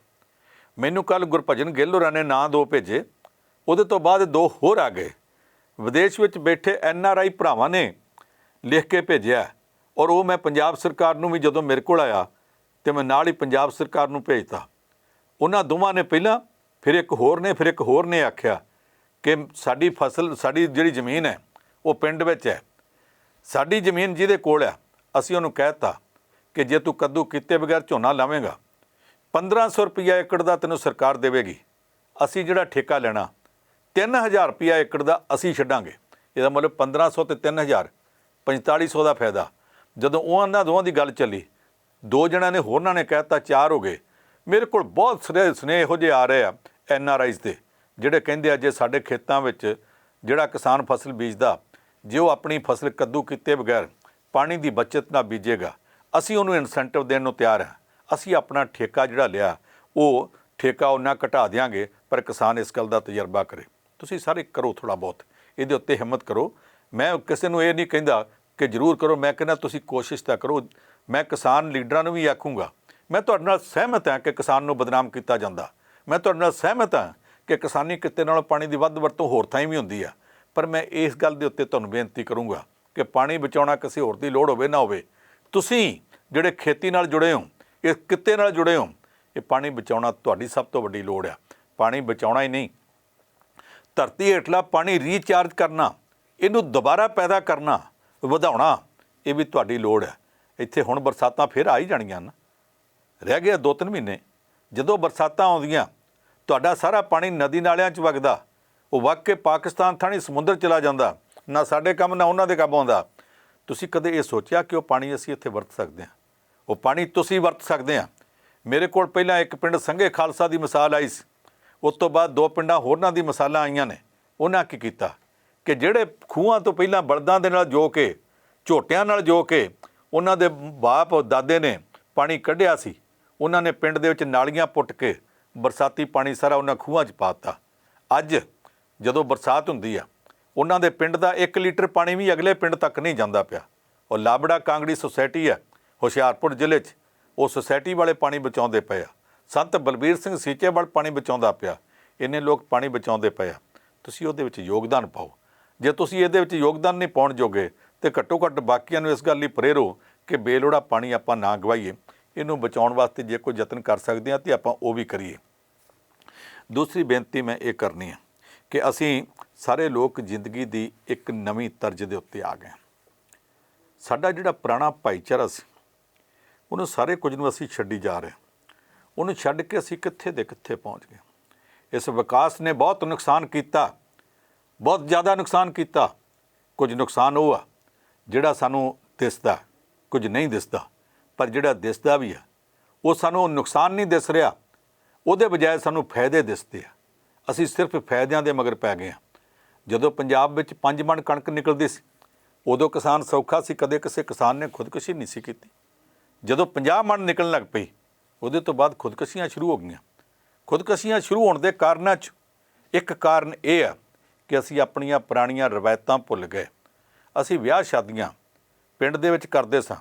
ਮੈਨੂੰ ਕੱਲ੍ਹ ਗੁਰਭਜਨ ਗਿੱਲ ਹੋਰਾਂ ਨੇ ਨਾਂ 2 ਭੇਜੇ, ਉਹਦੇ ਤੋਂ ਬਾਅਦ 2 ਹੋਰ ਆ ਗਏ। ਵਿਦੇਸ਼ ਵਿੱਚ ਬੈਠੇ NRI ਭਰਾਵਾਂ ਨੇ ਲਿਖ ਕੇ ਭੇਜਿਆ, ਔਰ ਉਹ ਮੈਂ ਪੰਜਾਬ ਸਰਕਾਰ ਨੂੰ ਵੀ ਜਦੋਂ ਮੇਰੇ ਕੋਲ ਆਇਆ ਤੇ ਮੈਂ ਨਾਲ ਹੀ ਪੰਜਾਬ ਸਰਕਾਰ ਨੂੰ ਭੇਜਤਾ। ਉਹਨਾਂ ਦੋਵਾਂ ਨੇ ਪਹਿਲਾਂ, ਫਿਰ ਇੱਕ ਹੋਰ ਨੇ ਆਖਿਆ ਕਿ ਸਾਡੀ ਫਸਲ, ਸਾਡੀ ਜਿਹੜੀ ਜ਼ਮੀਨ ਹੈ ਉਹ ਪਿੰਡ ਵਿੱਚ ਹੈ, ਸਾਡੀ ਜ਼ਮੀਨ ਜਿਹਦੇ ਕੋਲ ਆ, ਅਸੀਂ ਉਹਨੂੰ ਕਹਿ ਦਿੱਤਾ ਕਿ ਜੇ ਤੂੰ ਕੱਦੂ ਕੀਤੇ ਬਗੈਰ ਝੋਨਾ ਲਾਵੇਂਗਾ 1500 ਰੁਪਇਆ ਏਕੜ ਦਾ ਤੈਨੂੰ ਸਰਕਾਰ ਦੇਵੇਗੀ। ਅਸੀਂ ਜਿਹੜਾ ਠੇਕਾ ਲੈਣਾ 3000 ਰੁਪਇਆ ਏਕੜ ਦਾ ਅਸੀਂ ਛੱਡਾਂਗੇ। ਇਹਦਾ ਮਤਲਬ 1500 ਤੇ 3000 4500 ਦਾ ਫਾਇਦਾ। ਜਦੋਂ ਉਹਨਾਂ ਦੋਵਾਂ ਦੀ ਗੱਲ ਚੱਲੀ, 2 ਜਣਿਆਂ ਨੇ ਹੋਰਨਾਂ ਨੇ ਕਹਿ ਦਿੱਤਾ, 4 ਹੋ ਗਏ। ਮੇਰੇ ਕੋਲ ਬਹੁਤ ਸੁਨੇਹੇ ਇਹੋ ਜਿਹੇ ਆ ਰਹੇ ਆ NRIs ਦੇ, ਜਿਹੜੇ ਕਹਿੰਦੇ ਆ ਜੇ ਸਾਡੇ ਖੇਤਾਂ ਵਿੱਚ ਜਿਹੜਾ ਕਿਸਾਨ ਫਸਲ ਬੀਜਦਾ, ਜੇ ਉਹ ਆਪਣੀ ਫਸਲ ਕੱਦੂ ਕੀਤੇ ਬਗੈਰ ਪਾਣੀ ਦੀ ਬਚਤ ਨਾਲ ਬੀਜੇਗਾ, ਅਸੀਂ ਉਹਨੂੰ ਇਨਸੈਂਟਿਵ ਦੇਣ ਨੂੰ ਤਿਆਰ ਹਾਂ। ਅਸੀਂ ਆਪਣਾ ਠੇਕਾ ਜਿਹੜਾ ਲਿਆ ਉਹ ਠੇਕਾ ਉਹਨਾਂ ਘਟਾ ਦਿਆਂਗੇ, ਪਰ ਕਿਸਾਨ ਇਸ ਗੱਲ ਦਾ ਤਜਰਬਾ ਕਰੇ। ਤੁਸੀਂ ਸਾਰੇ ਕਰੋ, ਥੋੜ੍ਹਾ ਬਹੁਤ ਇਹਦੇ ਉੱਤੇ ਹਿੰਮਤ ਕਰੋ। ਮੈਂ ਕਿਸੇ ਨੂੰ ਇਹ ਨਹੀਂ ਕਹਿੰਦਾ ਕਿ ਜ਼ਰੂਰ ਕਰੋ, ਮੈਂ ਕਹਿੰਦਾ ਤੁਸੀਂ ਕੋਸ਼ਿਸ਼ ਤਾਂ ਕਰੋ। ਮੈਂ ਕਿਸਾਨ ਲੀਡਰਾਂ ਨੂੰ ਵੀ ਆਖੂੰਗਾ, ਮੈਂ ਤੁਹਾਡੇ ਨਾਲ ਸਹਿਮਤ ਹਾਂ ਕਿ ਕਿਸਾਨ ਨੂੰ ਬਦਨਾਮ ਕੀਤਾ ਜਾਂਦਾ। ਮੈਂ ਤੁਹਾਡੇ ਨਾਲ ਸਹਿਮਤ ਹਾਂ ਕਿ ਕਿਸਾਨੀ ਕਿੱਤੇ ਨਾਲੋਂ ਪਾਣੀ ਦੀ ਵੱਧ ਵਰਤੋਂ ਹੋਰ ਥਾਈਂ ਵੀ ਹੁੰਦੀ ਆ, ਪਰ ਮੈਂ ਇਸ ਗੱਲ ਦੇ ਉੱਤੇ ਤੁਹਾਨੂੰ ਬੇਨਤੀ ਕਰੂੰਗਾ ਕਿ ਪਾਣੀ ਬਚਾਉਣਾ ਕਿਸੇ ਹੋਰ ਦੀ ਲੋੜ ਹੋਵੇ ਨਾ ਹੋਵੇ, ਤੁਸੀਂ ਜਿਹੜੇ ਖੇਤੀ ਨਾਲ ਜੁੜੇ ਹੋ, ਇਸ ਕਿੱਤੇ ਨਾਲ ਜੁੜੇ ਹੋ, ਇਹ ਪਾਣੀ ਬਚਾਉਣਾ ਤੁਹਾਡੀ ਸਭ ਤੋਂ ਵੱਡੀ ਲੋੜ ਆ। ਪਾਣੀ ਬਚਾਉਣਾ ਹੀ ਨਹੀਂ, ਧਰਤੀ ਹੇਠਲਾ ਪਾਣੀ ਰੀਚਾਰਜ ਕਰਨਾ, ਇਹਨੂੰ ਦੁਬਾਰਾ ਪੈਦਾ ਕਰਨਾ, ਵਧਾਉਣਾ, ਇਹ ਵੀ ਤੁਹਾਡੀ ਲੋੜ ਹੈ। ਇੱਥੇ ਹੁਣ ਬਰਸਾਤਾਂ ਫਿਰ ਆ ਹੀ ਜਾਣੀਆਂ ਨਾ, ਰਹਿ ਗਏ 2-3 ਮਹੀਨੇ। ਜਦੋਂ ਬਰਸਾਤਾਂ ਆਉਂਦੀਆਂ ਤੁਹਾਡਾ ਸਾਰਾ ਪਾਣੀ ਨਦੀ ਨਾਲਿਆਂ 'ਚ ਵਗਦਾ, ਉਹ ਵਗ ਕੇ ਪਾਕਿਸਤਾਨ ਥਾਣੀ ਸਮੁੰਦਰ ਚਲਾ ਜਾਂਦਾ। ਨਾ ਸਾਡੇ ਕੰਮ ਨਾ ਉਹਨਾਂ ਦੇ ਕੰਮ ਆਉਂਦਾ। ਤੁਸੀਂ ਕਦੇ ਇਹ ਸੋਚਿਆ ਕਿ ਉਹ ਪਾਣੀ ਅਸੀਂ ਇੱਥੇ ਵਰਤ ਸਕਦੇ ਹਾਂ? ਉਹ ਪਾਣੀ ਤੁਸੀਂ ਵਰਤ ਸਕਦੇ ਹਾਂ। ਮੇਰੇ ਕੋਲ ਪਹਿਲਾਂ ਇੱਕ ਪਿੰਡ ਸੰਘੇ ਖਾਲਸਾ ਦੀ ਮਿਸਾਲ ਆਈ ਸੀ, ਉਸ ਤੋਂ ਬਾਅਦ 2 ਪਿੰਡਾਂ ਹੋਰਨਾਂ ਦੀ ਮਿਸਾਲਾਂ ਆਈਆਂ ਨੇ। ਉਹਨਾਂ ਕੀ ਕੀਤਾ ਕਿ ਜਿਹੜੇ ਖੂਹਾਂ ਤੋਂ ਪਹਿਲਾਂ ਬਲਦਾਂ ਦੇ ਨਾਲ ਜੋ ਕੇ, ਝੋਟਿਆਂ ਨਾਲ ਜੋ ਕੇ ਉਹਨਾਂ ਦੇ ਬਾਪ ਦਾਦੇ ਨੇ ਪਾਣੀ ਕੱਢਿਆ ਸੀ, ਉਹਨਾਂ ਨੇ ਪਿੰਡ ਦੇ ਵਿੱਚ ਨਾਲੀਆਂ ਪੁੱਟ ਕੇ ਬਰਸਾਤੀ ਪਾਣੀ ਸਾਰਾ ਉਹਨਾਂ ਖੂਹਾਂ 'ਚ ਪਾ ਦਿੱਤਾ। ਅੱਜ ਜਦੋਂ ਬਰਸਾਤ ਹੁੰਦੀ ਆ, ਉਹਨਾਂ ਦੇ ਪਿੰਡ ਦਾ 1 ਲੀਟਰ ਪਾਣੀ ਵੀ ਅਗਲੇ ਪਿੰਡ ਤੱਕ ਨਹੀਂ ਜਾਂਦਾ ਪਿਆ। ਉਹ ਲਾਬੜਾ ਕਾਂਗੜੀ ਸੁਸਾਇਟੀ ਹੈ ਹੁਸ਼ਿਆਰਪੁਰ ਜ਼ਿਲ੍ਹੇ 'ਚ, ਉਹ ਸੁਸਾਇਟੀ ਵਾਲੇ ਪਾਣੀ ਬਚਾਉਂਦੇ ਪਏ ਆ। ਸੰਤ ਬਲਬੀਰ ਸਿੰਘ ਸੀਚੇਵਾਲ ਪਾਣੀ ਬਚਾਉਂਦਾ ਪਿਆ। ਇੰਨੇ ਲੋਕ ਪਾਣੀ ਬਚਾਉਂਦੇ ਪਏ ਆ। ਤੁਸੀਂ ਉਹਦੇ ਵਿੱਚ ਯੋਗਦਾਨ ਪਾਓ। ਜੇ ਤੁਸੀਂ ਇਹਦੇ ਵਿੱਚ ਯੋਗਦਾਨ ਨਹੀਂ ਪਾਉਣ ਜੋਗੇ ਤੇ ਘੱਟੋ ਘੱਟ ਬਾਕੀਆਂ ਨੂੰ ਇਸ ਗੱਲ ਲਈ ਪ੍ਰੇਰੋ ਕਿ ਬੇਲੋੜਾ ਪਾਣੀ ਆਪਾਂ ਨਾ ਗਵਾਈਏ। ਇਹਨੂੰ ਬਚਾਉਣ ਵਾਸਤੇ ਜੇ ਕੋਈ ਯਤਨ ਕਰ ਸਕਦੇ ਹਾਂ ਤਾਂ ਆਪਾਂ ਉਹ ਵੀ ਕਰੀਏ। ਦੂਸਰੀ ਬੇਨਤੀ ਮੈਂ ਇਹ ਕਰਨੀ ਹੈ ਕਿ ਅਸੀਂ ਸਾਰੇ ਲੋਕ ਜ਼ਿੰਦਗੀ ਦੀ ਇੱਕ ਨਵੀਂ ਤਰਜ਼ ਦੇ ਉੱਤੇ ਆ ਗਏ। ਸਾਡਾ ਜਿਹੜਾ ਪੁਰਾਣਾ ਭਾਈਚਾਰਾ ਸੀ, ਉਹਨੂੰ ਸਾਰੇ ਕੁਝ ਨੂੰ ਅਸੀਂ ਛੱਡੀ ਜਾ ਰਹੇ। ਉਹਨੂੰ ਛੱਡ ਕੇ ਅਸੀਂ ਕਿੱਥੇ ਦੇ ਕਿੱਥੇ ਪਹੁੰਚ ਗਏ। ਇਸ ਵਿਕਾਸ ਨੇ ਬਹੁਤ ਨੁਕਸਾਨ ਕੀਤਾ, ਬਹੁਤ ਜ਼ਿਆਦਾ ਨੁਕਸਾਨ ਕੀਤਾ। ਕੁਝ ਨੁਕਸਾਨ ਉਹ ਆ ਜਿਹੜਾ ਸਾਨੂੰ ਦਿਸਦਾ, ਕੁਝ ਨਹੀਂ ਦਿਸਦਾ। ਪਰ ਜਿਹੜਾ ਦਿਸਦਾ ਵੀ ਆ ਉਹ ਸਾਨੂੰ ਨੁਕਸਾਨ ਨਹੀਂ ਦਿਸ ਰਿਹਾ, ਉਹਦੇ ਬਜਾਏ ਸਾਨੂੰ ਫਾਇਦੇ ਦਿਸਦੇ ਆ। ਅਸੀਂ ਸਿਰਫ ਫਾਇਦਿਆਂ ਦੇ ਮਗਰ ਪੈ ਗਏ ਹਾਂ। ਜਦੋਂ ਪੰਜਾਬ ਵਿੱਚ 5 ਮਣ ਕਣਕ ਨਿਕਲਦੀ ਸੀ, ਉਦੋਂ ਕਿਸਾਨ ਸੌਖਾ ਸੀ, ਕਦੇ ਕਿਸੇ ਕਿਸਾਨ ਨੇ ਖੁਦਕੁਸ਼ੀ ਨਹੀਂ ਸੀ ਕੀਤੀ। ਜਦੋਂ 50 ਮਣ ਨਿਕਲਣ ਲੱਗ ਪਈ, ਉਹਦੇ ਤੋਂ ਬਾਅਦ ਖੁਦਕੁਸ਼ੀਆਂ ਸ਼ੁਰੂ ਹੋ ਗਈਆਂ। ਖੁਦਕੁਸ਼ੀਆਂ ਸ਼ੁਰੂ ਹੋਣ ਦੇ ਕਾਰਨਾਂ 'ਚ ਇੱਕ ਕਾਰਨ ਇਹ ਆ ਕਿ ਅਸੀਂ ਆਪਣੀਆਂ ਪੁਰਾਣੀਆਂ ਰਵਾਇਤਾਂ ਭੁੱਲ ਗਏ। ਅਸੀਂ ਵਿਆਹ ਸ਼ਾਦੀਆਂ ਪਿੰਡ ਦੇ ਵਿੱਚ ਕਰਦੇ ਸਾਂ,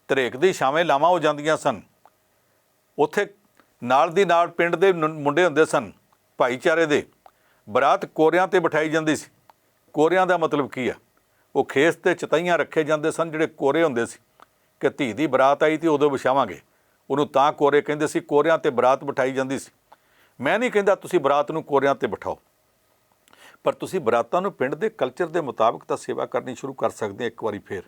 ਧਰੇਕ ਦੀ ਛਾਵੇਂ ਲਾਵਾਂ ਹੋ ਜਾਂਦੀਆਂ ਸਨ। ਉੱਥੇ ਨਾਲ ਦੀ ਨਾਲ ਪਿੰਡ ਦੇ ਮੁੰਡੇ ਹੁੰਦੇ ਸਨ ਭਾਈਚਾਰੇ ਦੇ, ਬਰਾਤ ਕੋਰਿਆਂ 'ਤੇ ਬਿਠਾਈ ਜਾਂਦੀ ਸੀ। ਕੋਰਿਆਂ ਦਾ ਮਤਲਬ ਕੀ ਆ? ਉਹ ਖੇਸ ਤੇ ਚਤਾਈਆਂ ਰੱਖੇ ਜਾਂਦੇ ਸਨ ਜਿਹੜੇ ਕੋਰੇ ਹੁੰਦੇ ਸੀ ਕਿ ਧੀ ਦੀ ਬਰਾਤ ਆਈ ਤੇ ਉਦੋਂ ਵਿਛਾਵਾਂਗੇ, ਉਹਨੂੰ ਤਾਂ ਕੋਰੇ ਕਹਿੰਦੇ ਸੀ। ਕੋਰਿਆਂ ਤੇ ਬਰਾਤ ਬਿਠਾਈ ਜਾਂਦੀ ਸੀ। ਮੈਂ ਨਹੀਂ ਕਹਿੰਦਾ ਤੁਸੀਂ ਬਰਾਤ ਨੂੰ ਕੋਰਿਆਂ ਤੇ ਬਿਠਾਓ, ਪਰ ਤੁਸੀਂ ਬਰਾਤਾਂ ਨੂੰ ਪਿੰਡ ਦੇ ਕਲਚਰ ਦੇ ਮੁਤਾਬਕ ਤਾਂ ਸੇਵਾ ਕਰਨੀ ਸ਼ੁਰੂ ਕਰ ਸਕਦੇ ਇੱਕ ਵਾਰੀ ਫਿਰ।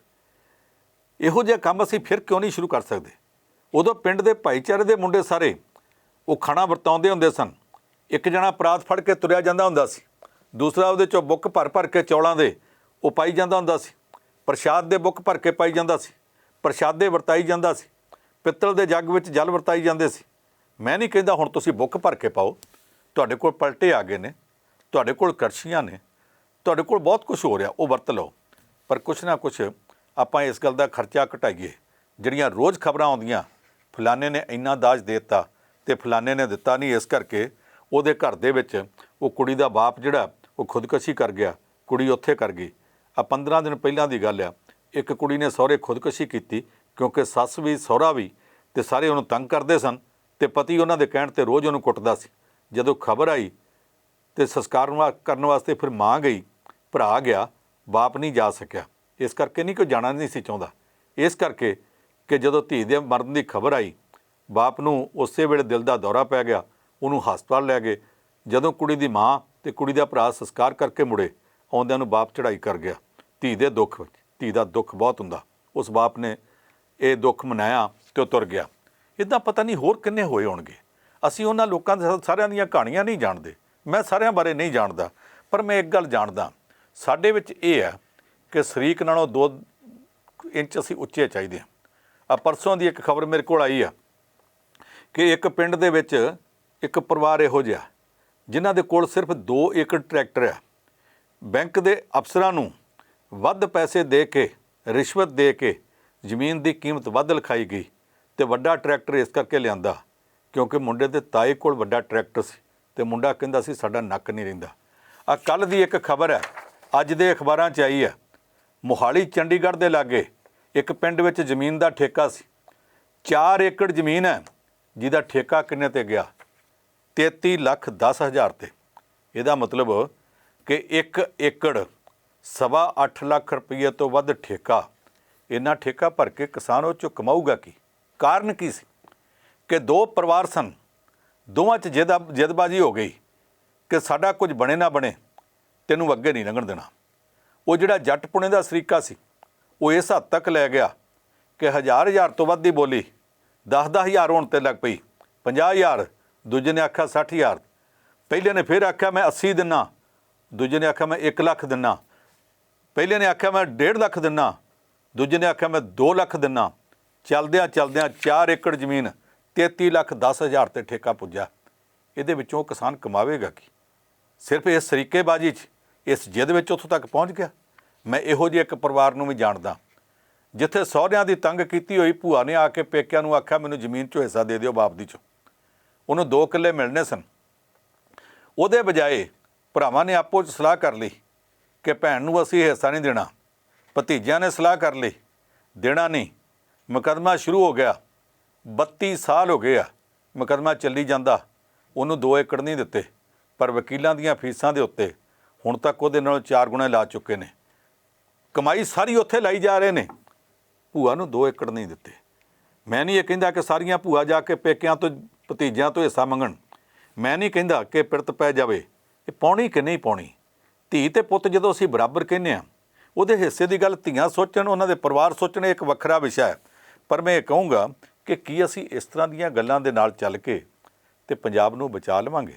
ਇਹੋ ਜਿਹਾ ਕੰਮ ਅਸੀਂ ਫਿਰ ਕਿਉਂ ਨਹੀਂ ਸ਼ੁਰੂ ਕਰ ਸਕਦੇ? ਉਦੋਂ ਪਿੰਡ ਦੇ ਭਾਈਚਾਰੇ ਦੇ ਮੁੰਡੇ ਸਾਰੇ ਉਹ ਖਾਣਾ ਵਰਤਾਉਂਦੇ ਹੁੰਦੇ ਸਨ। ਇੱਕ ਜਣਾ ਪਰਾਤ ਫੜ ਕੇ ਤੁਰਿਆ ਜਾਂਦਾ ਹੁੰਦਾ ਸੀ, ਦੂਸਰਾ ਉਹਦੇ 'ਚੋਂ ਬੁੱਕ ਭਰ ਭਰ ਕੇ ਚੌਲਾਂ ਦੇ ਉਹ ਪਾਈ ਜਾਂਦਾ ਹੁੰਦਾ ਸੀ। ਪ੍ਰਸ਼ਾਦ ਦੇ ਬੁੱਕ ਭਰ ਕੇ ਪਾਈ ਜਾਂਦਾ ਸੀ, ਪ੍ਰਸ਼ਾਦੇ ਵਰਤਾਈ ਜਾਂਦਾ ਸੀ, ਪਿੱਤਲ ਦੇ ਜੱਗ ਵਿੱਚ ਜਲ ਵਰਤਾਈ ਜਾਂਦੇ ਸੀ। ਮੈਂ ਨਹੀਂ ਕਹਿੰਦਾ ਹੁਣ ਤੁਸੀਂ ਬੁੱਕ ਭਰ ਕੇ ਪਾਓ, ਤੁਹਾਡੇ ਕੋਲ ਪਲਟੇ ਆ ਗਏ ਨੇ, ਤੁਹਾਡੇ ਕੋਲ ਕੜਛੀਆਂ ਨੇ, ਤੁਹਾਡੇ ਕੋਲ ਬਹੁਤ ਕੁਝ ਹੋ ਰਿਹਾ, ਉਹ ਵਰਤ ਲਓ। ਪਰ ਕੁਛ ਨਾ ਕੁਛ ਆਪਾਂ ਇਸ ਗੱਲ ਦਾ ਖਰਚਾ ਘਟਾਈਏ। ਜਿਹੜੀਆਂ ਰੋਜ਼ ਖਬਰਾਂ ਆਉਂਦੀਆਂ, ਫਲਾਣੇ ਨੇ ਇੰਨਾ ਦਾਜ ਦੇ ਦਿੱਤਾ ਅਤੇ ਫਲਾਣੇ ਨੇ ਦਿੱਤਾ ਨਹੀਂ, ਇਸ ਕਰਕੇ ਉਹਦੇ ਘਰ ਦੇ ਵਿੱਚ ਉਹ ਕੁੜੀ ਦਾ ਬਾਪ ਜਿਹੜਾ ਉਹ ਖੁਦਕੁਸ਼ੀ ਕਰ ਗਿਆ, ਕੁੜੀ ਉੱਥੇ ਕਰ ਗਈ। 15 ਦਿਨ ਪਹਿਲਾਂ ਦੀ ਗੱਲ ਆ, ਇੱਕ ਕੁੜੀ ਨੇ ਸਹੁਰੇ ਖੁਦਕੁਸ਼ੀ ਕੀਤੀ ਕਿਉਂਕਿ ਸੱਸ ਵੀ ਸਹੁਰਾ ਵੀ ਅਤੇ ਸਾਰੇ ਉਹਨੂੰ ਤੰਗ ਕਰਦੇ ਸਨ ਅਤੇ ਪਤੀ ਉਹਨਾਂ ਦੇ ਕਹਿਣ 'ਤੇ ਰੋਜ਼ ਉਹਨੂੰ ਕੁੱਟਦਾ ਸੀ। ਜਦੋਂ ਖਬਰ ਆਈ ਅਤੇ ਸੰਸਕਾਰ ਕਰਨ ਵਾਸਤੇ ਫਿਰ ਮਾਂ ਗਈ, ਭਰਾ ਗਿਆ, ਬਾਪ ਨਹੀਂ ਜਾ ਸਕਿਆ। ਇਸ ਕਰਕੇ ਨਹੀਂ, ਕੋਈ ਜਾਣਾ ਨਹੀਂ ਸੀ ਚਾਹੁੰਦਾ, ਇਸ ਕਰਕੇ ਕਿ ਜਦੋਂ ਧੀ ਦੇ ਮਰਨ ਦੀ ਖਬਰ ਆਈ, ਬਾਪ ਨੂੰ ਉਸੇ ਵੇਲੇ ਦਿਲ ਦਾ ਦੌਰਾ ਪੈ ਗਿਆ, ਉਹਨੂੰ ਹਸਪਤਾਲ ਲੈ ਗਏ। ਜਦੋਂ ਕੁੜੀ ਦੀ ਮਾਂ ਅਤੇ ਕੁੜੀ ਦਾ ਭਰਾ ਸੰਸਕਾਰ ਕਰਕੇ ਮੁੜੇ, ਆਉਂਦਿਆਂ ਨੂੰ ਬਾਪ ਚੜ੍ਹਾਈ ਕਰ ਗਿਆ ਧੀ ਦੇ ਦੁੱਖ ਵਿੱਚ। ਧੀ ਦਾ ਦੁੱਖ ਬਹੁਤ ਹੁੰਦਾ, ਉਸ ਬਾਪ ਨੇ ਇਹ ਦੁੱਖ ਮਨਾਇਆ ਅਤੇ ਉਹ ਤੁਰ ਗਿਆ। ਇੱਦਾਂ ਪਤਾ ਨਹੀਂ ਹੋਰ ਕਿੰਨੇ ਹੋਏ ਹੋਣਗੇ। ਅਸੀਂ ਉਹਨਾਂ ਲੋਕਾਂ ਦੇ ਸਾਰਿਆਂ ਦੀਆਂ ਕਹਾਣੀਆਂ ਨਹੀਂ ਜਾਣਦੇ, ਮੈਂ ਸਾਰਿਆਂ ਬਾਰੇ ਨਹੀਂ ਜਾਣਦਾ, ਪਰ ਮੈਂ ਇੱਕ ਗੱਲ ਜਾਣਦਾ, ਸਾਡੇ ਵਿੱਚ ਇਹ ਹੈ ਕਿ ਸ਼ਰੀਕ ਨਾਲੋਂ 2 ਇੰਚ ਅਸੀਂ ਉੱਚੇ ਚਾਹੀਦੇ ਹਾਂ। ਪਰਸੋਂ ਦੀ ਇੱਕ ਖਬਰ ਮੇਰੇ ਕੋਲ ਆਈ ਆ ਕਿ ਇੱਕ ਪਿੰਡ ਦੇ ਵਿੱਚ ਇੱਕ ਪਰਿਵਾਰ ਇਹੋ ਜਿਹਾ ਜਿਨ੍ਹਾਂ ਦੇ ਕੋਲ ਸਿਰਫ 2 ਏਕੜ ਟਰੈਕਟਰ ਆ। ਬੈਂਕ ਦੇ ਅਫਸਰਾਂ ਨੂੰ ਵੱਧ ਪੈਸੇ ਦੇ ਕੇ, ਰਿਸ਼ਵਤ ਦੇ ਕੇ ਜ਼ਮੀਨ ਦੀ ਕੀਮਤ ਵੱਧ ਲਿਖਾਈ ਗਈ ਅਤੇ ਵੱਡਾ ਟਰੈਕਟਰ ਇਸ ਕਰਕੇ ਲਿਆਂਦਾ ਕਿਉਂਕਿ ਮੁੰਡੇ ਦੇ ਤਾਏ ਕੋਲ ਵੱਡਾ ਟਰੈਕਟਰ ਸੀ ਅਤੇ ਮੁੰਡਾ ਕਹਿੰਦਾ ਸੀ ਸਾਡਾ ਨੱਕ ਨਹੀਂ ਰਹਿੰਦਾ। ਕੱਲ੍ਹ ਦੀ ਇੱਕ ਖਬਰ ਹੈ, ਅੱਜ ਦੇ ਅਖਬਾਰਾਂ 'ਚ ਆਈ ਹੈ, ਮੋਹਾਲੀ ਚੰਡੀਗੜ੍ਹ ਦੇ ਲਾਗੇ ਇੱਕ ਪਿੰਡ ਵਿੱਚ ਜ਼ਮੀਨ ਦਾ ਠੇਕਾ ਸੀ। 4 ਏਕੜ ਜ਼ਮੀਨ ਹੈ ਜਿਹਦਾ ਠੇਕਾ ਕਿੰਨੇ 'ਤੇ ਗਿਆ? 33,10,000 'ਤੇ। ਇਹਦਾ ਮਤਲਬ ਕਿ 1 ਏਕੜ 8.25 ਲੱਖ ਰੁਪਈਏ ਤੋਂ ਵੱਧ ਠੇਕਾ। ਇੰਨਾ ਠੇਕਾ ਭਰ ਕੇ ਕਿਸਾਨ ਉਹ 'ਚੋਂ ਕਮਾਊਗਾ ਕੀ? ਕਾਰਨ ਕੀ ਸੀ ਕਿ 2 ਪਰਿਵਾਰ ਸਨ, ਦੋਵਾਂ 'ਚ ਜਿੱਦਬਾਜ਼ੀ ਹੋ ਗਈ ਕਿ ਸਾਡਾ ਕੁਝ ਬਣੇ ਨਾ ਬਣੇ, ਤੈਨੂੰ ਅੱਗੇ ਨਹੀਂ ਲੰਘਣ ਦੇਣਾ। ਉਹ ਜਿਹੜਾ ਜੱਟ ਪੁਣੇ ਦਾ ਸਰੀਕਾ ਸੀ, ਉਹ ਇਸ ਹੱਦ ਤੱਕ ਲੈ ਗਿਆ ਕਿ 1000 ਤੋਂ ਵੱਧ ਦੀ ਬੋਲੀ 10,000 ਹੋਣ 'ਤੇ ਲੱਗ ਪਈ, 50,000, ਦੂਜੇ ਨੇ ਆਖਿਆ 60,000, ਪਹਿਲੇ ਨੇ ਫਿਰ ਆਖਿਆ ਮੈਂ 80 ਦਿੰਨਾ, ਦੂਜੇ ਨੇ ਆਖਿਆ ਮੈਂ 1 ਲੱਖ ਦਿੰਨਾ, ਪਹਿਲੇ ਨੇ ਆਖਿਆ ਮੈਂ 1.5 ਲੱਖ ਦਿੰਨਾ, ਦੂਜੇ ਨੇ ਆਖਿਆ ਮੈਂ 2 ਲੱਖ ਦਿੰਨਾ। ਚਲਦਿਆਂ 4 ਏਕੜ ਜ਼ਮੀਨ 33,10,000 'ਤੇ ਠੇਕਾ ਪੁੱਜਾ। ਇਹਦੇ ਵਿੱਚੋਂ ਕਿਸਾਨ ਕਮਾਵੇਗਾ ਕੀ? ਸਿਰਫ ਇਸ ਸਰੀਕੇਬਾਜ਼ੀ 'ਚ, ਇਸ ਜਿੱਦ ਵਿੱਚ ਉੱਥੋਂ ਤੱਕ ਪਹੁੰਚ ਗਿਆ। ਮੈਂ ਇਹੋ ਜਿਹੇ ਇੱਕ ਪਰਿਵਾਰ ਨੂੰ ਵੀ ਜਾਣਦਾ ਜਿੱਥੇ ਸਹੁਰਿਆਂ ਦੀ ਤੰਗ ਕੀਤੀ ਹੋਈ ਭੂਆ ਨੇ ਆ ਕੇ ਪੇਕਿਆਂ ਨੂੰ ਆਖਿਆ ਮੈਨੂੰ ਜ਼ਮੀਨ 'ਚੋਂ ਹਿੱਸਾ ਦੇ ਦਿਓ ਬਾਪ ਦੀ 'ਚੋਂ। ਉਹਨੂੰ 2 ਕਿੱਲੇ ਮਿਲਣੇ ਸਨ। ਉਹਦੇ ਬਜਾਏ ਭਰਾਵਾਂ ਨੇ ਆਪੋ 'ਚ ਸਲਾਹ ਕਰ ਲਈ ਕਿ ਭੈਣ ਨੂੰ ਅਸੀਂ ਹਿੱਸਾ ਨਹੀਂ ਦੇਣਾ। ਭਤੀਜਿਆਂ ਨੇ ਸਲਾਹ ਕਰ ਲਈ, ਦੇਣਾ ਨਹੀਂ। ਮੁਕੱਦਮਾ ਸ਼ੁਰੂ ਹੋ ਗਿਆ, 32 ਸਾਲ ਹੋ ਗਏ ਆ ਮੁਕੱਦਮਾ ਚੱਲੀ ਜਾਂਦਾ। ਉਹਨੂੰ 2 ਏਕੜ ਨਹੀਂ ਦਿੱਤੇ, ਪਰ ਵਕੀਲਾਂ ਦੀਆਂ ਫੀਸਾਂ ਦੇ ਉੱਤੇ ਹੁਣ ਤੱਕ ਉਹਦੇ ਨਾਲੋਂ 4 ਗੁਣੇ ਲਾ ਚੁੱਕੇ ਨੇ। ਕਮਾਈ ਸਾਰੀ ਉੱਥੇ ਲਾਈ ਜਾ ਰਹੇ ਨੇ, ਭੂਆ ਨੂੰ 2 ਏਕੜ ਨਹੀਂ ਦਿੱਤੇ। ਮੈਂ ਨਹੀਂ ਇਹ ਕਹਿੰਦਾ ਕਿ ਸਾਰੀਆਂ ਭੂਆ ਜਾ ਕੇ ਪੇਕਿਆਂ ਤੋਂ ਭਤੀਜਿਆਂ ਤੋਂ ਹਿੱਸਾ ਮੰਗਣ। ਮੈਂ ਨਹੀਂ ਕਹਿੰਦਾ ਕਿ ਪਿਰਤ ਪੈ ਜਾਵੇ, ਇਹ ਪਾਉਣੀ ਕਿ ਨਹੀਂ ਪਾਉਣੀ। ਧੀ ਅਤੇ ਪੁੱਤ ਜਦੋਂ ਅਸੀਂ ਬਰਾਬਰ ਕਹਿੰਦੇ ਹਾਂ, ਉਹਦੇ ਹਿੱਸੇ ਦੀ ਗੱਲ ਧੀਆਂ ਸੋਚਣ, ਉਹਨਾਂ ਦੇ ਪਰਿਵਾਰ ਸੋਚਣ, ਇੱਕ ਵੱਖਰਾ ਵਿਸ਼ਾ ਹੈ। ਪਰ ਮੈਂ ਇਹ ਕਹੂੰਗਾ ਕਿ ਕੀ ਅਸੀਂ ਇਸ ਤਰ੍ਹਾਂ ਦੀਆਂ ਗੱਲਾਂ ਦੇ ਨਾਲ ਚੱਲ ਕੇ ਅਤੇ ਪੰਜਾਬ ਨੂੰ ਬਚਾ ਲਵਾਂਗੇ?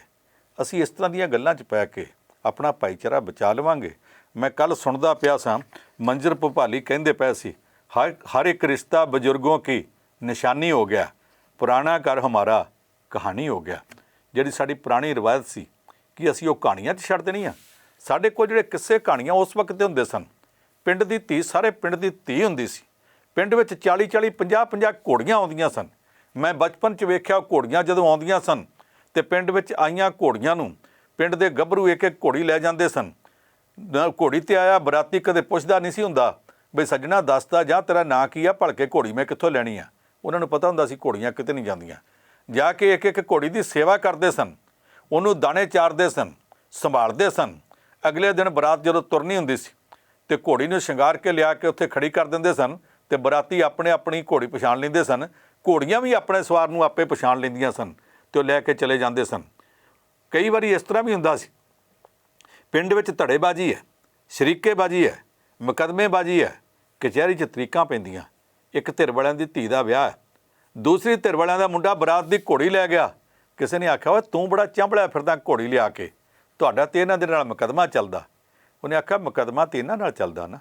ਅਸੀਂ ਇਸ ਤਰ੍ਹਾਂ ਦੀਆਂ ਗੱਲਾਂ 'ਚ ਪੈ ਕੇ ਆਪਣਾ ਭਾਈਚਾਰਾ ਬਚਾ ਲਵਾਂਗੇ? ਮੈਂ ਕੱਲ੍ਹ ਸੁਣਦਾ ਪਿਆ ਸਾਂ, ਮੰਜ਼ਰ ਭੁਪਾਲੀ ਕਹਿੰਦੇ ਪਏ ਸੀ, ਹਰ ਇੱਕ ਰਿਸ਼ਤਾ ਬਜ਼ੁਰਗੋਂ ਕੀ ਨਿਸ਼ਾਨੀ ਹੋ ਗਿਆ, ਪੁਰਾਣਾ ਘਰ ਹਮਾਰਾ ਕਹਾਣੀ ਹੋ ਗਿਆ। ਜਿਹੜੀ ਸਾਡੀ ਪੁਰਾਣੀ ਰਿਵਾਇਤ ਸੀ, ਕਿ ਅਸੀਂ ਉਹ ਕਹਾਣੀਆਂ 'ਚ ਛੱਡ ਦੇਣੀ ਆ? ਸਾਡੇ ਕੋਲ ਜਿਹੜੇ ਕਿੱਸੇ ਕਹਾਣੀਆਂ ਉਸ ਵਕਤ ਦੇ ਹੁੰਦੇ ਸਨ। ਪਿੰਡ ਦੀ ਧੀ ਸਾਰੇ ਪਿੰਡ ਦੀ ਧੀ ਹੁੰਦੀ ਸੀ। ਪਿੰਡ ਵਿੱਚ 40-40, 50-50 ਘੋੜੀਆਂ ਆਉਂਦੀਆਂ ਸਨ। ਮੈਂ ਬਚਪਨ 'ਚ ਵੇਖਿਆ ਘੋੜੀਆਂ ਜਦੋਂ ਆਉਂਦੀਆਂ ਸਨ ਅਤੇ ਪਿੰਡ ਵਿੱਚ ਆਈਆਂ ਘੋੜੀਆਂ ਨੂੰ ਪਿੰਡ ਦੇ ਗੱਭਰੂ ਇੱਕ ਘੋੜੀ ਲੈ ਜਾਂਦੇ ਸਨ। ਘੋੜੀ 'ਤੇ ਆਇਆ ਬਰਾਤੀ ਕਦੇ ਪੁੱਛਦਾ ਨਹੀਂ ਸੀ ਹੁੰਦਾ ਬਈ ਸੱਜਣਾ ਦੱਸਦਾ ਜਾਂ ਤੇਰਾ ਨਾਂ ਕੀ ਆ, ਭਲਕੇ ਘੋੜੀ ਮੈਂ ਕਿੱਥੋਂ ਲੈਣੀ ਆ। ਉਹਨਾਂ ਨੂੰ ਪਤਾ ਹੁੰਦਾ ਸੀ ਘੋੜੀਆਂ ਕਿਤੇ ਨਹੀਂ ਜਾਂਦੀਆਂ। ਜਾ ਕੇ ਇੱਕ ਘੋੜੀ ਦੀ ਸੇਵਾ ਕਰਦੇ ਸਨ, ਉਹਨੂੰ ਦਾਣੇ ਚਾਰਦੇ ਸਨ, ਸੰਭਾਲਦੇ ਸਨ। ਅਗਲੇ ਦਿਨ ਬਰਾਤ ਜਦੋਂ ਤੁਰਨੀ ਹੁੰਦੀ ਸੀ ਤੇ ਘੋੜੀ ਨੂੰ ਸ਼ਿੰਗਾਰ ਕੇ ਲਿਆ ਕੇ ਉੱਥੇ ਖੜੀ ਕਰ ਦਿੰਦੇ ਸਨ ਤੇ ਬਰਾਤੀ ਆਪਣੇ ਆਪਣੀ ਘੋੜੀ ਪਛਾਣ ਲੈਂਦੇ ਸਨ। ਘੋੜੀਆਂ ਵੀ ਆਪਣੇ ਸਵਾਰ ਨੂੰ ਆਪੇ ਪਛਾਣ ਲੈਂਦੀਆਂ ਸਨ ਤੇ ਉਹ ਲੈ ਕੇ ਚਲੇ ਜਾਂਦੇ ਸਨ। ਕਈ ਵਾਰੀ ਇਸ ਤਰ੍ਹਾਂ ਵੀ ਹੁੰਦਾ ਸੀ, ਪਿੰਡ ਵਿੱਚ ਧੜੇਬਾਜ਼ੀ ਹੈ, ਸ਼ਰੀਕੇਬਾਜ਼ੀ ਹੈ, ਮੁਕੱਦਮੇਬਾਜ਼ੀ ਹੈ, ਕਚਹਿਰੀ 'ਚ ਤਰੀਕਾਂ ਪੈਂਦੀਆਂ। ਇੱਕ ਧਿਰ ਵਾਲਿਆਂ ਦੀ ਧੀ ਦਾ ਵਿਆਹ ਹੈ, ਦੂਸਰੀ ਧਿਰ ਵਾਲਿਆਂ ਦਾ ਮੁੰਡਾ ਬਰਾਤ ਦੀ ਘੋੜੀ ਲੈ ਗਿਆ। ਕਿਸੇ ਨੇ ਆਖਿਆ, ਓਏ ਤੂੰ ਬੜਾ ਚਾਂਭਲਿਆ ਫਿਰਦਾ ਘੋੜੀ ਲਿਆ ਕੇ, ਤੁਹਾਡਾ ਤੇ ਇਹਨਾਂ ਦੇ ਨਾਲ ਮੁਕੱਦਮਾ ਚੱਲਦਾ। ਉਹਨੇ ਆਖਿਆ, ਮੁਕੱਦਮਾ ਤੇ ਇਹਨਾਂ ਨਾਲ ਚੱਲਦਾ ਨਾ,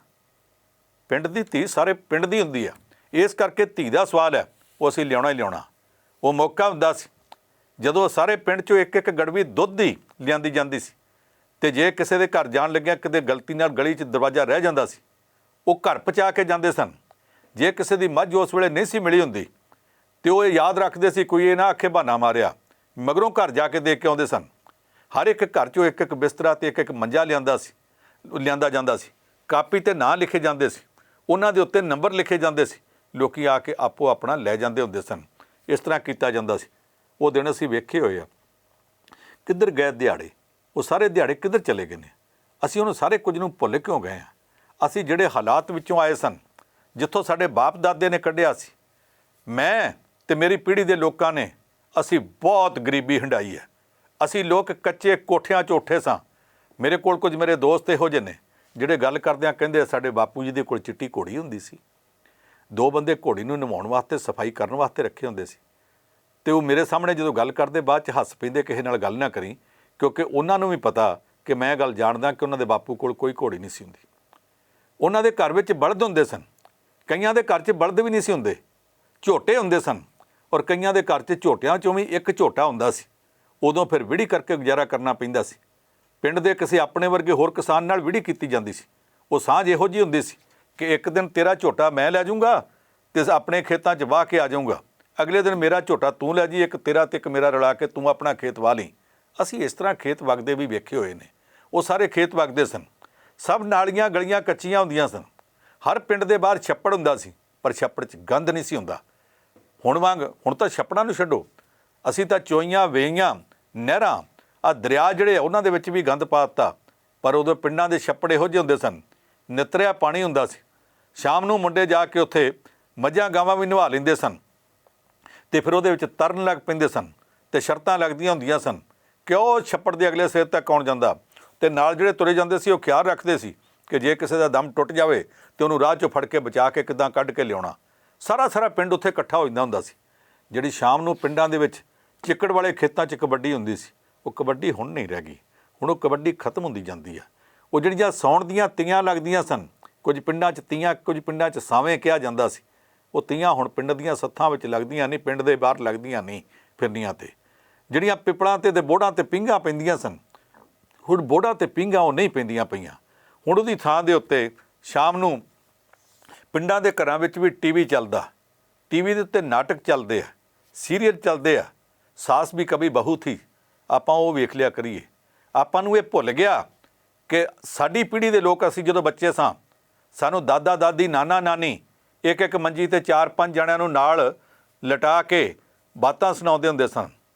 ਪਿੰਡ ਦੀ ਧੀ ਸਾਰੇ ਪਿੰਡ ਦੀ ਹੁੰਦੀ ਆ, ਇਸ ਕਰਕੇ ਧੀ ਦਾ ਸਵਾਲ ਹੈ ਉਹ ਅਸੀਂ ਲਿਆਉਣਾ ਹੀ ਲਿਆਉਣਾ। ਉਹ ਮੌਕਾ ਹੁੰਦਾ ਸੀ ਜਦੋਂ ਸਾਰੇ ਪਿੰਡ 'ਚੋਂ ਇੱਕ ਇੱਕ ਗੜਵੀ ਦੁੱਧ ਦੀ ਲਿਆਂਦੀ ਜਾਂਦੀ ਸੀ ਤੇ ਜੇ ਕਿਸੇ ਦੇ ਘਰ ਜਾਣ ਲੱਗਿਆ ਕਿਤੇ ਗਲਤੀ ਨਾਲ ਗਲੀ 'ਚ ਦਰਵਾਜ਼ਾ ਰਹਿ ਜਾਂਦਾ ਸੀ, ਉਹ ਘਰ ਪਹੁੰਚਾ ਕੇ ਜਾਂਦੇ ਸਨ। ਜੇ ਕਿਸੇ ਦੀ ਮੱਝ ਉਸ ਵੇਲੇ ਨਹੀਂ ਸੀ ਮਿਲੀ ਹੁੰਦੀ ਤੇ ਉਹ ਇਹ ਯਾਦ ਰੱਖਦੇ ਸੀ ਕੋਈ ਇਹ ਨਾ ਆਖੇ ਬਹਾਨਾ ਮਾਰਿਆ, ਮਗਰੋਂ ਘਰ ਜਾ ਕੇ ਦੇਖ ਕੇ ਆਉਂਦੇ ਸਨ। ਹਰ ਇੱਕ ਘਰ 'ਚੋਂ ਇੱਕ ਇੱਕ ਬਿਸਤਰਾ ਤੇ ਇੱਕ ਇੱਕ ਮੰਜਾ ਲਿਆਂਦਾ ਜਾਂਦਾ ਸੀ। ਕਾਪੀ 'ਤੇ ਨਾਂ ਲਿਖੇ ਜਾਂਦੇ ਸੀ, ਉਹਨਾਂ ਦੇ ਉੱਤੇ ਨੰਬਰ ਲਿਖੇ ਜਾਂਦੇ ਸੀ। ਲੋਕੀ ਆ ਕੇ ਆਪੋ ਆਪਣਾ ਲੈ ਜਾਂਦੇ ਹੁੰਦੇ ਸਨ। ਇਸ ਤਰ੍ਹਾਂ ਕੀਤਾ ਜਾਂਦਾ ਸੀ। ਉਹ ਦਿਨ ਅਸੀਂ ਵੇਖੇ ਹੋਏ ਆ। ਕਿੱਧਰ ਗਏ ਦਿਹਾੜੇ, ਉਹ ਸਾਰੇ ਦਿਹਾੜੇ ਕਿੱਧਰ ਚਲੇ ਗਏ ਨੇ? ਅਸੀਂ ਉਹਨੂੰ ਸਾਰੇ ਕੁਝ ਨੂੰ ਭੁੱਲ ਕਿਉਂ ਗਏ ਹਾਂ? ਅਸੀਂ ਜਿਹੜੇ ਹਾਲਾਤ ਵਿੱਚੋਂ ਆਏ ਸਨ, ਜਿੱਥੋਂ ਸਾਡੇ ਬਾਪ ਦਾਦੇ ਨੇ ਕੱਢਿਆ ਸੀ, ਮੈਂ ਤੇ ਮੇਰੀ ਪੀੜ੍ਹੀ ਦੇ ਲੋਕਾਂ ਨੇ, ਅਸੀਂ ਬਹੁਤ ਗਰੀਬੀ ਹੰਢਾਈ ਹੈ। ਅਸੀਂ ਲੋਕ ਕੱਚੇ ਕੋਠਿਆਂ 'ਚ ਉੱਠੇ ਸਾਂ। ਮੇਰੇ ਕੋਲ ਕੁਝ ਮੇਰੇ ਦੋਸਤ ਇਹੋ ਜਿਹੇ ਨੇ ਜਿਹੜੇ ਗੱਲ ਕਰਦਿਆਂ ਕਹਿੰਦੇ ਸਾਡੇ ਬਾਪੂ ਜੀ ਦੇ ਕੋਲ ਚਿੱਟੀ ਘੋੜੀ ਹੁੰਦੀ ਸੀ। 2 ਬੰਦੇ ਘੋੜੀ ਨੂੰ ਨਵਾਉਣ ਵਾਸਤੇ, ਸਫਾਈ ਕਰਨ ਵਾਸਤੇ ਰੱਖੇ ਹੁੰਦੇ ਸੀ ਤੇ ਉਹ ਮੇਰੇ ਸਾਹਮਣੇ ਜਦੋਂ ਗੱਲ ਕਰਦੇ ਬਾਅਦ 'ਚ ਹੱਸ ਪੈਂਦੇ, ਕਿਸੇ ਨਾਲ ਗੱਲ ਨਾ ਕਰੀ, ਕਿਉਂਕਿ ਉਹਨਾਂ ਨੂੰ ਵੀ ਪਤਾ ਕਿ ਮੈਂ ਇਹ ਗੱਲ ਜਾਣਦਾ ਕਿ ਉਹਨਾਂ ਦੇ ਬਾਪੂ ਕੋਲ ਕੋਈ ਘੋੜੀ ਨਹੀਂ ਸੀ ਹੁੰਦੀ। ਉਹਨਾਂ ਦੇ ਘਰ ਵਿੱਚ ਬਲਦ ਹੁੰਦੇ ਸਨ, ਕਈਆਂ ਦੇ ਘਰ 'ਚ ਬਲਦ ਵੀ ਨਹੀਂ ਸੀ ਹੁੰਦੇ, ਝੋਟੇ ਹੁੰਦੇ ਸਨ, ਔਰ ਕਈਆਂ ਦੇ ਘਰ 'ਚ ਝੋਟਿਆਂ 'ਚੋਂ ਵੀ ਇੱਕ ਝੋਟਾ ਹੁੰਦਾ ਸੀ। ਉਦੋਂ ਫਿਰ ਵਿੜੀ ਕਰਕੇ ਗੁਜ਼ਾਰਾ ਕਰਨਾ ਪੈਂਦਾ ਸੀ। ਪਿੰਡ ਦੇ ਕਿਸੇ ਆਪਣੇ ਵਰਗੇ ਹੋਰ ਕਿਸਾਨ ਨਾਲ ਵਿੜੀ ਕੀਤੀ ਜਾਂਦੀ ਸੀ। ਉਹ ਸਾਂਝ ਇਹੋ ਜਿਹੀ ਹੁੰਦੀ ਸੀ ਕਿ ਇੱਕ ਦਿਨ ਤੇਰਾ ਝੋਟਾ ਮੈਂ ਲੈ ਜਾਊਂਗਾ ਤੇ ਆਪਣੇ ਖੇਤਾਂ 'ਚ ਵਾਹ ਕੇ ਆ ਜਾਊਂਗਾ, ਅਗਲੇ ਦਿਨ ਮੇਰਾ ਝੋਟਾ ਤੂੰ ਲੈ ਜੀ, ਇੱਕ ਤੇਰਾ ਤੇ ਇੱਕ ਮੇਰਾ ਰਲਾ ਕੇ ਤੂੰ ਆਪਣਾ ਖੇਤ ਵਾਹ ਲਈ। ਅਸੀਂ ਇਸ ਤਰ੍ਹਾਂ ਖੇਤ ਵਗਦੇ ਵੀ ਵੇਖੇ ਹੋਏ ਨੇ। ਉਹ ਸਾਰੇ ਖੇਤ ਵਗਦੇ ਸਨ, ਸਭ ਨਾਲੀਆਂ ਗਲੀਆਂ ਕੱਚੀਆਂ ਹੁੰਦੀਆਂ ਸਨ। ਹਰ ਪਿੰਡ ਦੇ ਬਾਹਰ ਛੱਪੜ ਹੁੰਦਾ ਸੀ, ਪਰ ਛੱਪੜ 'ਚ ਗੰਦ ਨਹੀਂ ਸੀ ਹੁੰਦਾ। ਹੁਣ ਤਾਂ ਛੱਪੜਾਂ ਨੂੰ ਛੱਡੋ, ਅਸੀਂ ਤਾਂ ਚੋਈਆਂ, ਵੇਈਆਂ, ਨਹਿਰਾਂ, ਆਹ ਦਰਿਆ ਜਿਹੜੇ ਉਹਨਾਂ ਦੇ ਵਿੱਚ ਵੀ ਗੰਦ ਪਾ ਦਿੱਤਾ। ਪਰ ਉਦੋਂ ਪਿੰਡਾਂ ਦੇ ਛੱਪੜ ਇਹੋ ਜਿਹੇ ਹੁੰਦੇ ਸਨ, ਨਿਤਰਿਆ ਪਾਣੀ ਹੁੰਦਾ ਸੀ। ਸ਼ਾਮ ਨੂੰ ਮੁੰਡੇ ਜਾ ਕੇ ਉੱਥੇ ਮੱਝਾਂ ਗਾਵਾਂ ਵੀ ਨਵਾ ਲੈਂਦੇ ਸਨ ਤੇ ਫਿਰ ਉਹਦੇ ਵਿੱਚ ਤਰਨ ਲੱਗ ਪੈਂਦੇ ਸਨ ਤੇ ਸ਼ਰਤਾਂ ਲੱਗਦੀਆਂ ਹੁੰਦੀਆਂ ਸਨ ਕਿ ਉਹ ਛੱਪੜ ਦੇ ਅਗਲੇ ਸਿਰ ਤੱਕ ਕੌਣ ਜਾਂਦਾ, ਤੇ ਨਾਲ ਜਿਹੜੇ ਤੁਰੇ ਜਾਂਦੇ ਸੀ ਉਹ ਖਿਆਲ ਰੱਖਦੇ ਸੀ ਕਿ ਜੇ ਕਿਸੇ ਦਾ ਦਮ ਟੁੱਟ ਜਾਵੇ ਤੇ ਉਹਨੂੰ ਰਾਹ 'ਚੋਂ ਫੜ ਕੇ ਬਚਾ ਕੇ ਕਿੱਦਾਂ ਕੱਢ ਕੇ ਲਿਆਉਣਾ। ਸਾਰਾ ਪਿੰਡ ਉੱਥੇ ਇਕੱਠਾ ਹੋ ਜਾਂਦਾ ਹੁੰਦਾ ਸੀ। ਜਿਹੜੀ ਸ਼ਾਮ ਨੂੰ ਪਿੰਡਾਂ ਦੇ ਵਿੱਚ ਚਿੱਕੜ ਵਾਲੇ ਖੇਤਾਂ 'ਚ ਕਬੱਡੀ ਹੁੰਦੀ ਸੀ, ਉਹ ਕਬੱਡੀ ਹੁਣ ਨਹੀਂ ਰਹਿ ਗਈ। ਹੁਣ ਉਹ ਕਬੱਡੀ ਖਤਮ ਹੁੰਦੀ ਜਾਂਦੀ ਆ। ਉਹ ਜਿਹੜੀਆਂ ਸੌਣ ਦੀਆਂ ਤੀਆਂ ਲੱਗਦੀਆਂ ਸਨ, ਕੁਝ ਪਿੰਡਾਂ 'ਚ ਤੀਆਂ, ਕੁਝ ਪਿੰਡਾਂ 'ਚ ਸਾਵੇਂ ਕਿਹਾ ਜਾਂਦਾ ਸੀ। ਉਹ ਤੀਆਂ ਹੁਣ ਪਿੰਡ ਦੀਆਂ ਸੱਥਾਂ ਵਿੱਚ ਲੱਗਦੀਆਂ ਨਹੀਂ, ਪਿੰਡ ਦੇ ਬਾਹਰ ਲੱਗਦੀਆਂ ਨਹੀਂ ਫਿਰਨੀਆਂ 'ਤੇ। ਜਿਹੜੀਆਂ ਪਿੱਪਲਾਂ 'ਤੇ ਬੋੜਾਂ 'ਤੇ ਪੀਂਘਾਂ ਪੈਂਦੀਆਂ ਸਨ, ਹੁਣ ਬੋੜਾਂ 'ਤੇ ਪੀਂਘਾਂ ਉਹ ਨਹੀਂ ਪੈਂਦੀਆਂ ਪਈਆਂ। ਹੁਣ ਉਹਦੀ ਥਾਂ ਦੇ ਉੱਤੇ ਸ਼ਾਮ ਨੂੰ ਪਿੰਡਾਂ ਦੇ ਘਰਾਂ ਵਿੱਚ ਵੀ ਟੀਵੀ ਚੱਲਦਾ, ਟੀਵੀ ਦੇ ਉੱਤੇ ਨਾਟਕ ਚੱਲਦੇ ਆ, ਸੀਰੀਅਲ ਚੱਲਦੇ ਆ। ਸਾਸ ਵੀ ਕਭੀ ਬਹੂ ਥੀ, ਆਪਾਂ ਉਹ ਵੇਖ ਲਿਆ ਕਰੀਏ। ਆਪਾਂ ਨੂੰ ਇਹ ਭੁੱਲ ਗਿਆ ਕਿ ਸਾਡੀ ਪੀੜ੍ਹੀ ਦੇ ਲੋਕ, ਅਸੀਂ ਜਦੋਂ ਬੱਚੇ ਸਾਂ, ਸਾਨੂੰ ਦਾਦਾ ਦਾਦੀ, ਨਾਨਾ ਨਾਨੀ ਇੱਕ ਇੱਕ ਮੰਜੀ 'ਤੇ 4-5 ਜਣਿਆਂ ਨੂੰ ਨਾਲ ਲਟਾ ਕੇ ਬਾਤਾਂ ਸੁਣਾਉਂਦੇ ਹੁੰਦੇ ਸਨ।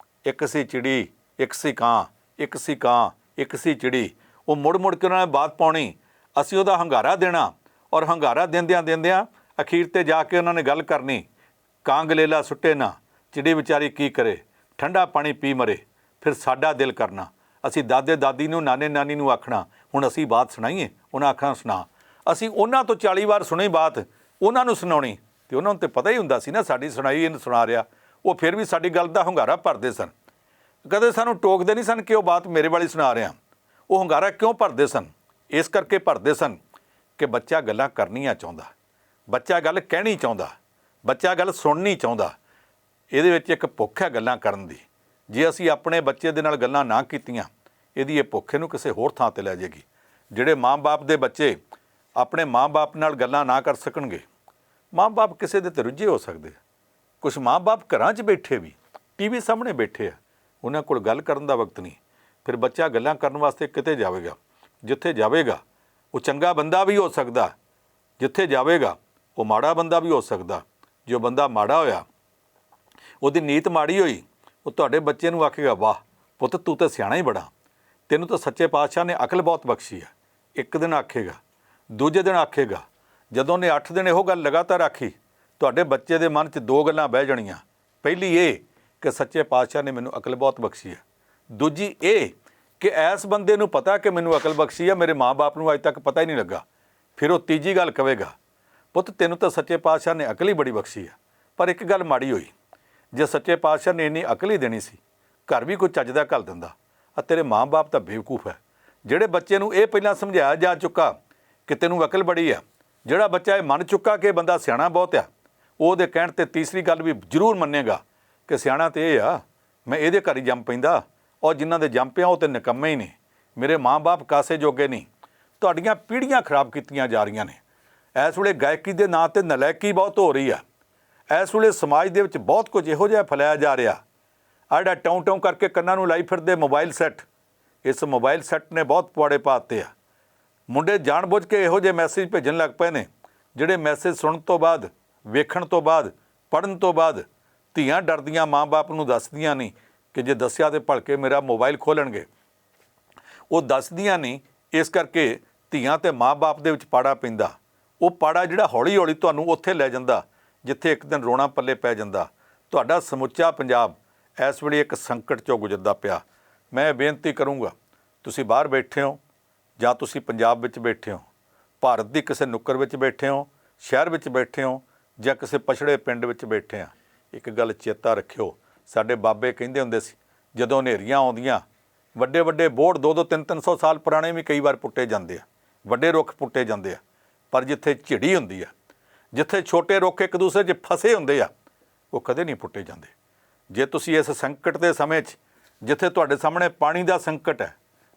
ਇੱਕ ਸੀ ਚਿੜੀ, ਇੱਕ ਸੀ ਕਾਂ, ਇੱਕ ਸੀ ਕਾਂ, ਇੱਕ ਸੀ ਚਿੜੀ। ਉਹ ਮੁੜ ਕੇ ਉਹਨਾਂ ਨੇ ਬਾਤ ਪਾਉਣੀ, ਅਸੀਂ ਉਹਦਾ ਹੰਗਾਰਾ ਦੇਣਾ, ਔਰ ਹੰਗਾਰਾ ਦਿੰਦਿਆਂ ਅਖੀਰ 'ਤੇ ਜਾ ਕੇ ਉਹਨਾਂ ਨੇ ਗੱਲ ਕਰਨੀ, ਕਾਂ ਗਲੇਲਾ ਸੁੱਟੇ ਨਾ, ਚਿੜੀ ਵਿਚਾਰੀ ਕੀ ਕਰੇ, ਠੰਡਾ ਪਾਣੀ ਪੀ ਮਰੇ। ਫਿਰ ਸਾਡਾ ਦਿਲ ਕਰਨਾ, ਅਸੀਂ ਦਾਦੇ ਦਾਦੀ ਨੂੰ, ਨਾਨੇ ਨਾਨੀ ਨੂੰ ਆਖਣਾ ਹੁਣ ਅਸੀਂ ਬਾਤ ਸੁਣਾਈਏ, ਉਹਨਾਂ ਆਖਣਾ ਸੁਣਾ। ਅਸੀਂ ਉਹਨਾਂ ਤੋਂ 40 ਵਾਰ ਸੁਣੀ ਬਾਤ, ਉਹਨਾਂ ਨੂੰ ਸੁਣਾਉਣੀ, ਅਤੇ ਉਹਨਾਂ ਨੂੰ ਤਾਂ ਪਤਾ ਹੀ ਹੁੰਦਾ ਸੀ ਨਾ ਸਾਡੀ ਸੁਣਾਈ ਇਹਨੂੰ ਸੁਣਾ ਰਿਹਾ। ਉਹ ਫਿਰ ਵੀ ਸਾਡੀ ਗੱਲ ਦਾ ਹੁੰਗਾਰਾ ਭਰਦੇ ਸਨ, ਕਦੇ ਸਾਨੂੰ ਟੋਕਦੇ ਨਹੀਂ ਸਨ ਕਿ ਉਹ ਬਾਤ ਮੇਰੇ ਵਾਲੀ ਸੁਣਾ ਰਿਹਾ। ਉਹ ਹੁੰਗਾਰਾ ਕਿਉਂ ਭਰਦੇ ਸਨ? ਇਸ ਕਰਕੇ ਭਰਦੇ ਸਨ ਕਿ ਬੱਚਾ ਗੱਲਾਂ ਕਰਨੀਆਂ ਚਾਹੁੰਦਾ, ਬੱਚਾ ਗੱਲ ਕਹਿਣੀ ਚਾਹੁੰਦਾ, ਬੱਚਾ ਗੱਲ ਸੁਣਨੀ ਚਾਹੁੰਦਾ। ਇਹਦੇ ਵਿੱਚ ਇੱਕ ਭੁੱਖ ਹੈ ਗੱਲਾਂ ਕਰਨ ਦੀ। ਜੇ ਅਸੀਂ ਆਪਣੇ ਬੱਚੇ ਦੇ ਨਾਲ ਗੱਲਾਂ ਨਾ ਕੀਤੀਆਂ, ਇਹਦੀ ਇਹ ਭੁੱਖ ਇਹਨੂੰ ਕਿਸੇ ਹੋਰ ਥਾਂ 'ਤੇ ਲੈ ਜਾਏਗੀ। ਜਿਹੜੇ ਮਾਂ-ਬਾਪ ਦੇ ਬੱਚੇ ਆਪਣੇ ਮਾਂ-ਬਾਪ ਨਾਲ ਗੱਲਾਂ ਨਾ ਕਰ ਸਕਣਗੇ, ਮਾਂ-ਬਾਪ ਕਿਸੇ ਦੇ 'ਤੇ ਰੁੱਝੇ ਹੋ ਸਕਦੇ। ਕੁਛ ਮਾਂ-ਬਾਪ ਘਰਾਂ 'ਚ ਬੈਠੇ ਵੀ ਟੀਵੀ ਸਾਹਮਣੇ ਬੈਠੇ ਆ, ਉਹਨਾਂ ਕੋਲ ਗੱਲ ਕਰਨ ਦਾ ਵਕਤ ਨਹੀਂ। ਫਿਰ ਬੱਚਾ ਗੱਲਾਂ ਕਰਨ ਵਾਸਤੇ ਕਿਤੇ ਜਾਵੇਗਾ, ਜਿੱਥੇ ਜਾਵੇਗਾ ਉਹ ਚੰਗਾ ਬੰਦਾ ਵੀ ਹੋ ਸਕਦਾ, ਜਿੱਥੇ ਜਾਵੇਗਾ ਉਹ ਮਾੜਾ ਬੰਦਾ ਵੀ ਹੋ ਸਕਦਾ। ਜੋ ਬੰਦਾ ਮਾੜਾ ਹੋਇਆ, ਉਹਦੀ ਨੀਤ ਮਾੜੀ ਹੋਈ, ਉਹ ਤੁਹਾਡੇ ਬੱਚੇ ਨੂੰ ਆਖੇਗਾ ਵਾਹ ਪੁੱਤ ਤੂੰ ਤਾਂ ਸਿਆਣਾ ਹੀ ਬੜਾ, ਤੈਨੂੰ ਤਾਂ ਸੱਚੇ ਪਾਤਸ਼ਾਹ ਨੇ ਅਕਲ ਬਹੁਤ ਬਖਸ਼ੀ ਆ। ਇੱਕ ਦਿਨ ਆਖੇਗਾ, ਦੂਜੇ ਦਿਨ ਆਖੇਗਾ। ਜਦੋਂ ਉਹਨੇ 8 ਦਿਨ ਇਹੋ ਗੱਲ ਲਗਾਤਾਰ ਆਖੀ, ਤੁਹਾਡੇ ਬੱਚੇ ਦੇ ਮਨ 'ਚ 2 ਗੱਲਾਂ ਬਹਿ ਜਾਣੀਆਂ। ਪਹਿਲੀ ਇਹ ਕਿ ਸੱਚੇ ਪਾਤਸ਼ਾਹ ਨੇ ਮੈਨੂੰ ਅਕਲ ਬਹੁਤ ਬਖਸ਼ੀ ਹੈ। ਦੂਜੀ ਇਹ ਕਿ ਇਸ ਬੰਦੇ ਨੂੰ ਪਤਾ ਕਿ ਮੈਨੂੰ ਅਕਲ ਬਖਸ਼ੀ ਆ, ਮੇਰੇ ਮਾਂ-ਬਾਪ ਨੂੰ ਅੱਜ ਤੱਕ ਪਤਾ ਹੀ ਨਹੀਂ ਲੱਗਾ। ਫਿਰ ਉਹ ਤੀਜੀ ਗੱਲ ਕਹੇਗਾ, ਪੁੱਤ ਤੈਨੂੰ ਤਾਂ ਸੱਚੇ ਪਾਤਸ਼ਾਹ ਨੇ ਅਕਲ ਹੀ ਬੜੀ ਬਖਸ਼ੀ ਆ, ਪਰ ਇੱਕ ਗੱਲ ਮਾੜੀ ਹੋਈ, ਜੇ ਸੱਚੇ ਪਾਤਸ਼ਾਹ ਨੇ ਇੰਨੀ ਅਕਲ ਹੀ ਦੇਣੀ ਸੀ, ਘਰ ਵੀ ਕੋਈ ਚੱਜ ਦਾ ਘੱਲ ਦਿੰਦਾ। ਆ ਤੇਰੇ ਮਾਂ-ਬਾਪ ਤਾਂ ਬੇਵਕੂਫ ਹੈ। ਜਿਹੜੇ ਬੱਚੇ ਨੂੰ ਇਹ ਪਹਿਲਾਂ ਸਮਝਾਇਆ ਜਾ ਚੁੱਕਾ ਕਿ ਤੈਨੂੰ ਅਕਲ ਬੜੀ ਆ, ਜਿਹੜਾ ਬੱਚਾ ਇਹ ਮੰਨ ਚੁੱਕਾ ਕਿ ਬੰਦਾ ਸਿਆਣਾ ਬਹੁਤ ਆ, ਉਹਦੇ ਕਹਿਣ 'ਤੇ ਤੀਸਰੀ ਗੱਲ ਵੀ ਜ਼ਰੂਰ ਮੰਨੇਗਾ ਕਿ ਸਿਆਣਾ ਤੇ ਇਹ ਆ, ਮੈਂ ਇਹਦੇ ਘਰ ਹੀ ਜੰਮ ਪੈਂਦਾ, ਔਰ ਜਿਨ੍ਹਾਂ ਦੇ ਜੰਮ ਪਿਆ ਉਹ ਤਾਂ ਨਿਕੰਮੇ ਹੀ ਨੇ, ਮੇਰੇ ਮਾਂ-ਬਾਪ ਕਾਸੇ ਜੋਗੇ ਨਹੀਂ। ਤੁਹਾਡੀਆਂ ਪੀੜ੍ਹੀਆਂ ਖਰਾਬ ਕੀਤੀਆਂ ਜਾ ਰਹੀਆਂ ਨੇ। ਇਸ ਵੇਲੇ ਗਾਇਕੀ ਦੇ ਨਾਂ 'ਤੇ ਨਲਾਇਕੀ ਬਹੁਤ ਹੋ ਰਹੀ ਆ। ਇਸ ਵੇਲੇ ਸਮਾਜ ਦੇ ਵਿੱਚ ਬਹੁਤ ਕੁਝ ਇਹੋ ਜਿਹਾ ਫੈਲਾਇਆ ਜਾ ਰਿਹਾ। ਆਹ ਜਿਹੜਾ ਟੌਂ ਕਰਕੇ ਕੰਨਾਂ ਨੂੰ ਲਾਈ ਫਿਰਦੇ ਮੋਬਾਈਲ ਸੈੱਟ, ਇਸ ਮੋਬਾਈਲ ਸੈੱਟ ਨੇ ਬਹੁਤ ਪੁਆੜੇ ਪਾ ਦਿੱਤੇ ਆ। ਮੁੰਡੇ ਜਾਣਬੁੱਝ ਕੇ ਇਹੋ ਜਿਹੇ ਮੈਸੇਜ ਭੇਜਣ ਲੱਗ ਪਏ ਨੇ, ਜਿਹੜੇ ਮੈਸੇਜ ਸੁਣਨ ਤੋਂ ਬਾਅਦ, ਵੇਖਣ ਤੋਂ ਬਾਅਦ, ਪੜ੍ਹਨ ਤੋਂ ਬਾਅਦ ਧੀਆਂ ਡਰਦੀਆਂ ਮਾਂ-ਬਾਪ ਨੂੰ ਦੱਸਦੀਆਂ ਨਹੀਂ ਕਿ ਜੇ ਦੱਸਿਆ ਤਾਂ ਭਲਕੇ ਮੇਰਾ ਮੋਬਾਈਲ ਖੋਲਣਗੇ। ਉਹ ਦੱਸਦੀਆਂ ਨਹੀਂ, ਇਸ ਕਰਕੇ ਧੀਆਂ ਤੇ ਮਾਂ-ਬਾਪ ਦੇ ਵਿੱਚ ਪਾੜਾ ਪੈਂਦਾ। ਉਹ ਪਾੜਾ ਜਿਹੜਾ ਹੌਲੀ-ਹੌਲੀ ਤੁਹਾਨੂੰ ਉੱਥੇ ਲੈ ਜਾਂਦਾ ਜਿੱਥੇ ਇੱਕ ਦਿਨ ਰੋਣਾ ਪੱਲੇ ਪੈ ਜਾਂਦਾ। ਤੁਹਾਡਾ ਸਮੁੱਚਾ ਪੰਜਾਬ ਇਸ ਵੇਲੇ ਇੱਕ ਸੰਕਟ 'ਚੋਂ ਗੁਜ਼ਰਦਾ ਪਿਆ। ਮੈਂ ਬੇਨਤੀ ਕਰੂੰਗਾ, ਤੁਸੀਂ ਬਾਹਰ ਬੈਠੇ ਹੋ ਜਾਂ ਤੁਸੀਂ ਪੰਜਾਬ ਵਿੱਚ ਬੈਠੇ ਹੋ, ਭਾਰਤ ਦੀ ਕਿਸੇ ਨੁੱਕਰ ਵਿੱਚ ਬੈਠੇ ਹੋ, ਸ਼ਹਿਰ ਵਿੱਚ ਬੈਠੇ ਹੋ ਜਾਂ ਕਿਸੇ ਪਛੜੇ ਪਿੰਡ ਵਿੱਚ ਬੈਠੇ ਆ, ਇੱਕ ਗੱਲ ਚੇਤਾ ਰੱਖਿਓ, ਸਾਡੇ ਬਾਬੇ ਕਹਿੰਦੇ ਹੁੰਦੇ ਸੀ ਜਦੋਂ ਹਨੇਰੀਆਂ ਆਉਂਦੀਆਂ, ਵੱਡੇ ਵੱਡੇ ਬੋਰਡ 200 300 ਸਾਲ ਪੁਰਾਣੇ ਵੀ ਕਈ ਵਾਰ ਪੁੱਟੇ ਜਾਂਦੇ ਆ, ਵੱਡੇ ਰੁੱਖ ਪੁੱਟੇ ਜਾਂਦੇ ਆ, ਪਰ ਜਿੱਥੇ ਝਿੜੀ ਹੁੰਦੀ ਆ, ਜਿੱਥੇ ਛੋਟੇ ਰੁੱਖ ਇੱਕ ਦੂਸਰੇ 'ਚ ਫਸੇ ਹੁੰਦੇ ਆ, ਉਹ ਕਦੇ ਨਹੀਂ ਪੁੱਟੇ ਜਾਂਦੇ। ਜੇ ਤੁਸੀਂ ਇਸ ਸੰਕਟ ਦੇ ਸਮੇਂ 'ਚ, ਜਿੱਥੇ ਤੁਹਾਡੇ ਸਾਹਮਣੇ ਪਾਣੀ ਦਾ ਸੰਕਟ ਹੈ,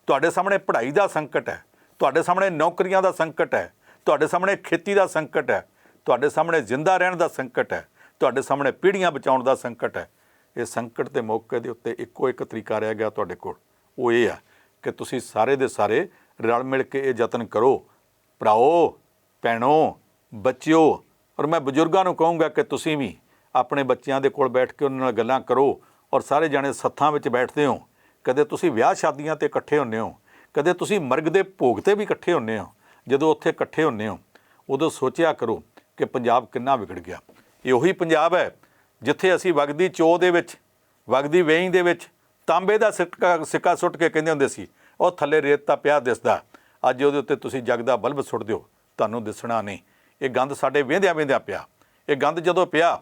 ਤੁਹਾਡੇ ਸਾਹਮਣੇ ਪੜ੍ਹਾਈ ਦਾ ਸੰਕਟ ਹੈ, ਤੁਹਾਡੇ ਸਾਹਮਣੇ ਨੌਕਰੀਆਂ ਦਾ ਸੰਕਟ ਹੈ, ਤੁਹਾਡੇ ਸਾਹਮਣੇ ਖੇਤੀ ਦਾ ਸੰਕਟ ਹੈ, ਤੁਹਾਡੇ ਸਾਹਮਣੇ ਜ਼ਿੰਦਾ ਰਹਿਣ ਦਾ ਸੰਕਟ ਹੈ, ਤੁਹਾਡੇ ਸਾਹਮਣੇ ਪੀੜ੍ਹੀਆਂ ਬਚਾਉਣ ਦਾ ਸੰਕਟ ਹੈ, ਇਹ ਸੰਕਟ ਦੇ ਮੌਕੇ ਦੇ ਉੱਤੇ ਇੱਕੋ ਇੱਕ ਤਰੀਕਾ ਰਹਿ ਗਿਆ ਤੁਹਾਡੇ ਕੋਲ। ਉਹ ਇਹ ਆ ਕਿ ਤੁਸੀਂ ਸਾਰੇ ਦੇ ਸਾਰੇ ਰਲ ਮਿਲ ਕੇ ਇਹ ਯਤਨ ਕਰੋ, ਭਰਾਓ, ਭੈਣੋ, ਬੱਚਿਓ, ਔਰ ਮੈਂ ਬਜ਼ੁਰਗਾਂ ਨੂੰ ਕਹੂੰਗਾ ਕਿ ਤੁਸੀਂ ਵੀ ਆਪਣੇ ਬੱਚਿਆਂ ਦੇ ਕੋਲ ਬੈਠ ਕੇ ਉਹਨਾਂ ਨਾਲ ਗੱਲਾਂ ਕਰੋ। ਔਰ ਸਾਰੇ ਜਾਣੇ ਸੱਥਾਂ ਵਿੱਚ ਬੈਠਦੇ ਹੋ, ਕਦੇ ਤੁਸੀਂ ਵਿਆਹ ਸ਼ਾਦੀਆਂ 'ਤੇ ਇਕੱਠੇ ਹੁੰਦੇ ਹੋ, ਕਦੇ ਤੁਸੀਂ ਮਰਗ ਦੇ ਭੋਗ 'ਤੇ ਵੀ ਇਕੱਠੇ ਹੁੰਦੇ ਹੋ। ਜਦੋਂ ਉੱਥੇ ਇਕੱਠੇ ਹੁੰਦੇ ਹੋ, ਉਦੋਂ ਸੋਚਿਆ ਕਰੋ ਕਿ ਪੰਜਾਬ ਕਿੰਨਾ ਵਿਗੜ ਗਿਆ। ਇਹ ਉਹੀ ਪੰਜਾਬ ਹੈ ਜਿੱਥੇ ਅਸੀਂ ਵਗਦੀ ਚੋਅ ਦੇ ਵਿੱਚ, ਵਗਦੀ ਵੇਈਂ ਦੇ ਵਿੱਚ ਤਾਂਬੇ ਦਾ ਸਿੱਕਾ ਸੁੱਟ ਕੇ ਕਹਿੰਦੇ ਹੁੰਦੇ ਸੀ, ਉਹ ਥੱਲੇ ਰੇਤ ਤਾਂ ਪਿਆ ਦਿਸਦਾ। ਅੱਜ ਉਹਦੇ ਉੱਤੇ ਤੁਸੀਂ ਜਗ ਦਾ ਬਲਬ ਸੁੱਟ ਦਿਓ, ਤੁਹਾਨੂੰ ਦਿਸਣਾ ਨਹੀਂ। ਇਹ ਗੰਦ ਸਾਡੇ ਵਹਿੰਦਿਆਂ ਵਹਿੰਦਿਆਂ ਪਿਆ। ਇਹ ਗੰਦ ਜਦੋਂ ਪਿਆ,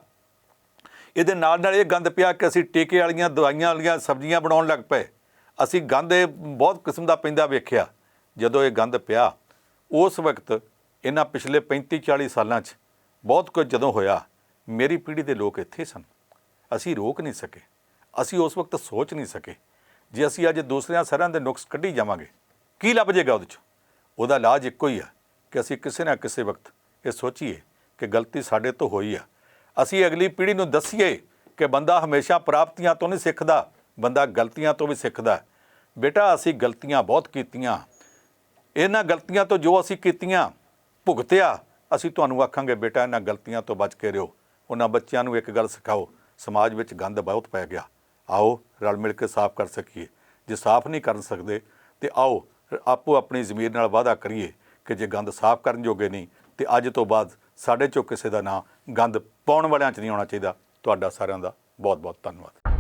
ਇਹਦੇ ਨਾਲ ਇਹ ਗੰਦ ਪਿਆ ਕਿ ਅਸੀਂ ਟੀਕੇ ਵਾਲੀਆਂ ਦਵਾਈਆਂ ਵਾਲੀਆਂ ਸਬਜ਼ੀਆਂ ਬਣਾਉਣ ਲੱਗ ਪਏ। ਅਸੀਂ ਗੰਦ ਇਹ ਬਹੁਤ ਕਿਸਮ ਦਾ ਪੈਂਦਾ ਵੇਖਿਆ। ਜਦੋਂ ਇਹ ਗੰਦ ਪਿਆ, ਉਸ ਵਕਤ ਇਹਨਾਂ ਪਿਛਲੇ 35-40 ਸਾਲਾਂ 'ਚ ਬਹੁਤ ਕੁਝ ਜਦੋਂ ਹੋਇਆ, ਮੇਰੀ ਪੀੜ੍ਹੀ ਦੇ ਲੋਕ ਇੱਥੇ ਸਨ। ਅਸੀਂ ਰੋਕ ਨਹੀਂ ਸਕੇ, ਅਸੀਂ ਉਸ ਵਕਤ ਸੋਚ ਨਹੀਂ ਸਕੇ। ਜੇ ਅਸੀਂ ਅੱਜ ਦੂਸਰਿਆਂ ਸਾਰਿਆਂ ਦੇ ਨੁਕਸ ਕੱਢੀ ਜਾਵਾਂਗੇ, ਕੀ ਲੱਭ ਜਾਏਗਾ ਉਹਦੇ 'ਚ? ਉਹਦਾ ਇਲਾਜ ਇੱਕੋ ਹੀ ਆ ਕਿ ਅਸੀਂ ਕਿਸੇ ਨਾ ਕਿਸੇ ਵਕਤ ਇਹ ਸੋਚੀਏ ਕਿ ਗਲਤੀ ਸਾਡੇ ਤੋਂ ਹੋਈ ਆ। ਅਸੀਂ ਅਗਲੀ ਪੀੜ੍ਹੀ ਨੂੰ ਦੱਸੀਏ ਕਿ ਬੰਦਾ ਹਮੇਸ਼ਾ ਪ੍ਰਾਪਤੀਆਂ ਤੋਂ ਨਹੀਂ ਸਿੱਖਦਾ, ਬੰਦਾ ਗਲਤੀਆਂ ਤੋਂ ਵੀ ਸਿੱਖਦਾ। ਬੇਟਾ ਅਸੀਂ ਗਲਤੀਆਂ ਬਹੁਤ ਕੀਤੀਆਂ, ਇਹਨਾਂ ਗਲਤੀਆਂ ਤੋਂ ਜੋ ਅਸੀਂ ਕੀਤੀਆਂ ਭੁਗਤਿਆ, ਅਸੀਂ ਤੁਹਾਨੂੰ ਆਖਾਂਗੇ ਬੇਟਾ ਇਹਨਾਂ ਗਲਤੀਆਂ ਤੋਂ ਬਚ ਕੇ ਰਹੋ। ਉਹਨਾਂ ਬੱਚਿਆਂ ਨੂੰ ਇੱਕ ਗੱਲ ਸਿਖਾਓ, ਸਮਾਜ ਵਿੱਚ ਗੰਦ ਬਹੁਤ ਪੈ ਗਿਆ, ਆਓ ਰਲ ਮਿਲ ਕੇ ਸਾਫ਼ ਕਰ ਸਕੀਏ। ਜੇ ਸਾਫ਼ ਨਹੀਂ ਕਰ ਸਕਦੇ ਤੇ ਆਓ ਆਪੋ ਆਪਣੀ ਜ਼ਮੀਰ ਨਾਲ ਵਾਅਦਾ ਕਰੀਏ ਕਿ ਜੇ ਗੰਦ ਸਾਫ਼ ਕਰਨ ਜੋਗੇ ਨਹੀਂ ਤੇ ਅੱਜ ਤੋਂ ਬਾਅਦ ਸਾਡੇ 'ਚੋਂ ਕਿਸੇ ਦਾ ਨਾਂ ਗੰਦ ਪਾਉਣ ਵਾਲਿਆਂ 'ਚ ਨਹੀਂ ਆਉਣਾ ਚਾਹੀਦਾ। ਤੁਹਾਡਾ ਸਾਰਿਆਂ ਦਾ ਬਹੁਤ ਬਹੁਤ ਧੰਨਵਾਦ।